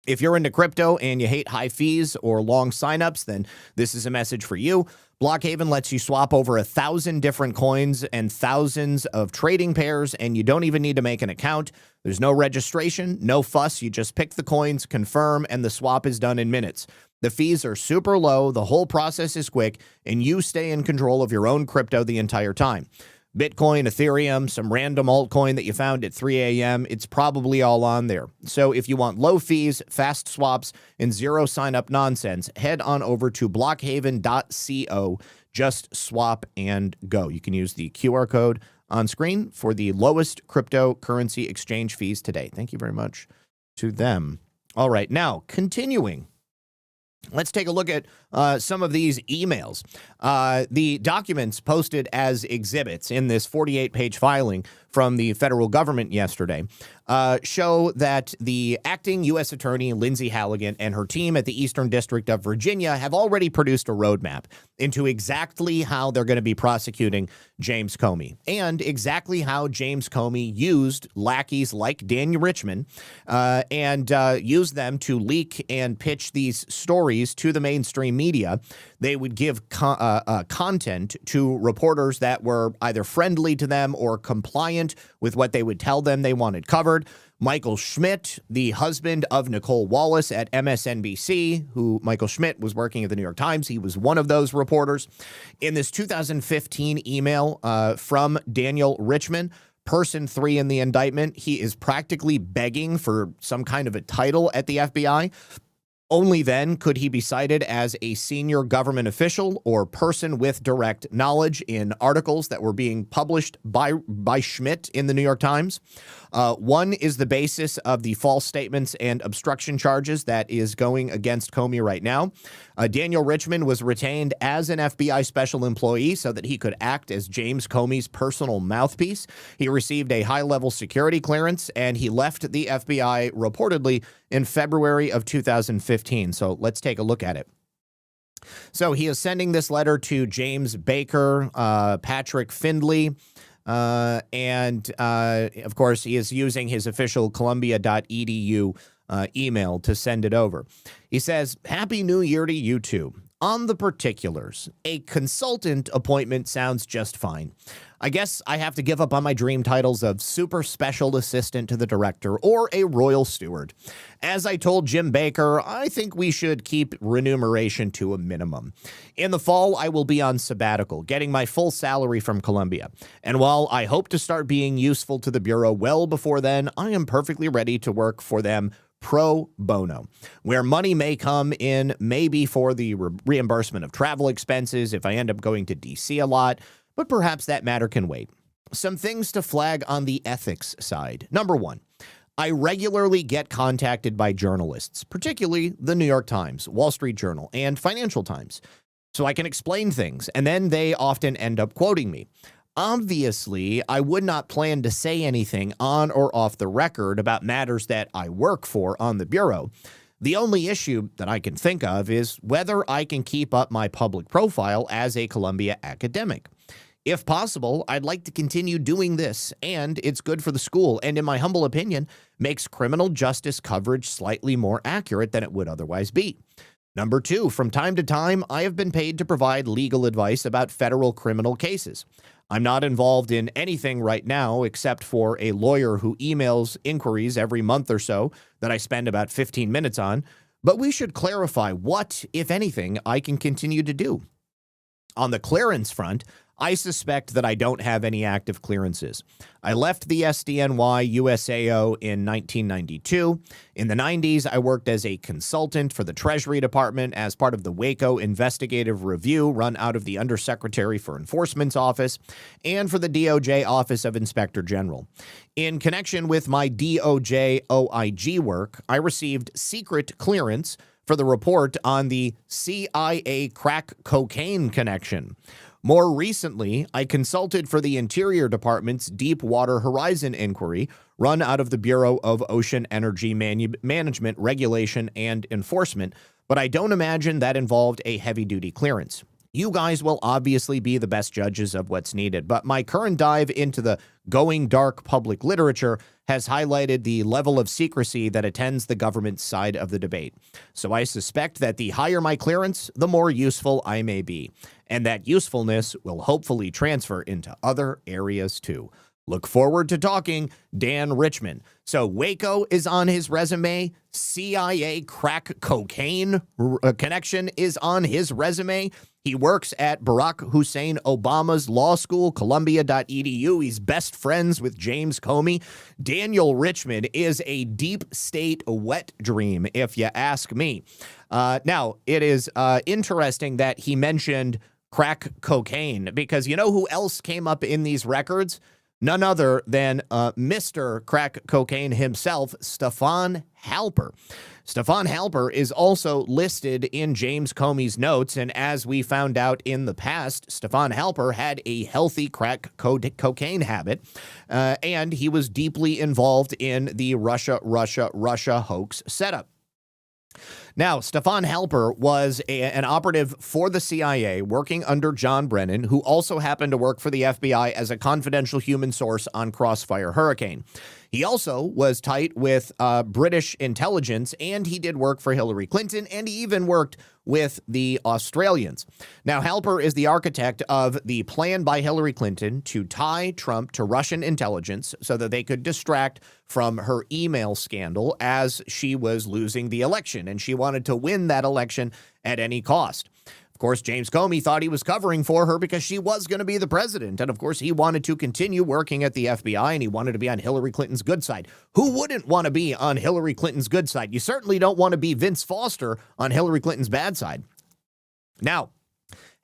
If you're into crypto and you hate high fees or long signups, then this is a message for you. Blockhaven lets you swap over 1,000 different coins and thousands of trading pairs, and you don't even need to make an account. There's no registration, no fuss. You just pick the coins, confirm, and the swap is done in minutes. The fees are super low, the whole process is quick, and you stay in control of your own crypto the entire time. Bitcoin, Ethereum, some random altcoin that you found at 3 a.m., it's probably all on there. So if you want low fees, fast swaps, and zero sign-up nonsense, head on over to blockhaven.co. Just swap and go. You can use the QR code on screen for the lowest cryptocurrency exchange fees today. Thank you very much to them. All right, now, continuing. Let's take a look at some of these emails. The documents posted as exhibits in this 48-page filing from the federal government yesterday show that the acting U.S. Attorney Lindsay Halligan and her team at the Eastern District of Virginia have already produced a roadmap into exactly how they're going to be prosecuting James Comey and exactly how James Comey used lackeys like Daniel Richman and used them to leak and pitch these stories to the mainstream media. They would give content to reporters that were either friendly to them or compliant with what they would tell them they wanted covered. Michael Schmidt, the husband of Nicole Wallace at MSNBC, who Michael Schmidt was working at the New York Times. He was one of those reporters. In this 2015 email from Daniel Richman, person 3 in the indictment, he is practically begging for some kind of a title at the FBI. Only then could he be cited as a senior government official or person with direct knowledge in articles that were being published by Schmidt in the New York Times. One is the basis of the false statements and obstruction charges that is going against Comey right now. Daniel Richman was retained as an FBI special employee so that he could act as James Comey's personal mouthpiece. He received a high-level security clearance, and he left the FBI reportedly in February of 2015. So let's take a look at it. So he is sending this letter to James Baker, Patrick Findley, and of course, he is using his official Columbia.edu email to send it over. He says, "Happy New Year to you too. On the particulars, a consultant appointment sounds just fine. I guess I have to give up on my dream titles of super special assistant to the director or a royal steward. As I told Jim Baker, I think we should keep remuneration to a minimum. In the fall, I will be on sabbatical, getting my full salary from Columbia. And while I hope to start being useful to the Bureau well before then, I am perfectly ready to work for them pro bono, where money may come in maybe for the reimbursement of travel expenses if I end up going to D.C. a lot, but perhaps that matter can wait. Some things to flag on the ethics side. Number one, I regularly get contacted by journalists, particularly the New York Times, Wall Street Journal, and Financial Times, so I can explain things, and then they often end up quoting me. Obviously, I would not plan to say anything on or off the record about matters that I work for on the Bureau. The only issue that I can think of is whether I can keep up my public profile as a Columbia academic. If possible, I'd like to continue doing this, and it's good for the school, and in my humble opinion, makes criminal justice coverage slightly more accurate than it would otherwise be. Number two, from time to time, I have been paid to provide legal advice about federal criminal cases. I'm not involved in anything right now except for a lawyer who emails inquiries every month or so that I spend about 15 minutes on, but we should clarify what, if anything, I can continue to do. On the clearance front, I suspect that I don't have any active clearances. I left the SDNY USAO in 1992. In the 90s, I worked as a consultant for the Treasury Department as part of the Waco Investigative Review run out of the Undersecretary for Enforcement's office and for the DOJ Office of Inspector General. In connection with my DOJ OIG work, I received secret clearance for the report on the CIA crack cocaine connection. More recently, I consulted for the Interior Department's Deepwater Horizon inquiry, run out of the Bureau of Ocean Energy Management, Regulation, and Enforcement, but I don't imagine that involved a heavy-duty clearance. You guys will obviously be the best judges of what's needed, but my current dive into the going dark public literature has highlighted the level of secrecy that attends the government side of the debate. So I suspect that the higher my clearance, the more useful I may be, and that usefulness will hopefully transfer into other areas too. Look forward to talking, Dan Richmond. So Waco is on his resume. CIA crack cocaine connection is on his resume. He works at Barack Hussein Obama's law school, Columbia.edu. He's best friends with James Comey. Daniel Richmond is a deep state wet dream, if you ask me. Now, it is interesting that he mentioned crack cocaine, because you know who else came up in these records? None other than Mr. Crack Cocaine himself, Stefan Halper. Stefan Halper is also listed in James Comey's notes, and as we found out in the past, Stefan Halper had a healthy crack cocaine habit, and he was deeply involved in the Russia hoax setup. Now, Stefan Halper was an operative for the CIA working under John Brennan, who also happened to work for the FBI as a confidential human source on Crossfire Hurricane. He also was tight with British intelligence, and he did work for Hillary Clinton, and he even worked with the Australians. Now, Halper is the architect of the plan by Hillary Clinton to tie Trump to Russian intelligence so that they could distract from her email scandal as she was losing the election, and she wanted to win that election at any cost. Of course, James Comey thought he was covering for her because she was going to be the president. And of course, he wanted to continue working at the FBI, and he wanted to be on Hillary Clinton's good side. Who wouldn't want to be on Hillary Clinton's good side? You certainly don't want to be Vince Foster on Hillary Clinton's bad side. Now,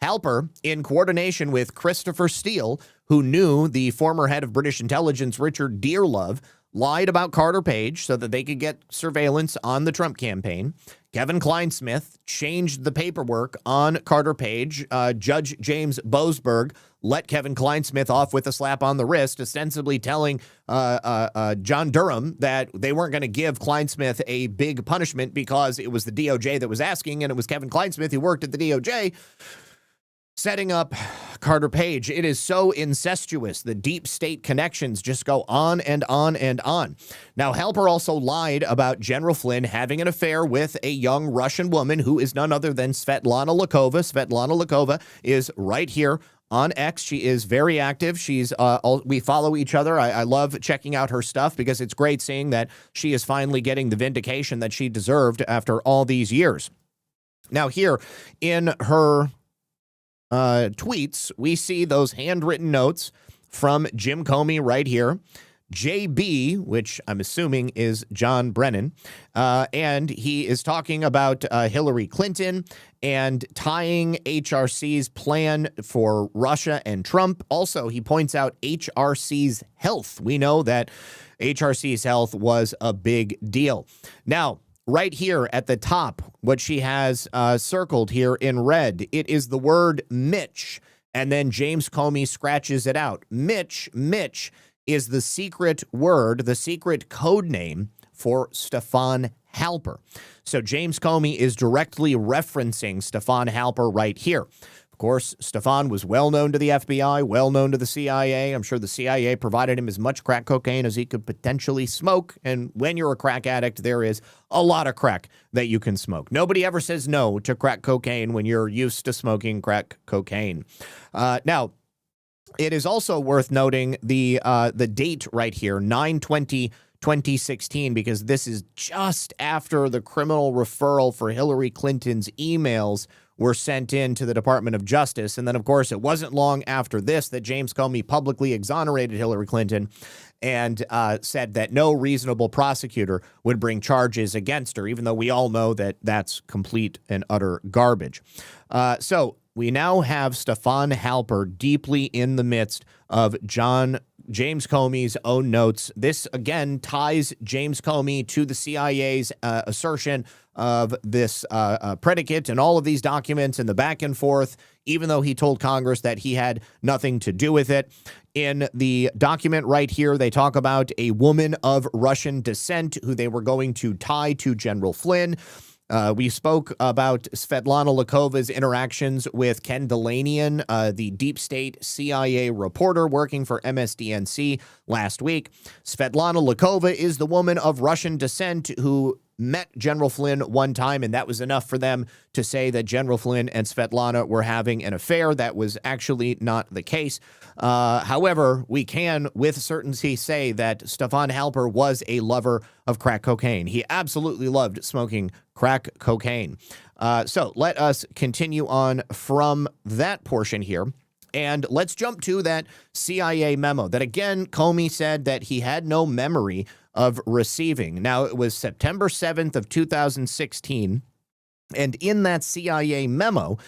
Halper, in coordination with Christopher Steele, who knew the former head of British intelligence, Richard Dearlove, lied about Carter Page so that they could get surveillance on the Trump campaign. Kevin Kleinsmith changed the paperwork on Carter Page. Judge James Boasberg let Kevin Kleinsmith off with a slap on the wrist, ostensibly telling John Durham that they weren't going to give Kleinsmith a big punishment because it was the DOJ that was asking, and it was Kevin Kleinsmith who worked at the DOJ setting up Carter Page. It is so incestuous. The deep state connections just go on and on and on. Now, Halper also lied about General Flynn having an affair with a young Russian woman who is none other than Svetlana Lakova. Svetlana Lakova is right here on X. She is very active. She's we follow each other. I love checking out her stuff because it's great seeing that she is finally getting the vindication that she deserved after all these years. Now, here in her tweets, we see those handwritten notes from Jim Comey right here. JB, which I'm assuming is John Brennan, and he is talking about Hillary Clinton and tying HRC's plan for Russia and Trump. Also, he points out HRC's health. We know that HRC's health was a big deal. Now, right here at the top, what she has circled here in red, it is the word Mitch, and then James Comey scratches it out. Mitch is the secret word, the secret code name for Stefan Halper. So James Comey is directly referencing Stefan Halper right here. Of course, Stefan was well known to the FBI, well known to the CIA. I'm sure the CIA provided him as much crack cocaine as he could potentially smoke. And when you're a crack addict, there is a lot of crack that you can smoke. Nobody ever says no to crack cocaine when you're used to smoking crack cocaine. Now, it is also worth noting the date right here, 9/20/2016, because this is just after the criminal referral for Hillary Clinton's emails were sent in to the Department of Justice. And then, of course, it wasn't long after this that James Comey publicly exonerated Hillary Clinton and said that no reasonable prosecutor would bring charges against her, even though we all know that that's complete and utter garbage. So we now have Stefan Halper deeply in the midst of John James Comey's own notes. This, again, ties James Comey to the CIA's assertion of this predicate and all of these documents and the back and forth, even though he told Congress that he had nothing to do with it. In the document right here, they talk about a woman of Russian descent who they were going to tie to General Flynn. We spoke about Svetlana Lakova's interactions with Ken Delanian, the deep state CIA reporter working for MSDNC last week. Svetlana Lakova is the woman of Russian descent who met General Flynn one time, and that was enough for them to say that General Flynn and Svetlana were having an affair. That was actually not the case. However, we can with certainty say that Stefan Halper was a lover of crack cocaine. He absolutely loved smoking crack cocaine. So let us continue on from that portion here. And let's jump to that CIA memo that, again, Comey said that he had no memory of receiving. Now, it was September 7th of 2016. And in that CIA memo,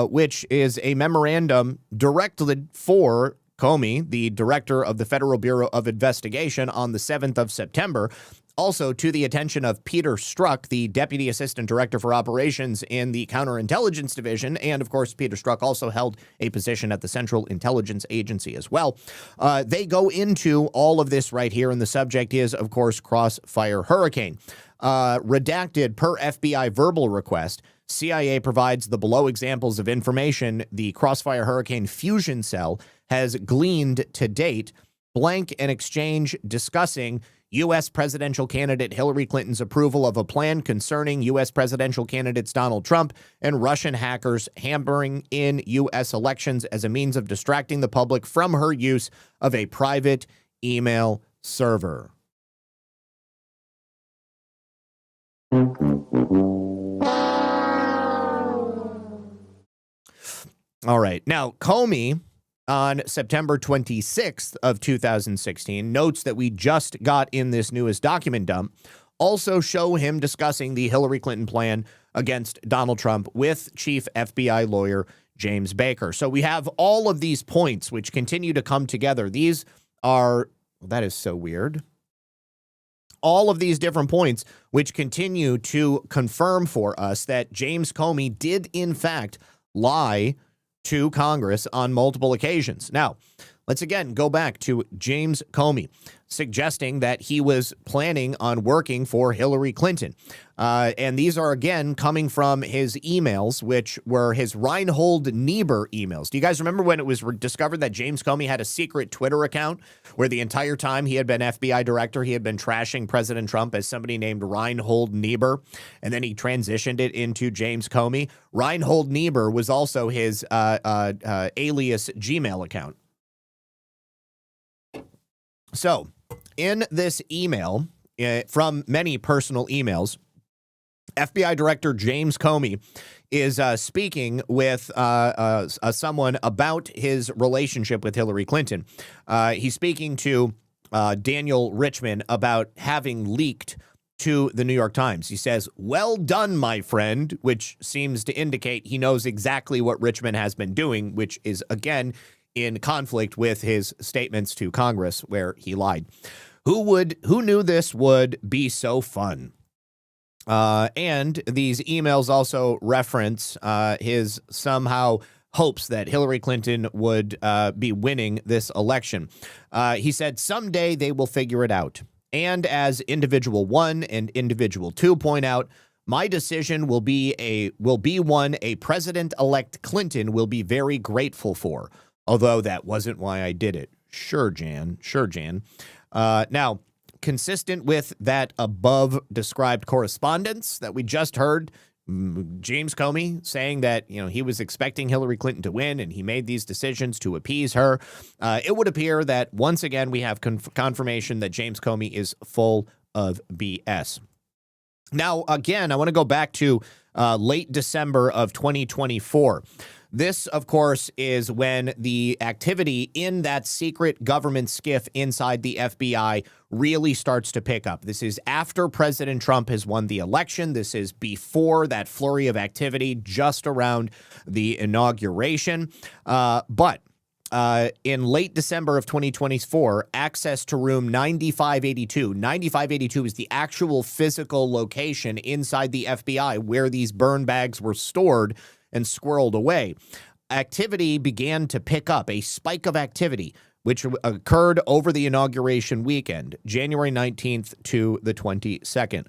which is a memorandum directed for Comey, the director of the Federal Bureau of Investigation, on the 7th of September, also to the attention of Peter Strzok, the Deputy Assistant Director for Operations in the Counterintelligence Division. And, of course, Peter Strzok also held a position at the Central Intelligence Agency as well. They go into all of this right here, and the subject is, of course, Crossfire Hurricane. Redacted per FBI verbal request, CIA provides the below examples of information the Crossfire Hurricane Fusion Cell has gleaned to date, blank an exchange discussing U.S. presidential candidate Hillary Clinton's approval of a plan concerning U.S. presidential candidates Donald Trump and Russian hackers hampering in U.S. elections as a means of distracting the public from her use of a private email server. All right. Now, Comey, on September 26th of 2016, notes that we just got in this newest document dump also show him discussing the Hillary Clinton plan against Donald Trump with Chief FBI lawyer James Baker. So we have all of these points which continue to come together. These are, well, that is so weird. All of these different points which continue to confirm for us that James Comey did, in fact, lie to Congress on multiple occasions. Now, let's again go back to James Comey suggesting that he was planning on working for Hillary Clinton. And these are, again, coming from his emails, which were his Reinhold Niebuhr emails. Do you guys remember when it was discovered that James Comey had a secret Twitter account where the entire time he had been FBI director, he had been trashing President Trump as somebody named Reinhold Niebuhr, and then he transitioned it into James Comey? Reinhold Niebuhr was also his alias Gmail account. So, in this email, from many personal emails, FBI Director James Comey is speaking with someone about his relationship with Hillary Clinton. He's speaking to Daniel Richman about having leaked to the New York Times. He says, "Well done, my friend," which seems to indicate he knows exactly what Richman has been doing, which is, again, in conflict with his statements to Congress where he lied. Who knew this would be so fun? And these emails also reference his somehow hopes that Hillary Clinton would be winning this election. He said, "Someday they will figure it out. And as individual 1 and individual 2 point out, my decision will be one a president-elect Clinton will be very grateful for. Although that wasn't why I did it." Sure, Jan. Sure, Jan. Now, consistent with that above described correspondence that we just heard, James Comey saying that, he was expecting Hillary Clinton to win and he made these decisions to appease her. It would appear that once again, we have confirmation that James Comey is full of BS. Now, again, I want to go back to late December of 2024. This, of course, is when the activity in that secret government skiff inside the FBI really starts to pick up. This is after President Trump has won the election. This is before that flurry of activity just around the inauguration. But in late December of 2024, access to room 9582. 9582 is the actual physical location inside the FBI where these burn bags were stored and squirreled away. Activity began to pick up, a spike of activity, which occurred over the inauguration weekend, January 19th to the 22nd.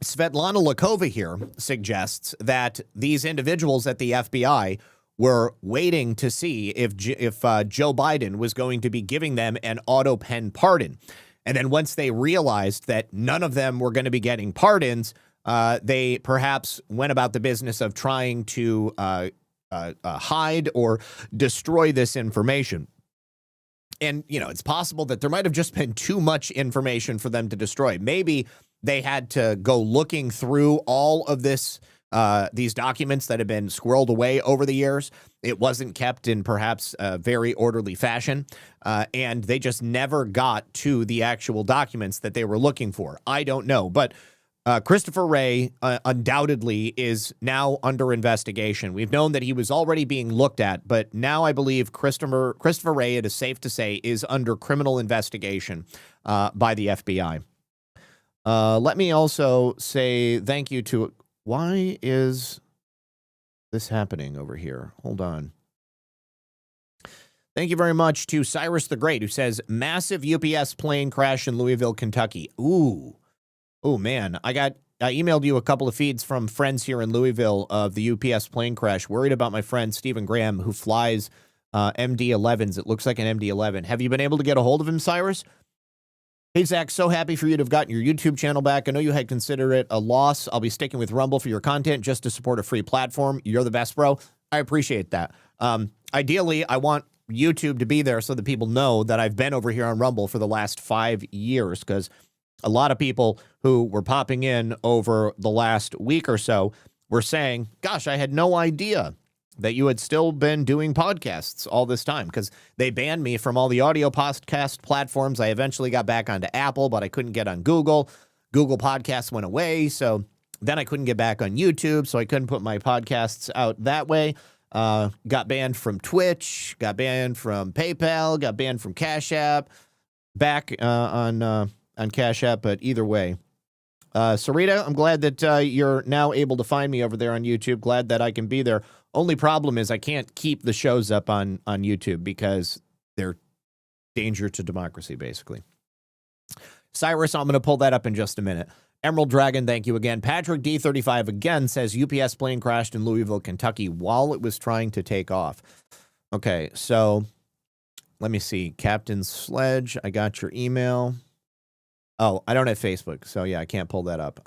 Svetlana Lakova here suggests that these individuals at the FBI were waiting to see if Joe Biden was going to be giving them an auto pen pardon. And then once they realized that none of them were going to be getting pardons, they perhaps went about the business of trying to hide or destroy this information. And, you know, it's possible that there might have just been too much information for them to destroy. Maybe they had to go looking through all of this, these documents that have been squirreled away over the years. It wasn't kept in perhaps a very orderly fashion, and they just never got to the actual documents that they were looking for. I don't know, but Christopher Wray undoubtedly is now under investigation. We've known that he was already being looked at, but now I believe Christopher Wray, it is safe to say, is under criminal investigation by the FBI. Let me also say thank you to... Why is this happening over here? Hold on. Thank you very much to Cyrus the Great, who says, massive UPS plane crash in Louisville, Kentucky. Ooh. Oh, man. I emailed you a couple of feeds from friends here in Louisville of the UPS plane crash. Worried about my friend Stephen Graham, who flies MD-11s. It looks like an MD-11. Have you been able to get a hold of him, Cyrus? Hey, Zach, so happy for you to have gotten your YouTube channel back. I know you had considered it a loss. I'll be sticking with Rumble for your content just to support a free platform. You're the best, bro. I appreciate that. Ideally, I want YouTube to be there so that people know that I've been over here on Rumble for the last 5 years, because a lot of people who were popping in over the last week or so were saying, gosh, I had no idea that you had still been doing podcasts all this time, because they banned me from all the audio podcast platforms. I eventually got back onto Apple, but I couldn't get on Google. Google Podcasts went away, so then I couldn't get back on YouTube, so I couldn't put my podcasts out that way. Got banned from Twitch, got banned from PayPal, got banned from Cash App, back on Cash App, but either way. Sarita, I'm glad that you're now able to find me over there on YouTube. Glad that I can be there. Only problem is I can't keep the shows up on YouTube because they're danger to democracy, basically. Cyrus, I'm going to pull that up in just a minute. Emerald Dragon, thank you again. Patrick D35 again says UPS plane crashed in Louisville, Kentucky while it was trying to take off. Okay, so let me see. Captain Sledge, I got your email. Oh, I don't have Facebook, so yeah, I can't pull that up.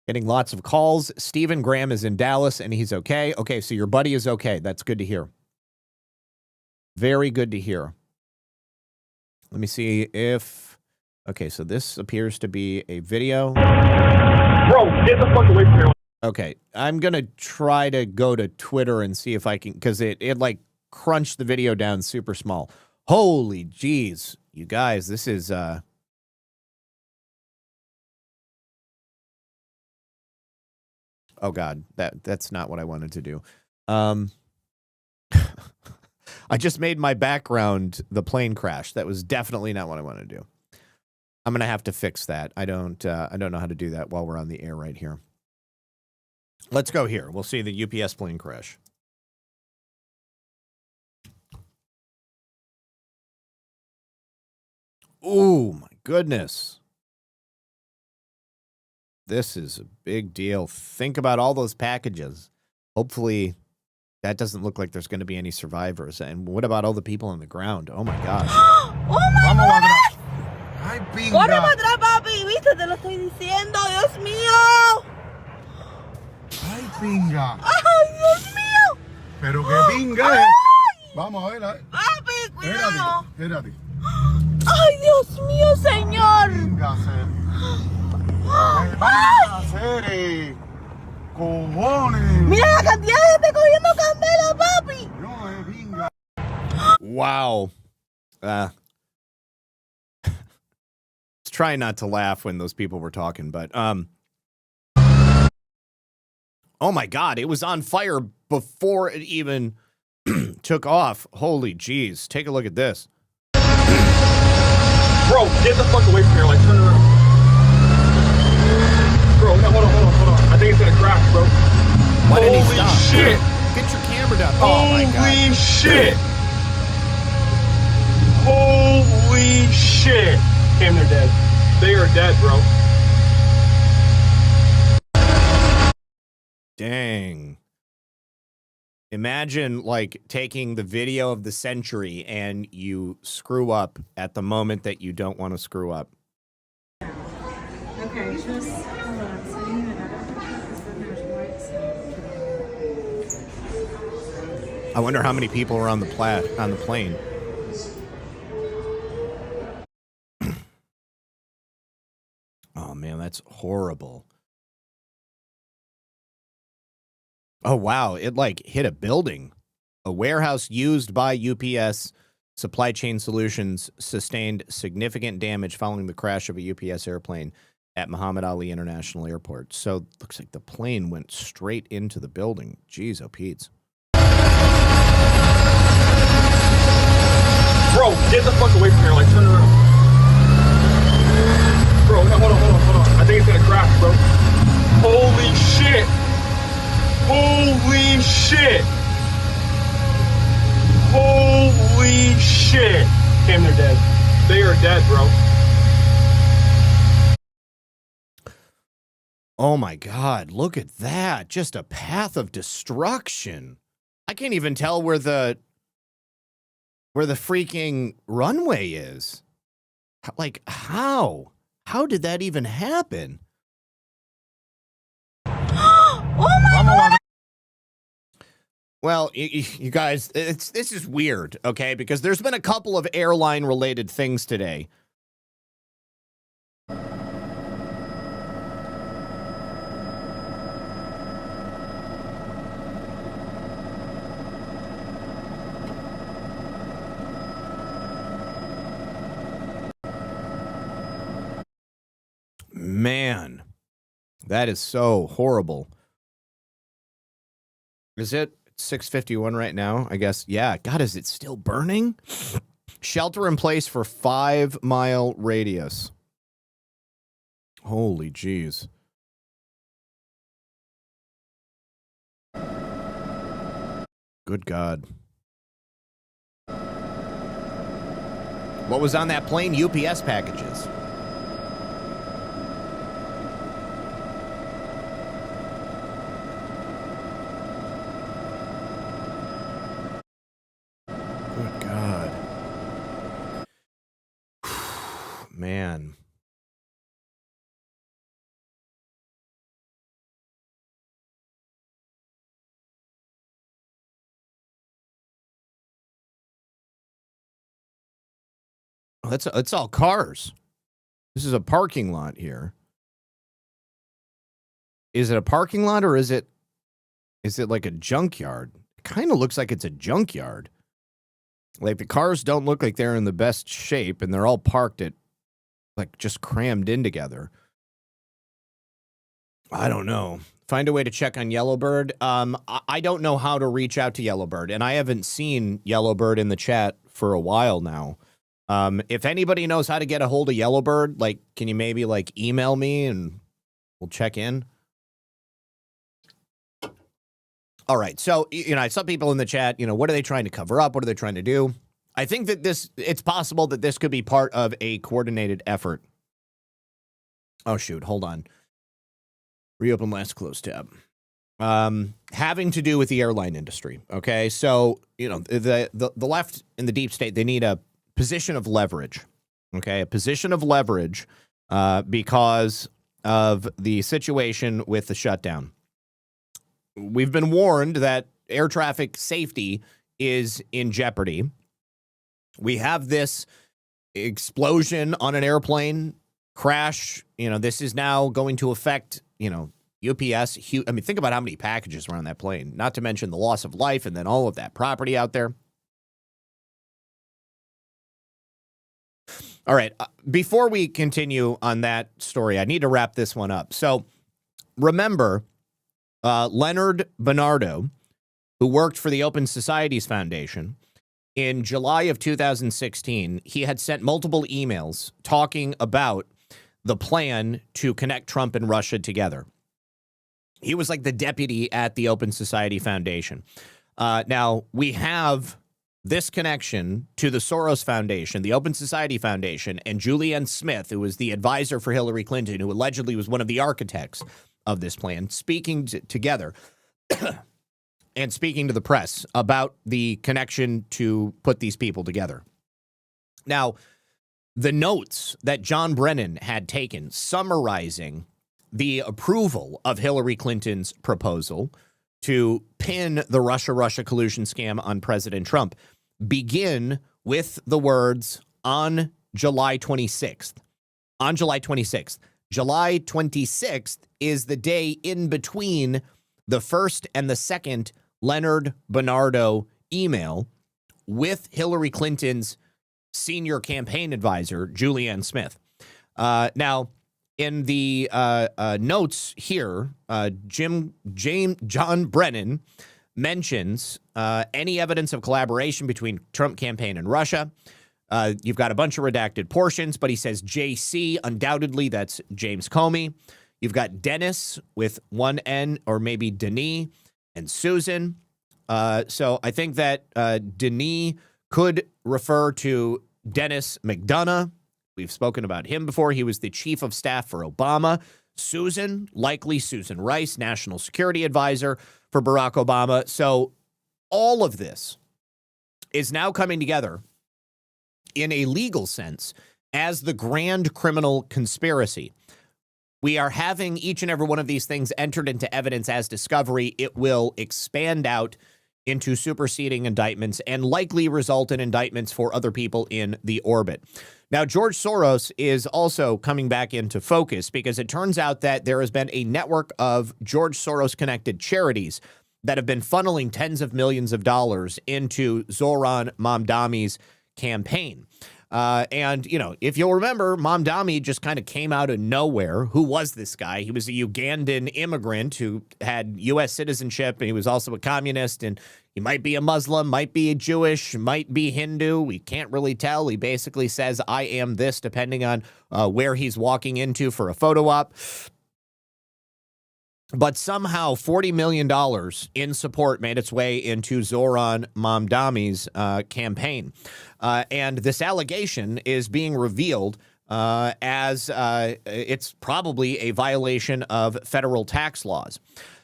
Getting lots of calls. Stephen Graham is in Dallas, and he's okay. Okay, so your buddy is okay. That's good to hear. Very good to hear. Let me see if... Okay, so this appears to be a video. Bro, get the fuck away from here. Okay, I'm going to try to go to Twitter and see if I can... Because it like, crunched the video down super small. Holy jeez. You guys, this is... Oh, God, that's not what I wanted to do. I just made my background the plane crash. That was definitely not what I wanted to do. I'm going to have to fix that. I don't know how to do that while we're on the air right here. Let's go here. We'll see the UPS plane crash. Oh, my goodness. This is a big deal. Think about all those packages. Hopefully, that doesn't look like there's going to be any survivors. And what about all the people on the ground? Oh, my gosh. ¡Oh, my God! ¡Ay, pinga! ¡Corre para atrás, papi! ¿Viste? Te lo estoy diciendo. ¡Dios mío! ¡Ay, pinga! ¡Ay, Dios mío! Pero qué pinga. Vamos a ver. Papi, cuidado. Espérate. ¡Ay, Dios mío, señor! Pinga, cojones. Mira la cantidad de gente cogiendo candela, papi. No, pinga. Wow. Trying not to laugh when those people were talking, but oh my God, it was on fire before it even took off. Holy jeez. Take a look at this. Bro, get the fuck away from here. Like, turn around. Bro, no, hold on. I think it's gonna crash, bro. Why did he Holy stop? shit. Get your camera down. Oh my god. Holy shit. Holy shit. Damn, they're dead. They are dead, bro. Dang. Imagine like taking the video of the century and you screw up at the moment that you don't want to screw up. Okay, just hold on. So you need another picture because then there's white stuff. I wonder how many people are on the plane. Oh man, that's horrible. Oh wow, it like hit a building. A warehouse used by UPS Supply Chain Solutions sustained significant damage following the crash of a UPS airplane at Muhammad Ali International Airport. So looks like the plane went straight into the building. Jeez, oh Pete's. Bro, get the fuck away from here. Like, turn around. Bro, no, hold on. I think it's gonna crash, bro. Holy shit. Holy shit. Holy shit. Damn, they're dead. They are dead, bro. Oh my God, look at that. Just a path of destruction. I can't even tell where the freaking runway is. Like, how? How did that even happen? Oh my God! Well, you guys, this is weird, okay? Because there's been a couple of airline-related things today. Man, that is so horrible. Is it 6:51 right now? I guess. Yeah. God, is it still burning? Shelter in place for 5-mile radius. Holy jeez. Good God. What was on that plane? UPS packages. Good God. Man. It's all cars. This is a parking lot here. Is it a parking lot or is it like a junkyard? It kind of looks like it's a junkyard. Like the cars don't look like they're in the best shape and they're all parked at like just crammed in together. I don't know. Find a way to check on Yellowbird. I don't know how to reach out to Yellowbird, and I haven't seen Yellowbird in the chat for a while now. If anybody knows how to get a hold of Yellowbird, like, can you maybe like email me and we'll check in? All right. So, you know, some people in the chat, you know, what are they trying to cover up? What are they trying to do? I think that it's possible that this could be part of a coordinated effort. Oh, shoot. Hold on. Reopen last close tab. Having to do with the airline industry. Okay. So, you know, the left in the deep state, they need a position of leverage. Okay. A position of leverage because of the situation with the shutdown. We've been warned that air traffic safety is in jeopardy. We have this explosion on an airplane crash. You know, this is now going to affect, you know, UPS. I mean, think about how many packages were on that plane, not to mention the loss of life and then all of that property out there. All right. Before we continue on that story, I need to wrap this one up. So remember, Leonard Bernardo who worked for the Open Societies Foundation, in July of 2016, he had sent multiple emails talking about the plan to connect Trump and Russia together. He was like the deputy at the Open Society Foundation. Now, we have this connection to the Soros Foundation, the Open Society Foundation, and Julianne Smith, who was the advisor for Hillary Clinton, who allegedly was one of the architects of this plan, speaking together and speaking to the press about the connection to put these people together. Now, the notes that John Brennan had taken summarizing the approval of Hillary Clinton's proposal to pin the Russia collusion scam on President Trump begin with the words, on July 26th. On July 26th. July 26th is the day in between the first and the second Leonard Bernardo email with Hillary Clinton's senior campaign advisor, Julianne Smith. Now, in the notes here, John Brennan mentions any evidence of collaboration between Trump campaign and Russia. You've got a bunch of redacted portions, but he says JC, undoubtedly that's James Comey. You've got Dennis with one N, or maybe Denis, and Susan. So I think that Denis could refer to Dennis McDonough. We've spoken about him before. He was the chief of staff for Obama. Susan, likely Susan Rice, national security advisor for Barack Obama. So all of this is now coming together in a legal sense as the grand criminal conspiracy. We are having each and every one of these things entered into evidence as discovery. It will expand out into superseding indictments and likely result in indictments for other people in the orbit. Now, George Soros is also coming back into focus because it turns out that there has been a network of George Soros-connected charities that have been funneling tens of millions of dollars into Zoran Mamdani's campaign. And, you know, if you'll remember, Mamdani just kind of came out of nowhere. Who was this guy? He was a Ugandan immigrant who had U.S. citizenship, and he was also a communist, and he might be a Muslim, might be a Jewish, might be Hindu. We can't really tell. He basically says, I am this, depending on where he's walking into for a photo op. But somehow $40 million in support made its way into Zoran Mamdani's campaign. And this allegation is being revealed as it's probably a violation of federal tax laws.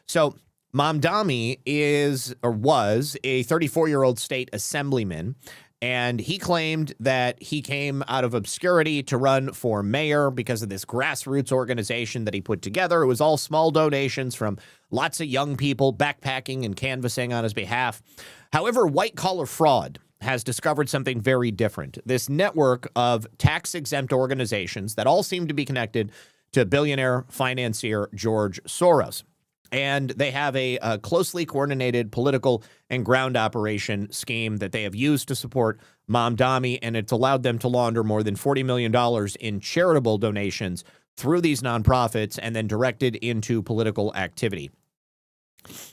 So Mamdani is, or was, a 34-year-old state assemblyman. And he claimed that he came out of obscurity to run for mayor because of this grassroots organization that he put together. It was all small donations from lots of young people backpacking and canvassing on his behalf. However, white-collar fraud has discovered something very different. This network of tax-exempt organizations that all seem to be connected to billionaire financier George Soros. And they have a closely coordinated political and ground operation scheme that they have used to support Mamdani, and it's allowed them to launder more than $40 million in charitable donations through these nonprofits and then directed into political activity.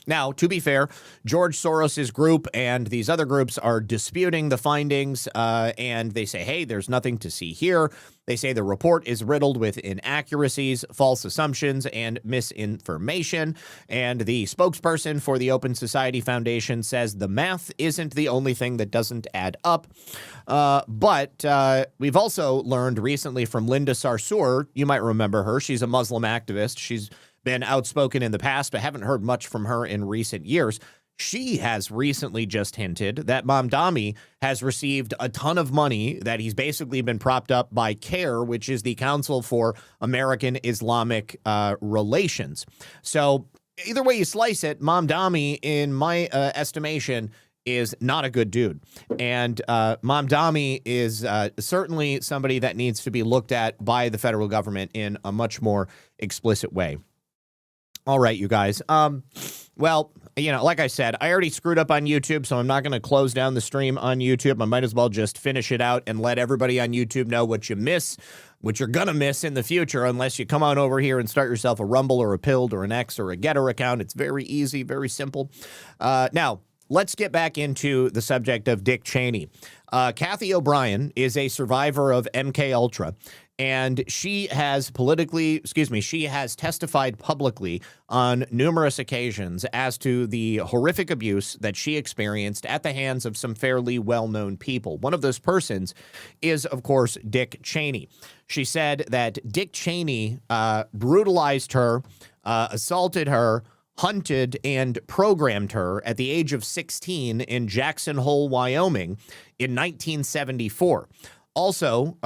Now, to be fair, George Soros's group and these other groups are disputing the findings, and they say, hey, there's nothing to see here. They say the report is riddled with inaccuracies, false assumptions, and misinformation. And the spokesperson for the Open Society Foundation says the math isn't the only thing that doesn't add up. But we've also learned recently from Linda Sarsour, you might remember her. She's a Muslim activist. She's been outspoken in the past, but haven't heard much from her in recent years. She has recently just hinted that Mamdani has received a ton of money, that he's basically been propped up by CAIR, which is the Council for American Islamic Relations. So either way you slice it, Mamdani, in my estimation, is not a good dude. And Mamdani is certainly somebody that needs to be looked at by the federal government in a much more explicit way. All right, you guys. Well, you know, like I said, I already screwed up on YouTube, so I'm not going to close down the stream on YouTube. I might as well just finish it out and let everybody on YouTube know what you miss, what you're going to miss in the future, unless you come on over here and start yourself a Rumble or a Pilled or an X or a Getter account. It's very easy, very simple. Now, let's get back into the subject of Dick Cheney. Kathy O'Brien is a survivor of MK Ultra, and she has testified publicly on numerous occasions as to the horrific abuse that she experienced at the hands of some fairly well-known people. One of those persons is, of course, Dick Cheney. She said that Dick Cheney brutalized her, assaulted her, hunted and programmed her at the age of 16 in Jackson Hole, Wyoming in 1974. Also,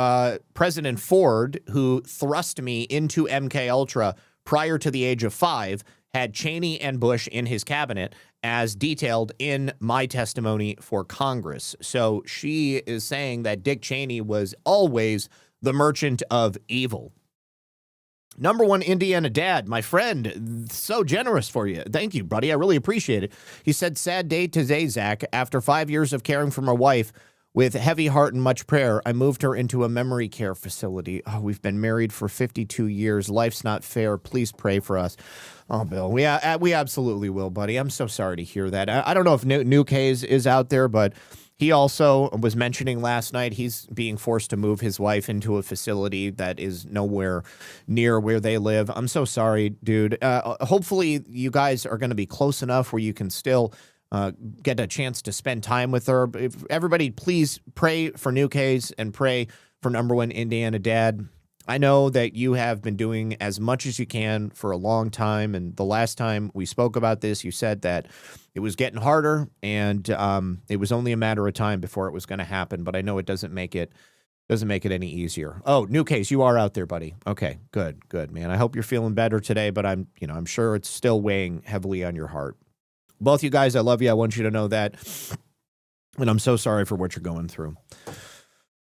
President Ford, who thrust me into MK Ultra prior to the age of 5, had Cheney and Bush in his cabinet, as detailed in my testimony for Congress. So she is saying that Dick Cheney was always the merchant of evil. Number one Indiana dad, my friend, so generous for you. Thank you, buddy. I really appreciate it. He said, sad day today, Zach. After 5 years of caring for my wife with heavy heart and much prayer, I moved her into a memory care facility. Oh, we've been married for 52 years. Life's not fair. Please pray for us. Oh, Bill, we absolutely will, buddy. I'm so sorry to hear that. I don't know if Nuke is out there, but he also was mentioning last night he's being forced to move his wife into a facility that is nowhere near where they live. I'm so sorry, dude. Hopefully you guys are going to be close enough where you can still get a chance to spend time with her. If everybody, please pray for Nuke and pray for number one Indiana dad. I know that you have been doing as much as you can for a long time, and the last time we spoke about this, you said that it was getting harder, and it was only a matter of time before it was going to happen. But I know it doesn't make it any easier. Oh, New Case, you are out there, buddy. Okay, good, man. I hope you're feeling better today, but I'm sure it's still weighing heavily on your heart. Both you guys, I love you. I want you to know that, and I'm so sorry for what you're going through.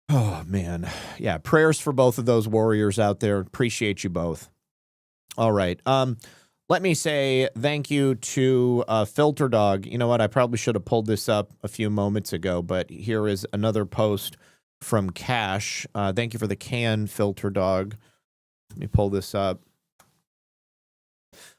Oh, man. Yeah, prayers for both of those warriors out there. Appreciate you both. All right. Let me say thank you to Filter Dog. You know what? I probably should have pulled this up a few moments ago, but here is another post from Cash. Thank you for the can, Filter Dog. Let me pull this up.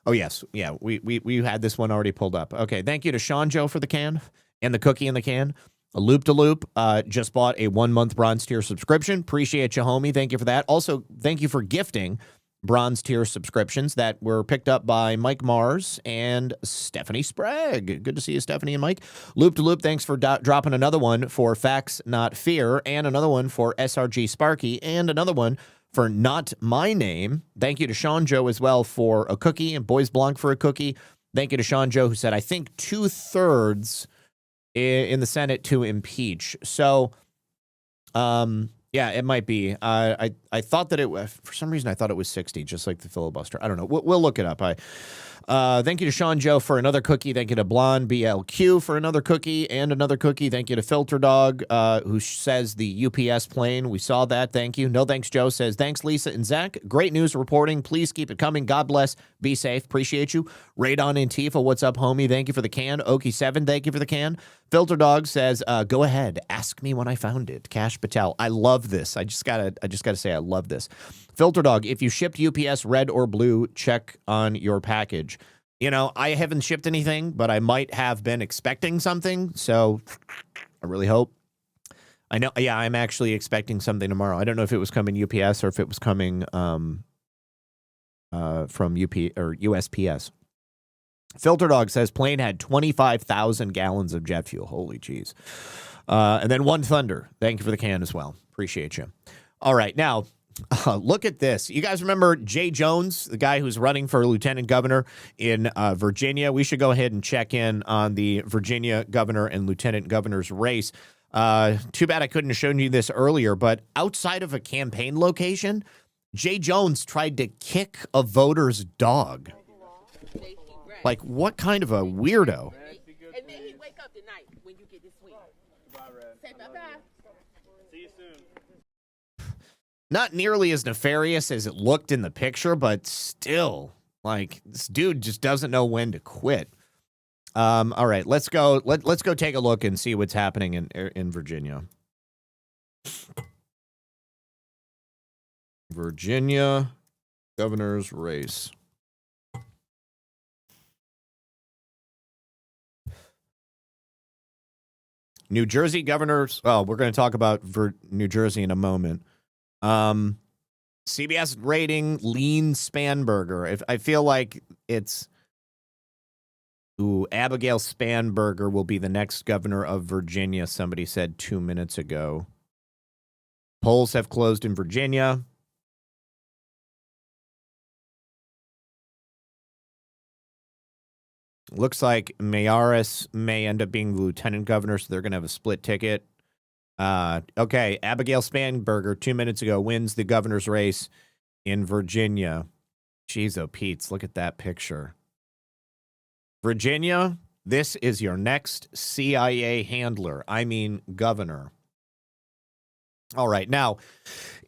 Oh, yes. Yeah, we had this one already pulled up. Okay, thank you to Sean Joe for the can and the cookie in the can. A Loop to Loop just bought a 1-month bronze tier subscription. Appreciate you, homie. Thank you for that. Also, thank you for gifting bronze tier subscriptions that were picked up by Mike Mars and Stephanie Sprague. Good to see you, Stephanie and Mike. Loop to Loop, thanks for dropping another one for Facts Not Fear, and another one for SRG Sparky, and another one for Not My Name. Thank you to Sean Joe as well for a cookie, and Boys Blanc for a cookie. Thank you to Sean Joe, who said, I think 2/3 in the Senate to impeach. So, yeah, it might be. I thought that it was, for some reason, I thought it was 60, just like the filibuster. I don't know. We'll look it up. Thank you to Sean Joe for another cookie. Thank you to Blonde BLQ for another cookie and another cookie. Thank you to Filter Dog, who says the UPS plane. We saw that. Thank you. No Thanks Joe says, thanks, Lisa and Zach. Great news reporting. Please keep it coming. God bless. Be safe. Appreciate you. Radon Antifa, what's up, homie? Thank you for the can. Okie7, thank you for the can. Filter Dog says, go ahead. Ask me when I found it. Cash Patel. I love this. I just gotta say I love this. Filter Dog, if you shipped UPS red or blue, check on your package. You know, I haven't shipped anything, but I might have been expecting something, so I really hope. I know, yeah, I'm actually expecting something tomorrow. I don't know if it was coming UPS or if it was coming from UP or USPS. Filter Dog says plane had 25,000 gallons of jet fuel. Holy jeez. And then One Thunder. Thank you for the can as well. Appreciate you. All right, now look at this. You guys remember Jay Jones, the guy who's running for lieutenant governor in Virginia? We should go ahead and check in on the Virginia governor and lieutenant governor's race. Too bad I couldn't have shown you this earlier, but outside of a campaign location, Jay Jones tried to kick a voter's dog. Like, what kind of a weirdo? And then he wake up tonight when you get this week. Bye, Red. Say bye-bye. See you soon. Not nearly as nefarious as it looked in the picture, but still, like, this dude just doesn't know when to quit. All right, let's go. Let's go take a look and see what's happening in Virginia. Virginia governor's race. New Jersey governors. Oh, we're going to talk about New Jersey in a moment. CBS rating lean Spanberger. I feel like it's Abigail Spanberger will be the next governor of Virginia, somebody said 2 minutes ago. Polls have closed in Virginia. Looks like Mayoris may end up being the lieutenant governor, so they're going to have a split ticket. Okay, Abigail Spanberger 2 minutes ago wins the governor's race in Virginia. Jeez, oh, Pete's, look at that picture. Virginia, this is your next CIA handler. I mean, governor. All right, now,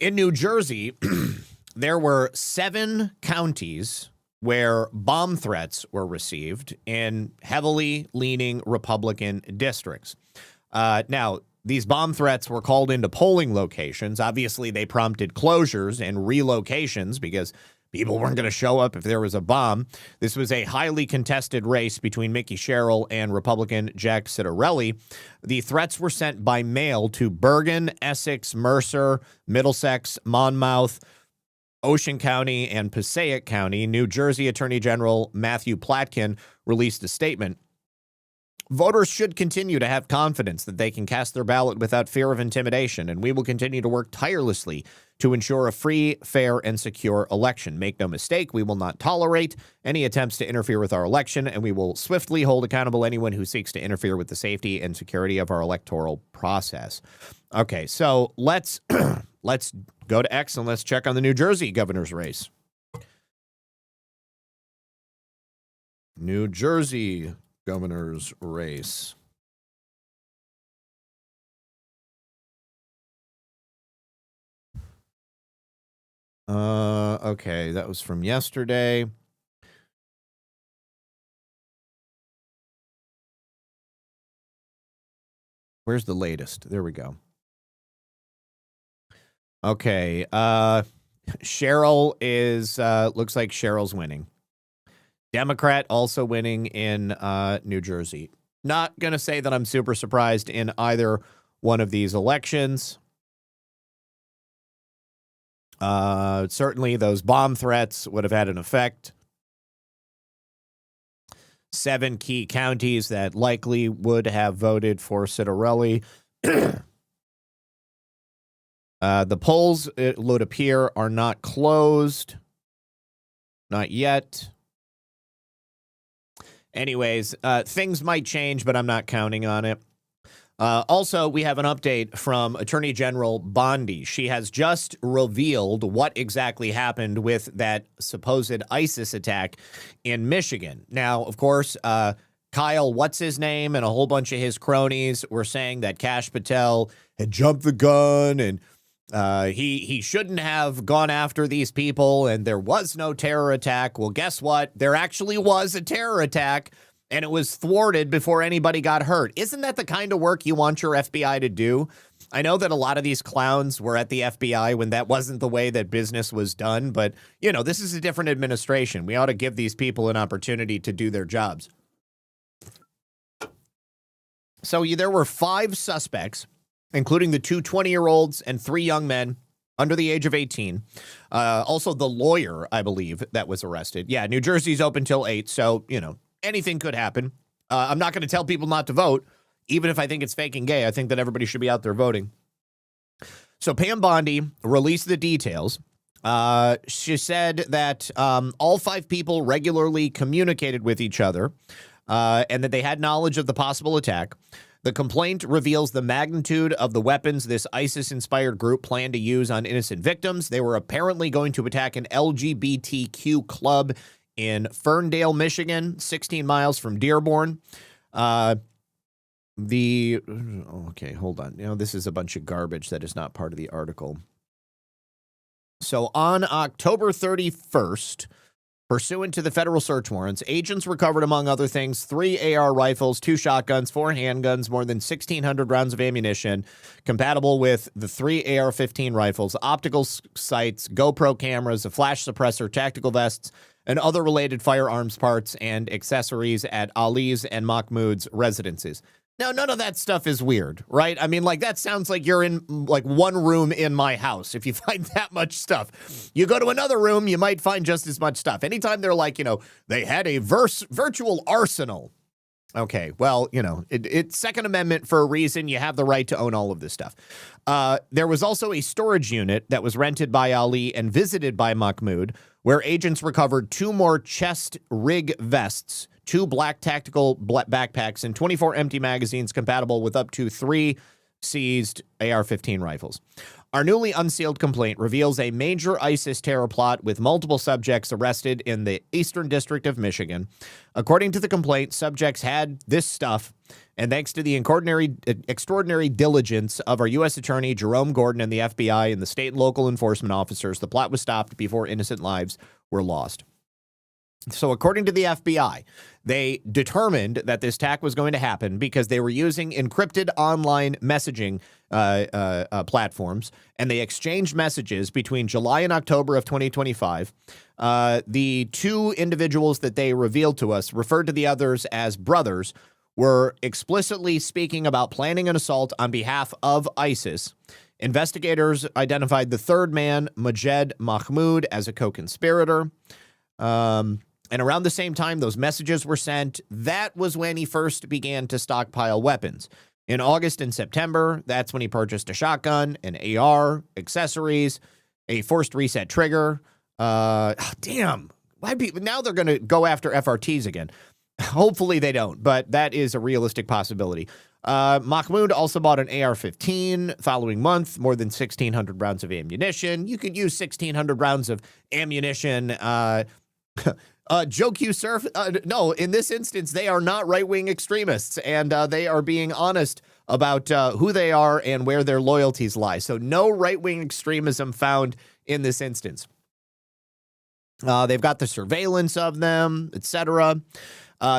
in New Jersey, there were 7 counties where bomb threats were received in heavily leaning Republican districts. Now, these bomb threats were called into polling locations. Obviously, they prompted closures and relocations because people weren't going to show up if there was a bomb. This was a highly contested race between Mickey Sherrill and Republican Jack Ciattarelli. The threats were sent by mail to Bergen, Essex, Mercer, Middlesex, Monmouth, Ocean County, and Passaic County. New Jersey Attorney General Matthew Platkin released a statement. Voters should continue to have confidence that they can cast their ballot without fear of intimidation, and we will continue to work tirelessly to ensure a free, fair, and secure election. Make no mistake, we will not tolerate any attempts to interfere with our election, and we will swiftly hold accountable anyone who seeks to interfere with the safety and security of our electoral process. Okay, so let's go to X and let's check on the New Jersey governor's race. New Jersey governor's race. Okay, that was from yesterday. Where's the latest? There we go. Okay, Sherrill is, looks like Sherrill's winning. Democrat also winning in New Jersey. Not going to say that I'm super surprised in either one of these elections. Certainly those bomb threats would have had an effect. 7 key counties that likely would have voted for Ciattarelli. The polls, it would appear, are not closed. Not yet. Anyways, things might change, but I'm not counting on it. Also, we have an update from Attorney General Bondi. She has just revealed what exactly happened with that supposed ISIS attack in Michigan. Now, of course, Kyle, what's his name, and a whole bunch of his cronies were saying that Kash Patel had jumped the gun and he shouldn't have gone after these people, and there was no terror attack. Well, guess what? There actually was a terror attack, and it was thwarted before anybody got hurt. Isn't that the kind of work you want your FBI to do? I know that a lot of these clowns were at the FBI when that wasn't the way that business was done, but, you know, this is a different administration. We ought to give these people an opportunity to do their jobs. So there were 5 suspects, including the 2 20-year-olds and 3 young men under the age of 18. Also, the lawyer, I believe, that was arrested. Yeah, New Jersey's open till 8, so, you know, anything could happen. I'm not going to tell people not to vote, even if I think it's fake and gay. I think that everybody should be out there voting. So Pam Bondi released the details. She said that all 5 people regularly communicated with each other and that they had knowledge of the possible attack. The complaint reveals the magnitude of the weapons this ISIS-inspired group planned to use on innocent victims. They were apparently going to attack an LGBTQ club in Ferndale, Michigan, 16 miles from Dearborn. Okay, hold on. You know, this is a bunch of garbage that is not part of the article. So on October 31st, pursuant to the federal search warrants, agents recovered, among other things, 3 AR rifles, 2 shotguns, 4 handguns, more than 1,600 rounds of ammunition, compatible with the 3 AR-15 rifles, optical sights, GoPro cameras, a flash suppressor, tactical vests, and other related firearms parts and accessories at Ali's and Mahmoud's residences. Now, none of that stuff is weird, right? I mean, like, that sounds like you're in, like, one room in my house. If you find that much stuff, you go to another room, you might find just as much stuff. Anytime they're like, they had a virtual arsenal. Okay, well, it's Second Amendment for a reason. You have the right to own all of this stuff. There was also a storage unit that was rented by Ali and visited by Mahmoud, where agents recovered 2 more chest rig vests, 2 black tactical backpacks, and 24 empty magazines compatible with up to 3 seized AR-15 rifles. Our newly unsealed complaint reveals a major ISIS terror plot with multiple subjects arrested in the Eastern District of Michigan. According to the complaint, subjects had this stuff, and thanks to the extraordinary diligence of our U.S. Attorney Jerome Gordon and the FBI and the state and local enforcement officers, the plot was stopped before innocent lives were lost. So according to the FBI, they determined that this attack was going to happen because they were using encrypted online messaging platforms, and they exchanged messages between July and October of 2025. The 2 individuals that they revealed to us, referred to the others as brothers, were explicitly speaking about planning an assault on behalf of ISIS. Investigators identified the 3rd man, Majed Mahmoud, as a co-conspirator. And around the same time those messages were sent, that was when he first began to stockpile weapons. In August and September, that's when he purchased a shotgun, an AR, accessories, a forced reset trigger. Damn. Now they're going to go after FRTs again. Hopefully they don't, but that is a realistic possibility. Mahmoud also bought an AR-15 following month, more than 1,600 rounds of ammunition. You could use 1,600 rounds of ammunition. Joke you surf. No, in this instance, they are not right-wing extremists, and they are being honest about who they are and where their loyalties lie. So no right-wing extremism found in this instance. They've got the surveillance of them, etc.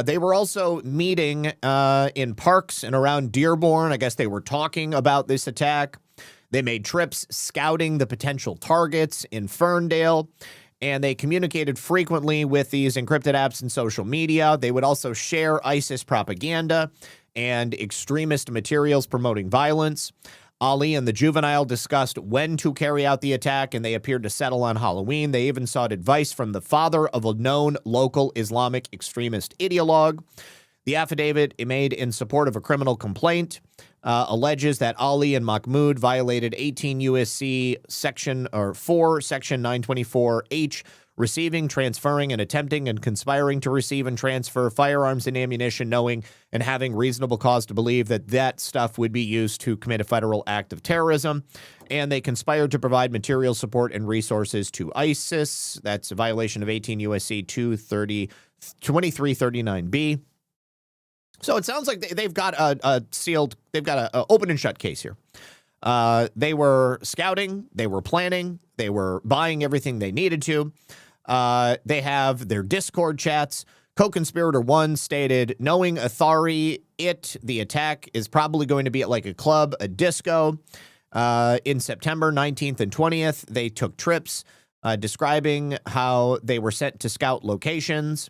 They were also meeting in parks and around Dearborn. I guess they were talking about this attack. They made trips scouting the potential targets in Ferndale. And they communicated frequently with these encrypted apps and social media. They would also share ISIS propaganda and extremist materials promoting violence. Ali and the juvenile discussed when to carry out the attack, and they appeared to settle on Halloween. They even sought advice from the father of a known local Islamic extremist ideologue. The affidavit made in support of a criminal complaint alleges that Ali and Mahmoud violated 18 U.S.C. Section 924H, receiving, transferring, and attempting and conspiring to receive and transfer firearms and ammunition, knowing and having reasonable cause to believe that that stuff would be used to commit a federal act of terrorism. And they conspired to provide material support and resources to ISIS. That's a violation of 18 U.S.C. 2339B. So it sounds like they've got a open and shut case here. They were scouting, they were planning, they were buying everything they needed to. They have their Discord chats. Co-conspirator 1 stated, knowing Athari, the attack is probably going to be at like a club, a disco. In September 19th and 20th, they took trips describing how they were sent to scout locations.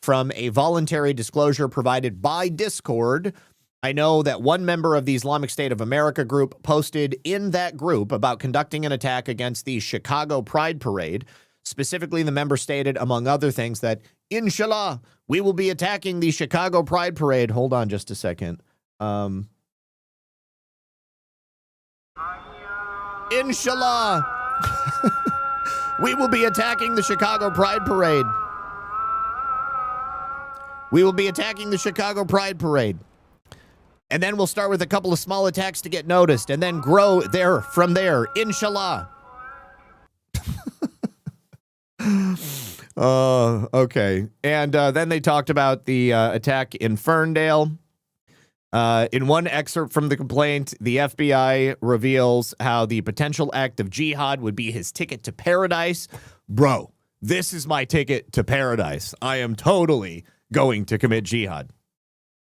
From a voluntary disclosure provided by Discord, I know that one member of the Islamic State of America group posted in that group about conducting an attack against the Chicago Pride Parade. Specifically, the member stated, among other things, that, Inshallah, we will be attacking the Chicago Pride Parade. Hold on just a second. Inshallah, we will be attacking the Chicago Pride Parade. We will be attacking the Chicago Pride Parade. And then we'll start with a couple of small attacks to get noticed and then grow from there, inshallah. Okay. And then they talked about the attack in Ferndale. In one excerpt from the complaint, the FBI reveals how the potential act of jihad would be his ticket to paradise. Bro, this is my ticket to paradise. I am totally going to commit jihad.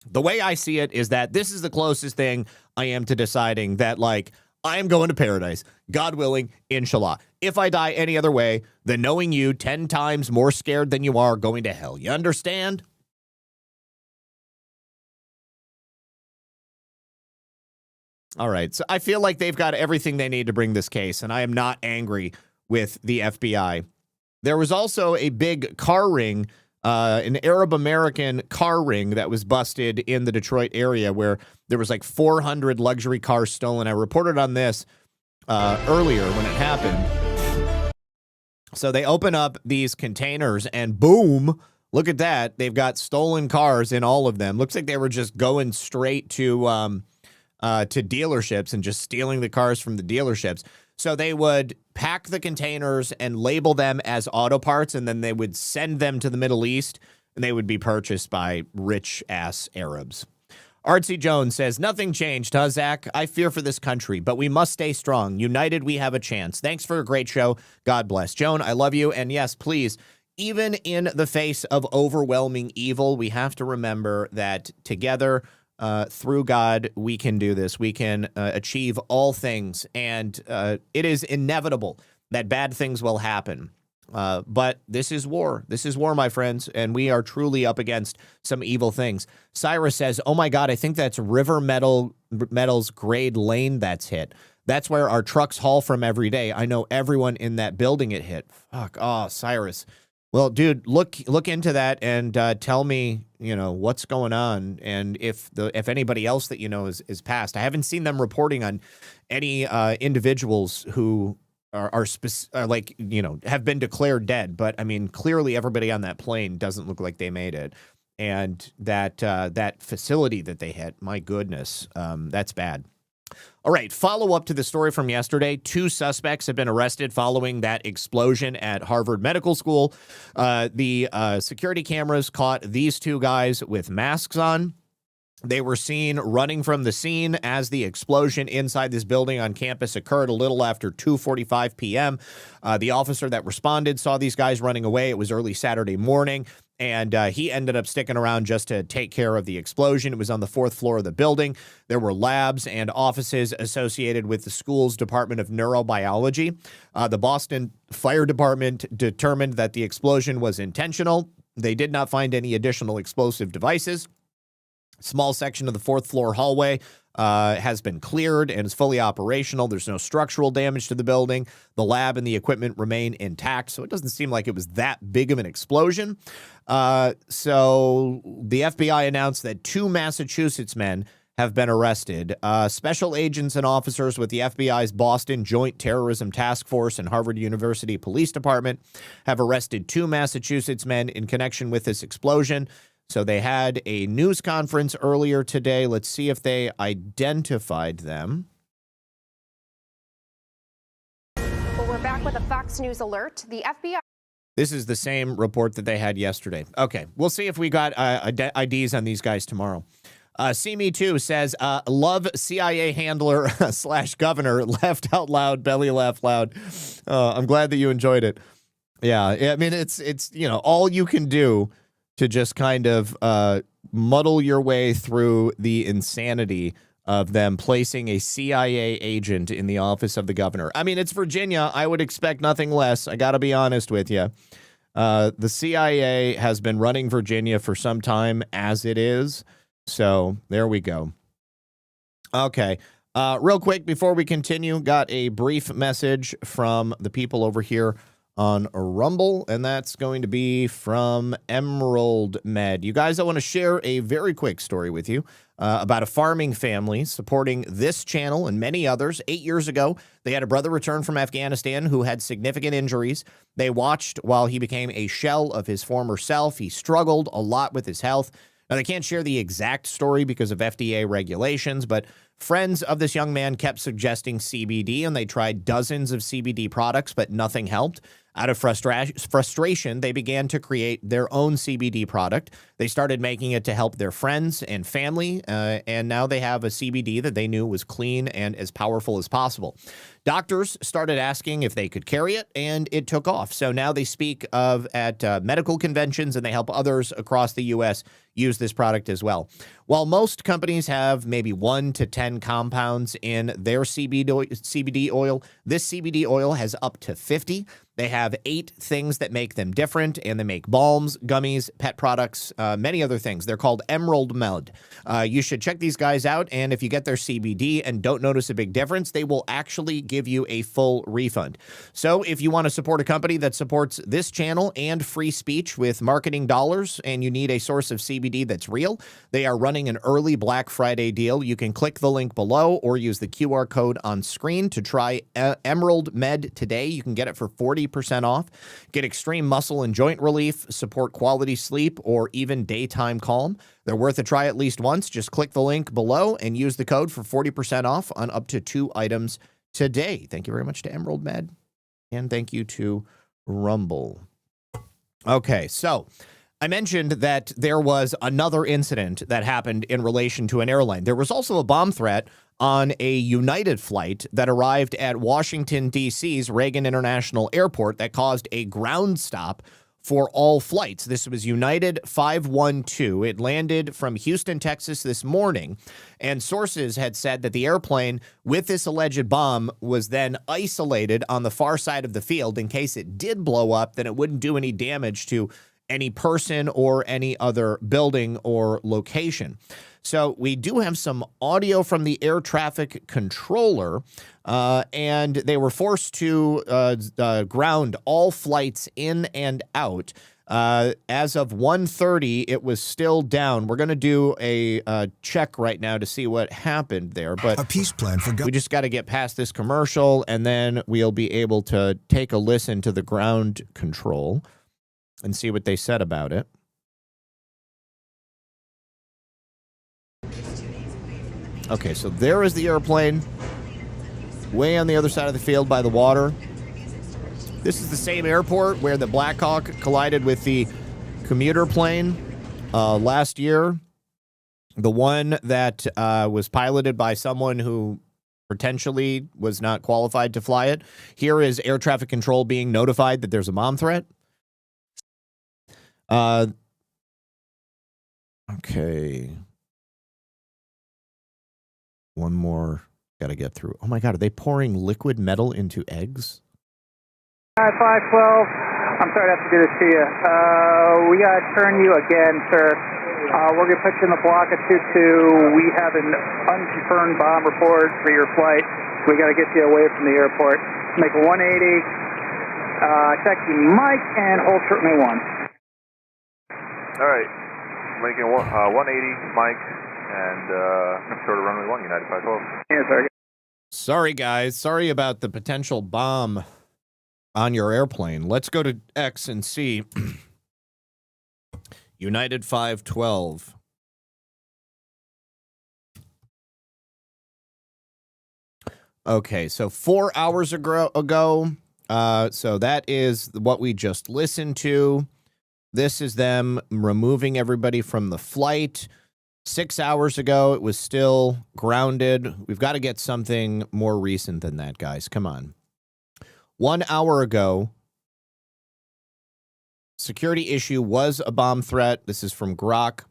The way I see it is that this is the closest thing I am to deciding that, like, I am going to paradise, God willing, inshallah. If I die any other way than knowing you 10 times more scared than you are going to hell. You understand? All right. So I feel like they've got everything they need to bring this case, and I am not angry with the FBI. There was also a big car ring, an Arab American car ring that was busted in the Detroit area where there was like 400 luxury cars stolen. I reported on this earlier when it happened. So they open up these containers and boom, look at that. They've got stolen cars in all of them. Looks like they were just going straight to dealerships and just stealing the cars from the dealerships. So they would pack the containers and label them as auto parts, and then they would send them to the Middle East, and they would be purchased by rich-ass Arabs. Artsy Jones says, nothing changed, huh, Zach? I fear for this country, but we must stay strong. United, we have a chance. Thanks for a great show. God bless. Joan, I love you. And yes, please, even in the face of overwhelming evil, we have to remember that together, through God, we can do this. We can achieve all things, and it is inevitable that bad things will happen. But this is war. This is war, my friends, and we are truly up against some evil things. Cyrus says, oh my God, I think that's River Metals Grade Lane that's hit. That's where our trucks haul from every day. I know everyone in that building it hit. Fuck. Oh, Cyrus. Well, dude, look into that and tell me, what's going on, and if anybody else that is passed. I haven't seen them reporting on any individuals who are have been declared dead. But I mean, clearly everybody on that plane doesn't look like they made it, and that facility that they hit, my goodness, that's bad. All right, follow up to the story from yesterday. 2 suspects have been arrested following that explosion at Harvard Medical School. The security cameras caught these 2 guys with masks on. They were seen running from the scene as the explosion inside this building on campus occurred a little after 2:45 p.m. The officer that responded saw these guys running away. It was early Saturday morning, and he ended up sticking around just to take care of the explosion. It was on the 4th floor of the building. There were labs and offices associated with the school's Department of Neurobiology. The Boston Fire Department determined that the explosion was intentional. They did not find any additional explosive devices. Small section of the 4th floor hallway has been cleared and is fully operational. There's no structural damage to the building. The lab and the equipment remain intact, so it doesn't seem like it was that big of an explosion. So the FBI announced that 2 Massachusetts men have been arrested. Special agents and officers with the FBI's Boston Joint Terrorism Task Force and Harvard University Police Department have arrested 2 Massachusetts men in connection with this explosion. So they had a news conference earlier today. Let's see if they identified them. Well, we're back with a Fox News alert. The FBI. This is the same report that they had yesterday. Okay, we'll see if we got IDs on these guys tomorrow. See Me Too says, love CIA handler / governor, laughed out loud, belly laugh loud. I'm glad that you enjoyed it. Yeah, I mean, it's all you can do to just kind of muddle your way through the insanity of them placing a CIA agent in the office of the governor. I mean, it's Virginia. I would expect nothing less. I got to be honest with you. The CIA has been running Virginia for some time as it is. So there we go. Okay. Real quick, before we continue, got a brief message from the people over here on Rumble, and that's going to be from Emerald Med. You guys, I want to share a very quick story with you about a farming family supporting this channel and many others. 8 years ago, they had a brother return from Afghanistan who had significant injuries. They watched while he became a shell of his former self. He struggled a lot with his health. Now, they can't share the exact story because of FDA regulations, but friends of this young man kept suggesting CBD, and they tried dozens of CBD products, but nothing helped. Out of frustration, they began to create their own CBD product. They started making it to help their friends and family, and now they have a CBD that they knew was clean and as powerful as possible. Doctors started asking if they could carry it, and it took off. So now they speak of at medical conventions, and they help others across the U.S. use this product as well. While most companies have maybe 1 to 10 compounds in their CBD oil, this CBD oil has up to 50. They have 8 things that make them different, and they make balms, gummies, pet products, many other things. They're called Emerald Med. You should check these guys out, and if you get their CBD and don't notice a big difference, they will actually give you a full refund. So if you want to support a company that supports this channel and free speech with marketing dollars, and you need a source of CBD that's real, they are running an early Black Friday deal. You can click the link below or use the QR code on screen to try Emerald Med today. You can get it for 40% off. Get extreme muscle and joint relief, support quality sleep, or even daytime calm. They're worth a try at least once. Just click the link below and use the code for 40% off on up to 2 items today. Thank you very much to Emerald Med, and thank you to Rumble. Okay, so I mentioned that there was another incident that happened in relation to an airline. There was also a bomb threat on a United flight that arrived at Washington, D.C.'s Reagan International Airport that caused a ground stop for all flights. This was United 512. It landed from Houston, Texas this morning, and sources had said that the airplane with this alleged bomb was then isolated on the far side of the field in case it did blow up, then it wouldn't do any damage to any person or any other building or location. So we do have some audio from the air traffic controller, and they were forced to ground all flights in and out. As of 1:30, it was still down. We're going to do a check right now to see what happened there. But a peace plan for we just got to get past this commercial, and then we'll be able to take a listen to the ground control and see what they said about it. Okay, so there is the airplane, way on the other side of the field by the water. This is the same airport where the Black Hawk collided with the commuter plane last year. The one that was piloted by someone who potentially was not qualified to fly it. Here is air traffic control being notified that there's a bomb threat. Okay. One more. Got to get through. Oh my God, are they pouring liquid metal into eggs? 512. I'm sorry to have to do this to you. We got to turn you again, sir. We're going to put you in the block at 22. We have an unconfirmed bomb report for your flight. We got to get you away from the airport. Make a 180. Check you, Mike, and hold shortly 1. All right. Making 180, Mike. And short of runway 1, United 512. Yes, sir. Sorry, guys. Sorry about the potential bomb on your airplane. Let's go to X and see. United 512. Okay, so 4 hours ago, so that is what we just listened to. This is them removing everybody from the flight. 6 hours ago, it was still grounded. We've got to get something more recent than that, guys. Come on. 1 hour ago, security issue was a bomb threat. This is from Grok.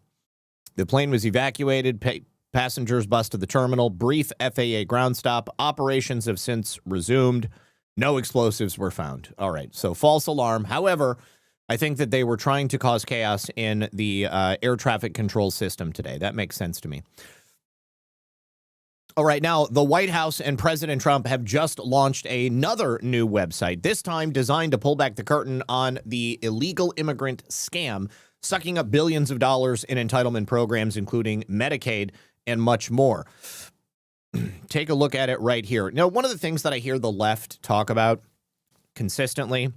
The plane was evacuated. Passengers busted the terminal. Brief FAA ground stop. Operations have since resumed. No explosives were found. All right, so false alarm. However, I think that they were trying to cause chaos in the air traffic control system today. That makes sense to me. All right, now, the White House and President Trump have just launched another new website, this time designed to pull back the curtain on the illegal immigrant scam, sucking up billions of dollars in entitlement programs, including Medicaid and much more. Take a look at it right here. Now, one of the things that I hear the left talk about consistently,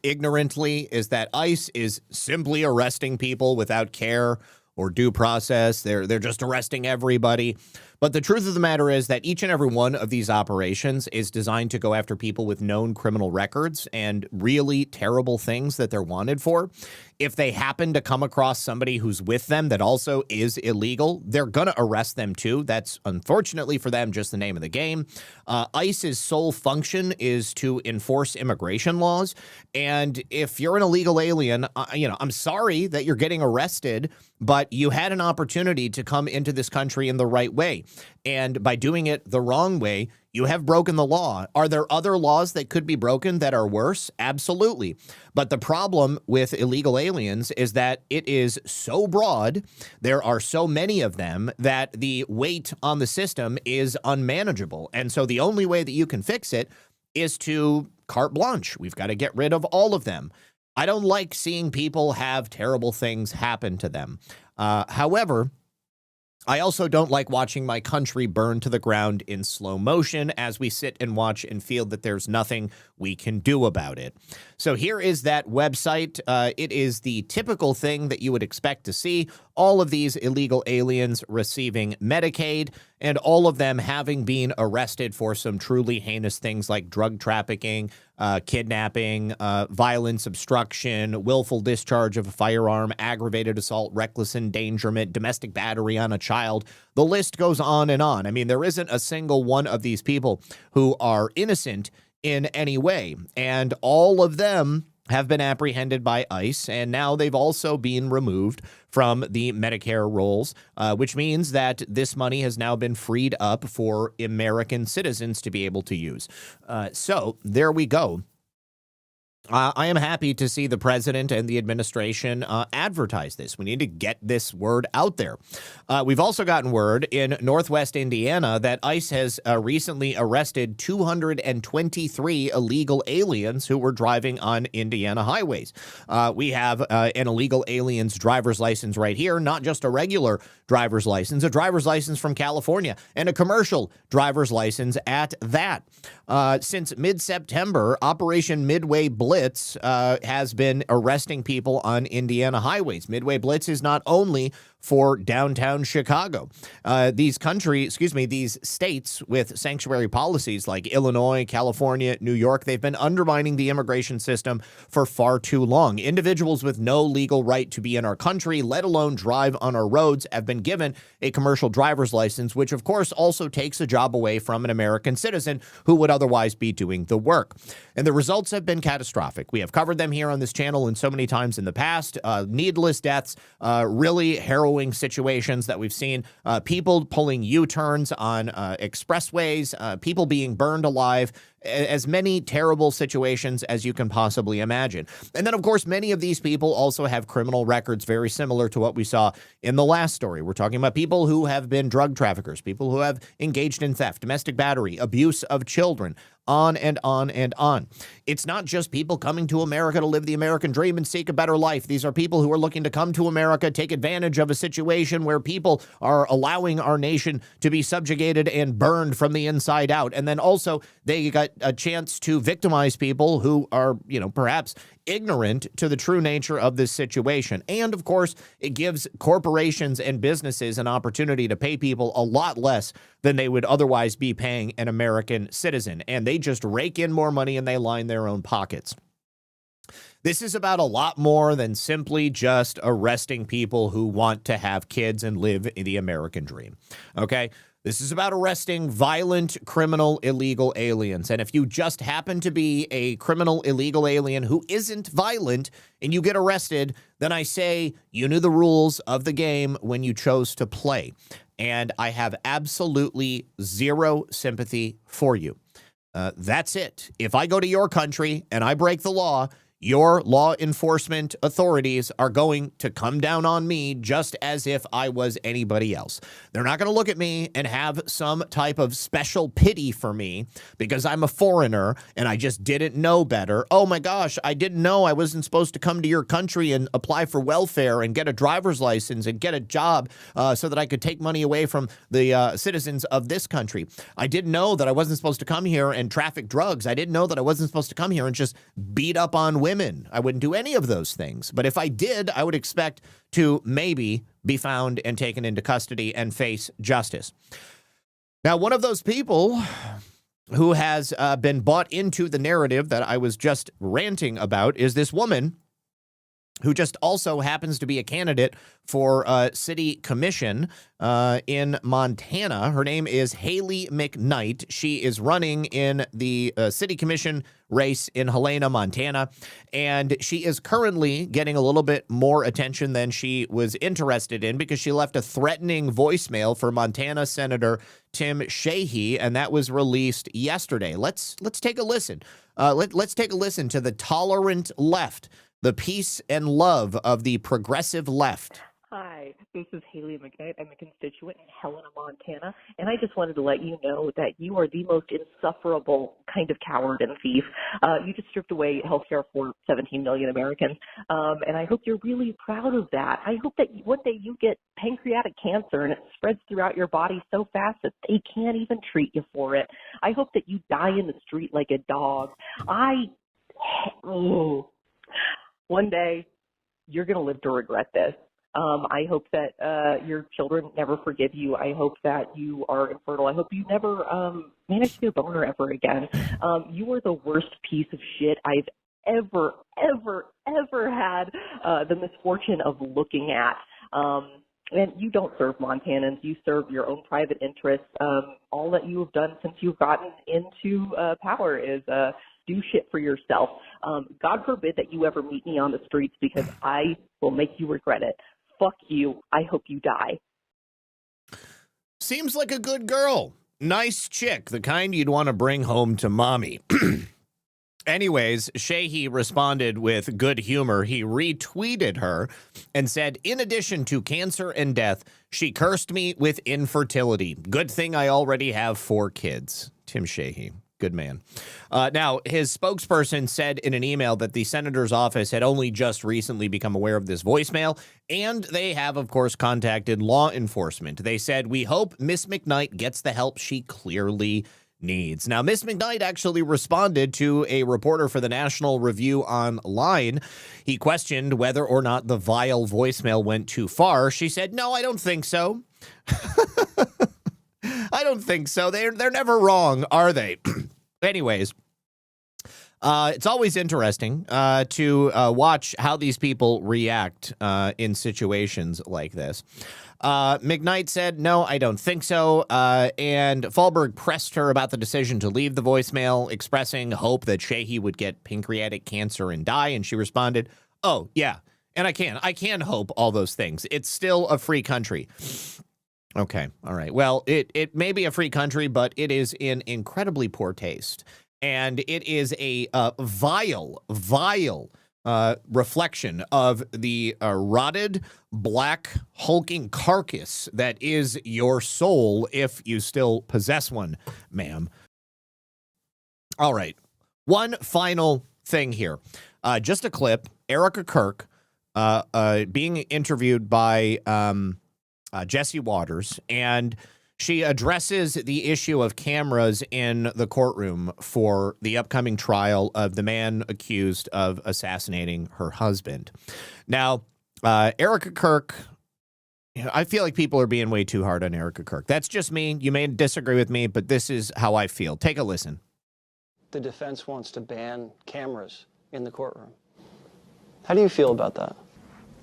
ignorantly, is that ICE is simply arresting people without care or due process. They're just arresting everybody. But the truth of the matter is that each and every one of these operations is designed to go after people with known criminal records and really terrible things that they're wanted for. If they happen to come across somebody who's with them that also is illegal, they're going to arrest them too. That's unfortunately for them just the name of the game. ICE's sole function is to enforce immigration laws. And if you're an illegal alien, I'm sorry that you're getting arrested, but you had an opportunity to come into this country in the right way. And by doing it the wrong way, you have broken the law. Are there other laws that could be broken that are worse? Absolutely. But the problem with illegal aliens is that it is so broad, there are so many of them, that the weight on the system is unmanageable. And so the only way that you can fix it is to carte blanche. We've got to get rid of all of them. I don't like seeing people have terrible things happen to them. However, I also don't like watching my country burn to the ground in slow motion as we sit and watch and feel that there's nothing we can do about it. So here is that website. It is the typical thing that you would expect to see. All of these illegal aliens receiving Medicaid, and all of them having been arrested for some truly heinous things like drug trafficking, kidnapping, violence, obstruction, willful discharge of a firearm, aggravated assault, reckless endangerment, domestic battery on a child. The list goes on and on. I mean, there isn't a single one of these people who are innocent in any way, and all of them have been apprehended by ICE, and now they've also been removed from the Medicare rolls, which means that this money has now been freed up for American citizens to be able to use. So there we go. I am happy to see the president and the administration advertise this. We need to get this word out there. We've also gotten word in Northwest Indiana that ICE has recently arrested 223 illegal aliens who were driving on Indiana highways. We have an illegal alien's driver's license right here, not just a regular driver's license, a driver's license from California, and a commercial driver's license at that. Since mid-September, Operation Midway Blitz has been arresting people on Indiana highways. Midway Blitz is not only for downtown Chicago. These states with sanctuary policies like Illinois, California, New York, they've been undermining the immigration system for far too long. Individuals with no legal right to be in our country, let alone drive on our roads, have been given a commercial driver's license, which of course also takes a job away from an American citizen who would otherwise be doing the work. And the results have been catastrophic. We have covered them here on this channel and so many times in the past. Needless deaths, really harrowing situations that we've seen, people pulling U-turns on expressways, people being burned alive, as many terrible situations as you can possibly imagine. And then, of course, many of these people also have criminal records very similar to what we saw in the last story. We're talking about people who have been drug traffickers, people who have engaged in theft, domestic battery, abuse of children, on and on and on. It's not just people coming to America to live the American dream and seek a better life. These are people who are looking to come to America, take advantage of a situation where people are allowing our nation to be subjugated and burned from the inside out. And then also they got a chance to victimize people who are, perhaps ignorant to the true nature of this situation. And of course, it gives corporations and businesses an opportunity to pay people a lot less than they would otherwise be paying an American citizen. And they just rake in more money and they line their own pockets. This is about a lot more than simply just arresting people who want to have kids and live the American dream. Okay? This is about arresting violent, criminal, illegal aliens. And if you just happen to be a criminal, illegal alien who isn't violent and you get arrested, then I say you knew the rules of the game when you chose to play. And I have absolutely zero sympathy for you. That's it. If I go to your country and I break the law, your law enforcement authorities are going to come down on me just as if I was anybody else. They're not going to look at me and have some type of special pity for me because I'm a foreigner and I just didn't know better. Oh my gosh, I didn't know I wasn't supposed to come to your country and apply for welfare and get a driver's license and get a job so that I could take money away from the citizens of this country. I didn't know that I wasn't supposed to come here and traffic drugs. I didn't know that I wasn't supposed to come here and just beat up on women. I wouldn't do any of those things. But if I did, I would expect to maybe be found and taken into custody and face justice. Now, one of those people who has been bought into the narrative that I was just ranting about is this woman who just also happens to be a candidate for city commission in Montana. Her name is Haley McKnight. She is running in the city commission race in Helena, Montana, and she is currently getting a little bit more attention than she was interested in because she left a threatening voicemail for Montana Senator Tim Sheehy, and that was released yesterday. Let's take a listen. Let's take a listen to the tolerant left, the peace and love of the progressive left. Hi, this is Haley McKnight. I'm a constituent in Helena, Montana, and I just wanted to let you know that you are the most insufferable kind of coward and thief. You just stripped away health care for 17 million Americans, and I hope you're really proud of that. I hope that one day you get pancreatic cancer and it spreads throughout your body so fast that they can't even treat you for it. I hope that you die in the street like a dog. One day, you're going to live to regret this. I hope that your children never forgive you. I hope that you are infertile. I hope you never manage to get a boner ever again. You are the worst piece of shit I've ever had the misfortune of looking at. And you don't serve Montanans. You serve your own private interests. All that you have done since you've gotten into power is do shit for yourself. God forbid that you ever meet me on the streets because I will make you regret it. Fuck you. I hope you die. Seems like a good girl. Nice chick, the kind you'd want to bring home to mommy. Anyways, Sheehy responded with good humor. He retweeted her and said, in addition to cancer and death, she cursed me with infertility. Good thing I already have 4 kids. Tim Sheehy. Good man. Now, his spokesperson said in an email that the senator's office had only just recently become aware of this voicemail, and they have, of course, contacted law enforcement. They said, we hope Miss McKnight gets the help she clearly needs. Now, Miss McKnight actually responded to a reporter for the National Review Online. He questioned whether or not the vile voicemail went too far. She said, no, I don't think so. I don't think so. They're never wrong, are they? Anyways, it's always interesting to watch how these people react in situations like this. McKnight said, no, I don't think so. And Fahlberg pressed her about the decision to leave the voicemail, expressing hope that Sheehy would get pancreatic cancer and die. And she responded, oh, yeah, and I can hope all those things. It's still a free country. Okay. All right. Well, it may be a free country, but it is in incredibly poor taste. And it is a vile reflection of the rotted, black, hulking carcass that is your soul, if you still possess one, ma'am. All right. One final thing here. Just a clip. Erica Kirk being interviewed by Jesse Waters, and she addresses the issue of cameras in the courtroom for the upcoming trial of the man accused of assassinating her husband. Now, Erica Kirk, I feel like people are being way too hard on Erica Kirk. That's just me. You may disagree with me, but this is how I feel. Take a listen. The defense wants to ban cameras in the courtroom. How do you feel about that?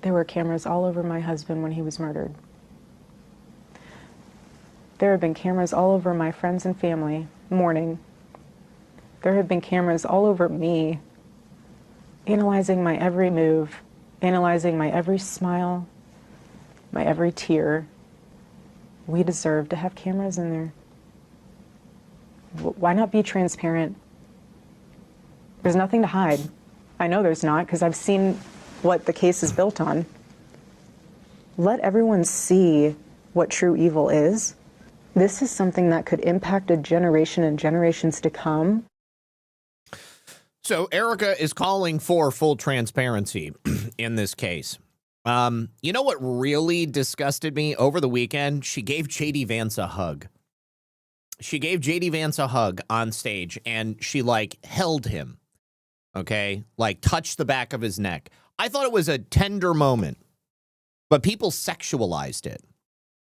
There were cameras all over my husband when he was murdered. There have been cameras all over my friends and family mourning. There have been cameras all over me, analyzing my every move, analyzing my every smile, my every tear. We deserve to have cameras in there. Why not be transparent? There's nothing to hide. I know there's not, because I've seen what the case is built on. Let everyone see what true evil is. This is something that could impact a generation and generations to come. So Erica is calling for full transparency in this case. You know what really disgusted me over the weekend? She gave J.D. Vance a hug. She gave J.D. Vance a hug on stage, and she, held him, okay? Touched the back of his neck. I thought it was a tender moment, but people sexualized it.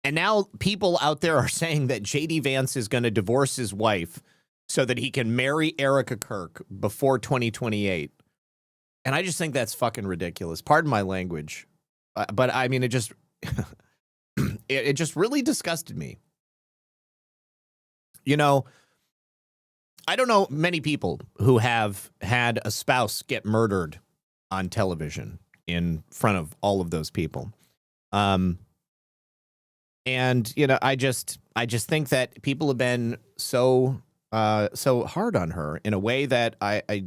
And now people out there are saying that J.D. Vance is going to divorce his wife so that he can marry Erica Kirk before 2028. And I just think that's fucking ridiculous. Pardon my language. But I mean, it just, it just really disgusted me. You know, I don't know many people who have had a spouse get murdered on television in front of all of those people. And, you know, I just think that people have been so hard on her in a way that I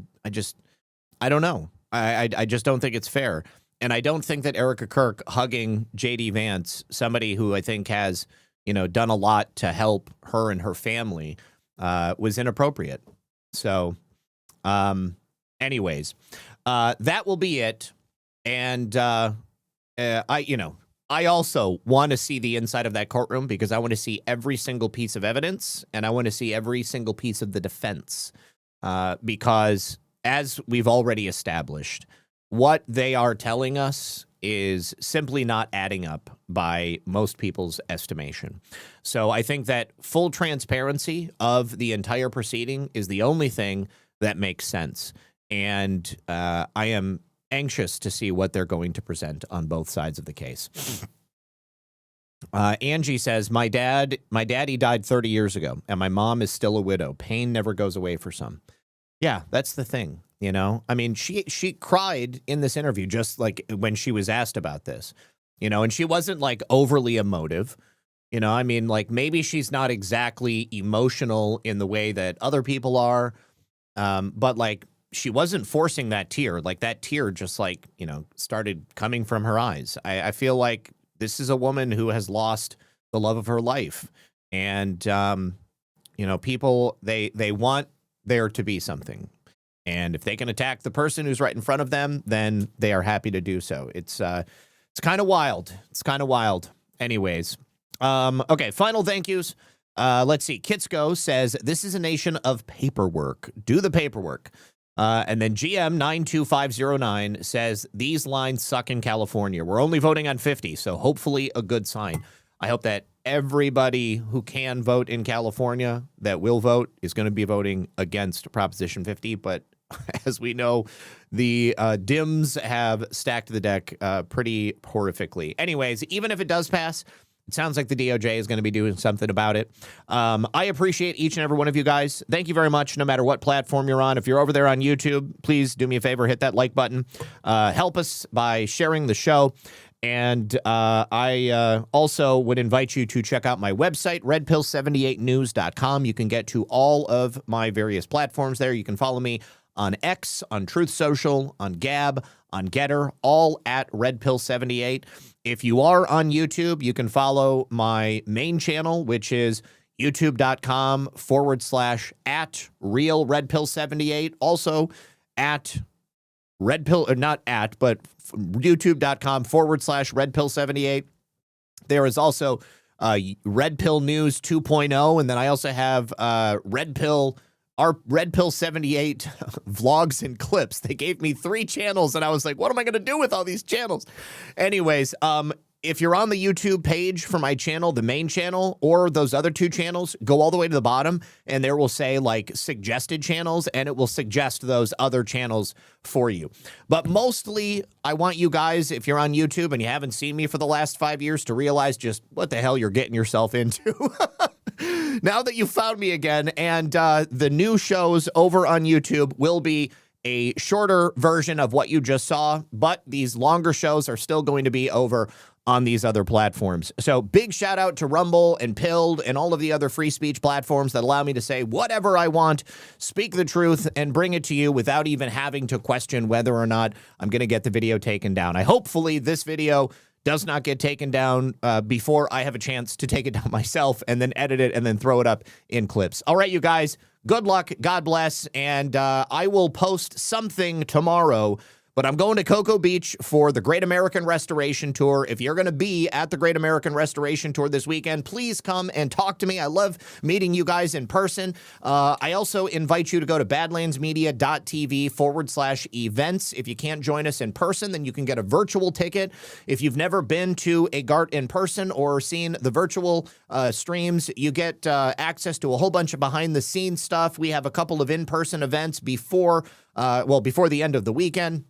don't know. I just don't think it's fair. And I don't think that Erica Kirk hugging JD Vance, somebody who I think has, you know, done a lot to help her and her family, was inappropriate. So, anyways, that will be it. And I also want to see the inside of that courtroom because I want to see every single piece of evidence and I want to see every single piece of the defense. Because as we've already established, what they are telling us is simply not adding up by most people's estimation. So I think that full transparency of the entire proceeding is the only thing that makes sense. And I am anxious to see what they're going to present on both sides of the case. Angie says, my daddy died 30 years ago, and my mom is still a widow. Pain never goes away for some. Yeah, that's the thing. You know, I mean, she cried in this interview just like when she was asked about this, you know, and she wasn't like overly emotive. You know, I mean, like maybe she's not exactly emotional in the way that other people are. But like she wasn't forcing that tear. Like that tear just like, you know, started coming from her eyes. I feel like this is a woman who has lost the love of her life. And, you know, people, they want there to be something. And if they can attack the person who's right in front of them, then they are happy to do so. It's kind of wild. It's kind of wild. Anyways, okay, final thank yous. Let's see. Kitsko says, this is a nation of paperwork. Do the paperwork. And then GM92509 says, these lines suck in California. We're only voting on 50, so hopefully a good sign. I hope that everybody who can vote in California that will vote is going to be voting against Proposition 50. But as we know, the Dims have stacked the deck pretty horrifically. Anyways, even if it does pass, it sounds like the DOJ is going to be doing something about it. I appreciate each and every one of you guys. Thank you very much, no matter what platform you're on. If you're over there on YouTube, please do me a favor, hit that like button. Help us by sharing the show. And I also would invite you to check out my website, redpill78news.com. You can get to all of my various platforms there. You can follow me on X, on Truth Social, on Gab, on Getter, all at redpill78. If you are on YouTube, you can follow my main channel, which is youtube.com/@realredpill78. Also at redpill, or not at, but youtube.com/redpill78. There is also Red Pill News 2.0. And then I also have our Red Pill 78 vlogs and clips. They gave me 3 channels and I was like, what am I going to do with all these channels? Anyways, if you're on the YouTube page for my channel, the main channel, or those other 2 channels, go all the way to the bottom and there will say like suggested channels and it will suggest those other channels for you. But mostly I want you guys, if you're on YouTube and you haven't seen me for the last 5 years, to realize just what the hell you're getting yourself into. Now that you found me again, and the new shows over on YouTube will be a shorter version of what you just saw, but these longer shows are still going to be over on these other platforms. So big shout out to Rumble and Pilled and all of the other free speech platforms that allow me to say whatever I want, speak the truth, and bring it to you without even having to question whether or not I'm going to get the video taken down. Hopefully this video does not get taken down before I have a chance to take it down myself and then edit it and then throw it up in clips. All right, you guys, good luck. God bless. And I will post something tomorrow, but I'm going to Cocoa Beach for the Great American Restoration Tour. If you're going to be at the Great American Restoration Tour this weekend, please come and talk to me. I love meeting you guys in person. I also invite you to go to badlandsmedia.tv/events. If you can't join us in person, then you can get a virtual ticket. If you've never been to a GART in person or seen the virtual streams, you get access to a whole bunch of behind-the-scenes stuff. We have a couple of in-person events before the end of the weekend.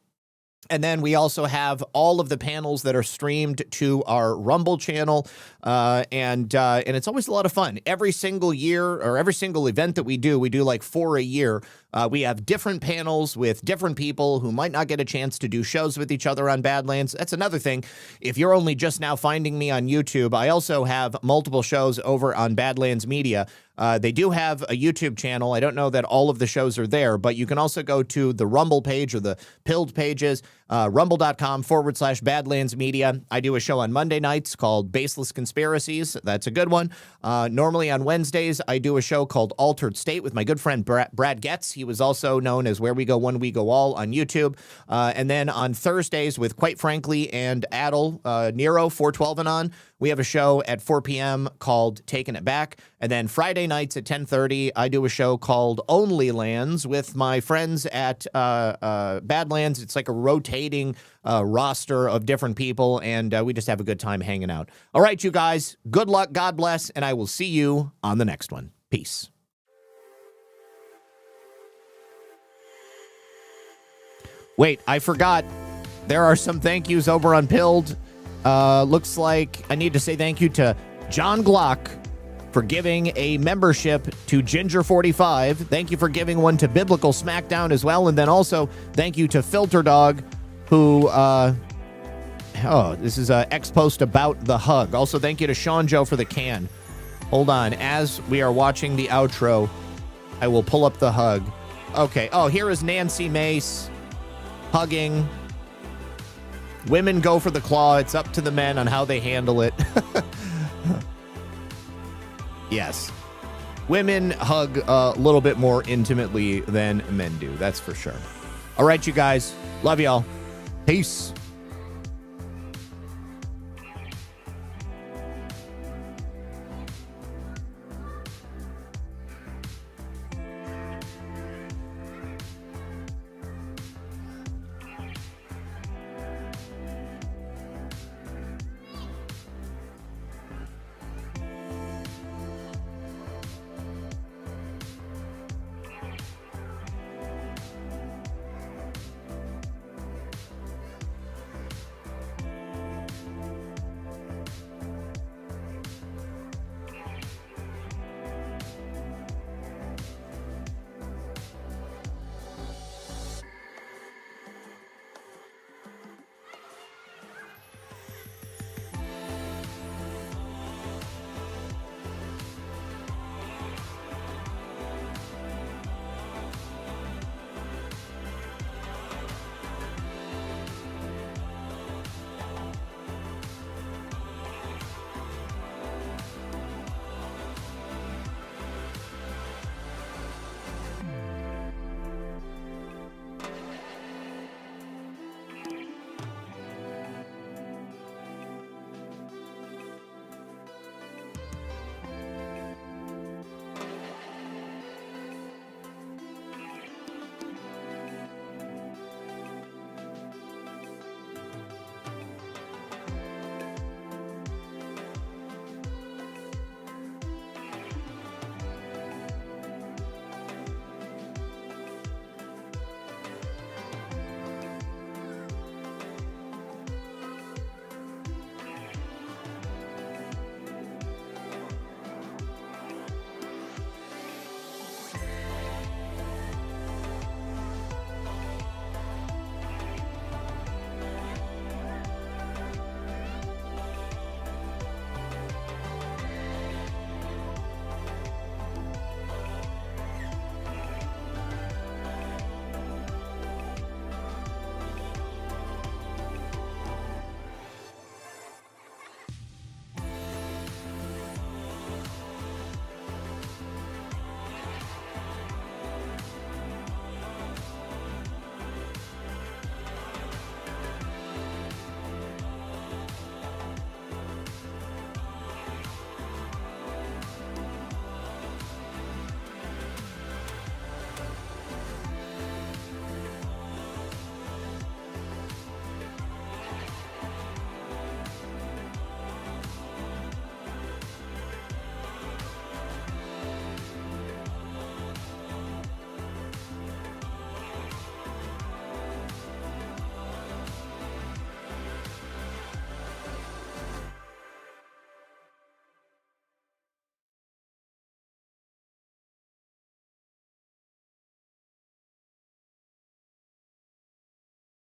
And then we also have all of the panels that are streamed to our Rumble channel, and it's always a lot of fun. Every single year or every single event that we do like 4 a year. We have different panels with different people who might not get a chance to do shows with each other on Badlands. That's another thing. If you're only just now finding me on YouTube, I also have multiple shows over on Badlands Media. They do have a YouTube channel. I don't know that all of the shows are there, but you can also go to the Rumble page or the Pilled pages, rumble.com/Badlands Media. I do a show on Monday nights called Baseless Conspiracies. That's a good one. Normally on Wednesdays, I do a show called Altered State with my good friend Brad Getz. He was also known as Where We Go When We Go All on YouTube. And then on Thursdays with Quite Frankly and Adel Nero, 412 and on, we have a show at 4 p.m. called Taking It Back. And then Friday nights at 10:30, I do a show called Only Lands with my friends at Badlands. It's like a rotating roster of different people, and we just have a good time hanging out. All right, you guys, good luck, God bless, and I will see you on the next one. Peace. Wait, I forgot. There are some thank yous over on Pilled. Looks like I need to say thank you to John Glock for giving a membership to Ginger45. Thank you for giving one to Biblical Smackdown as well. And then also thank you to Filter Dog, who, this is an ex-post about the hug. Also thank you to Sean Joe for the can. Hold on. As we are watching the outro, I will pull up the hug. Okay. Oh, here is Nancy Mace hugging. Women go for the claw. It's up to the men on how they handle it. Yes. Women hug a little bit more intimately than men do. That's for sure. All right, you guys. Love y'all. Peace.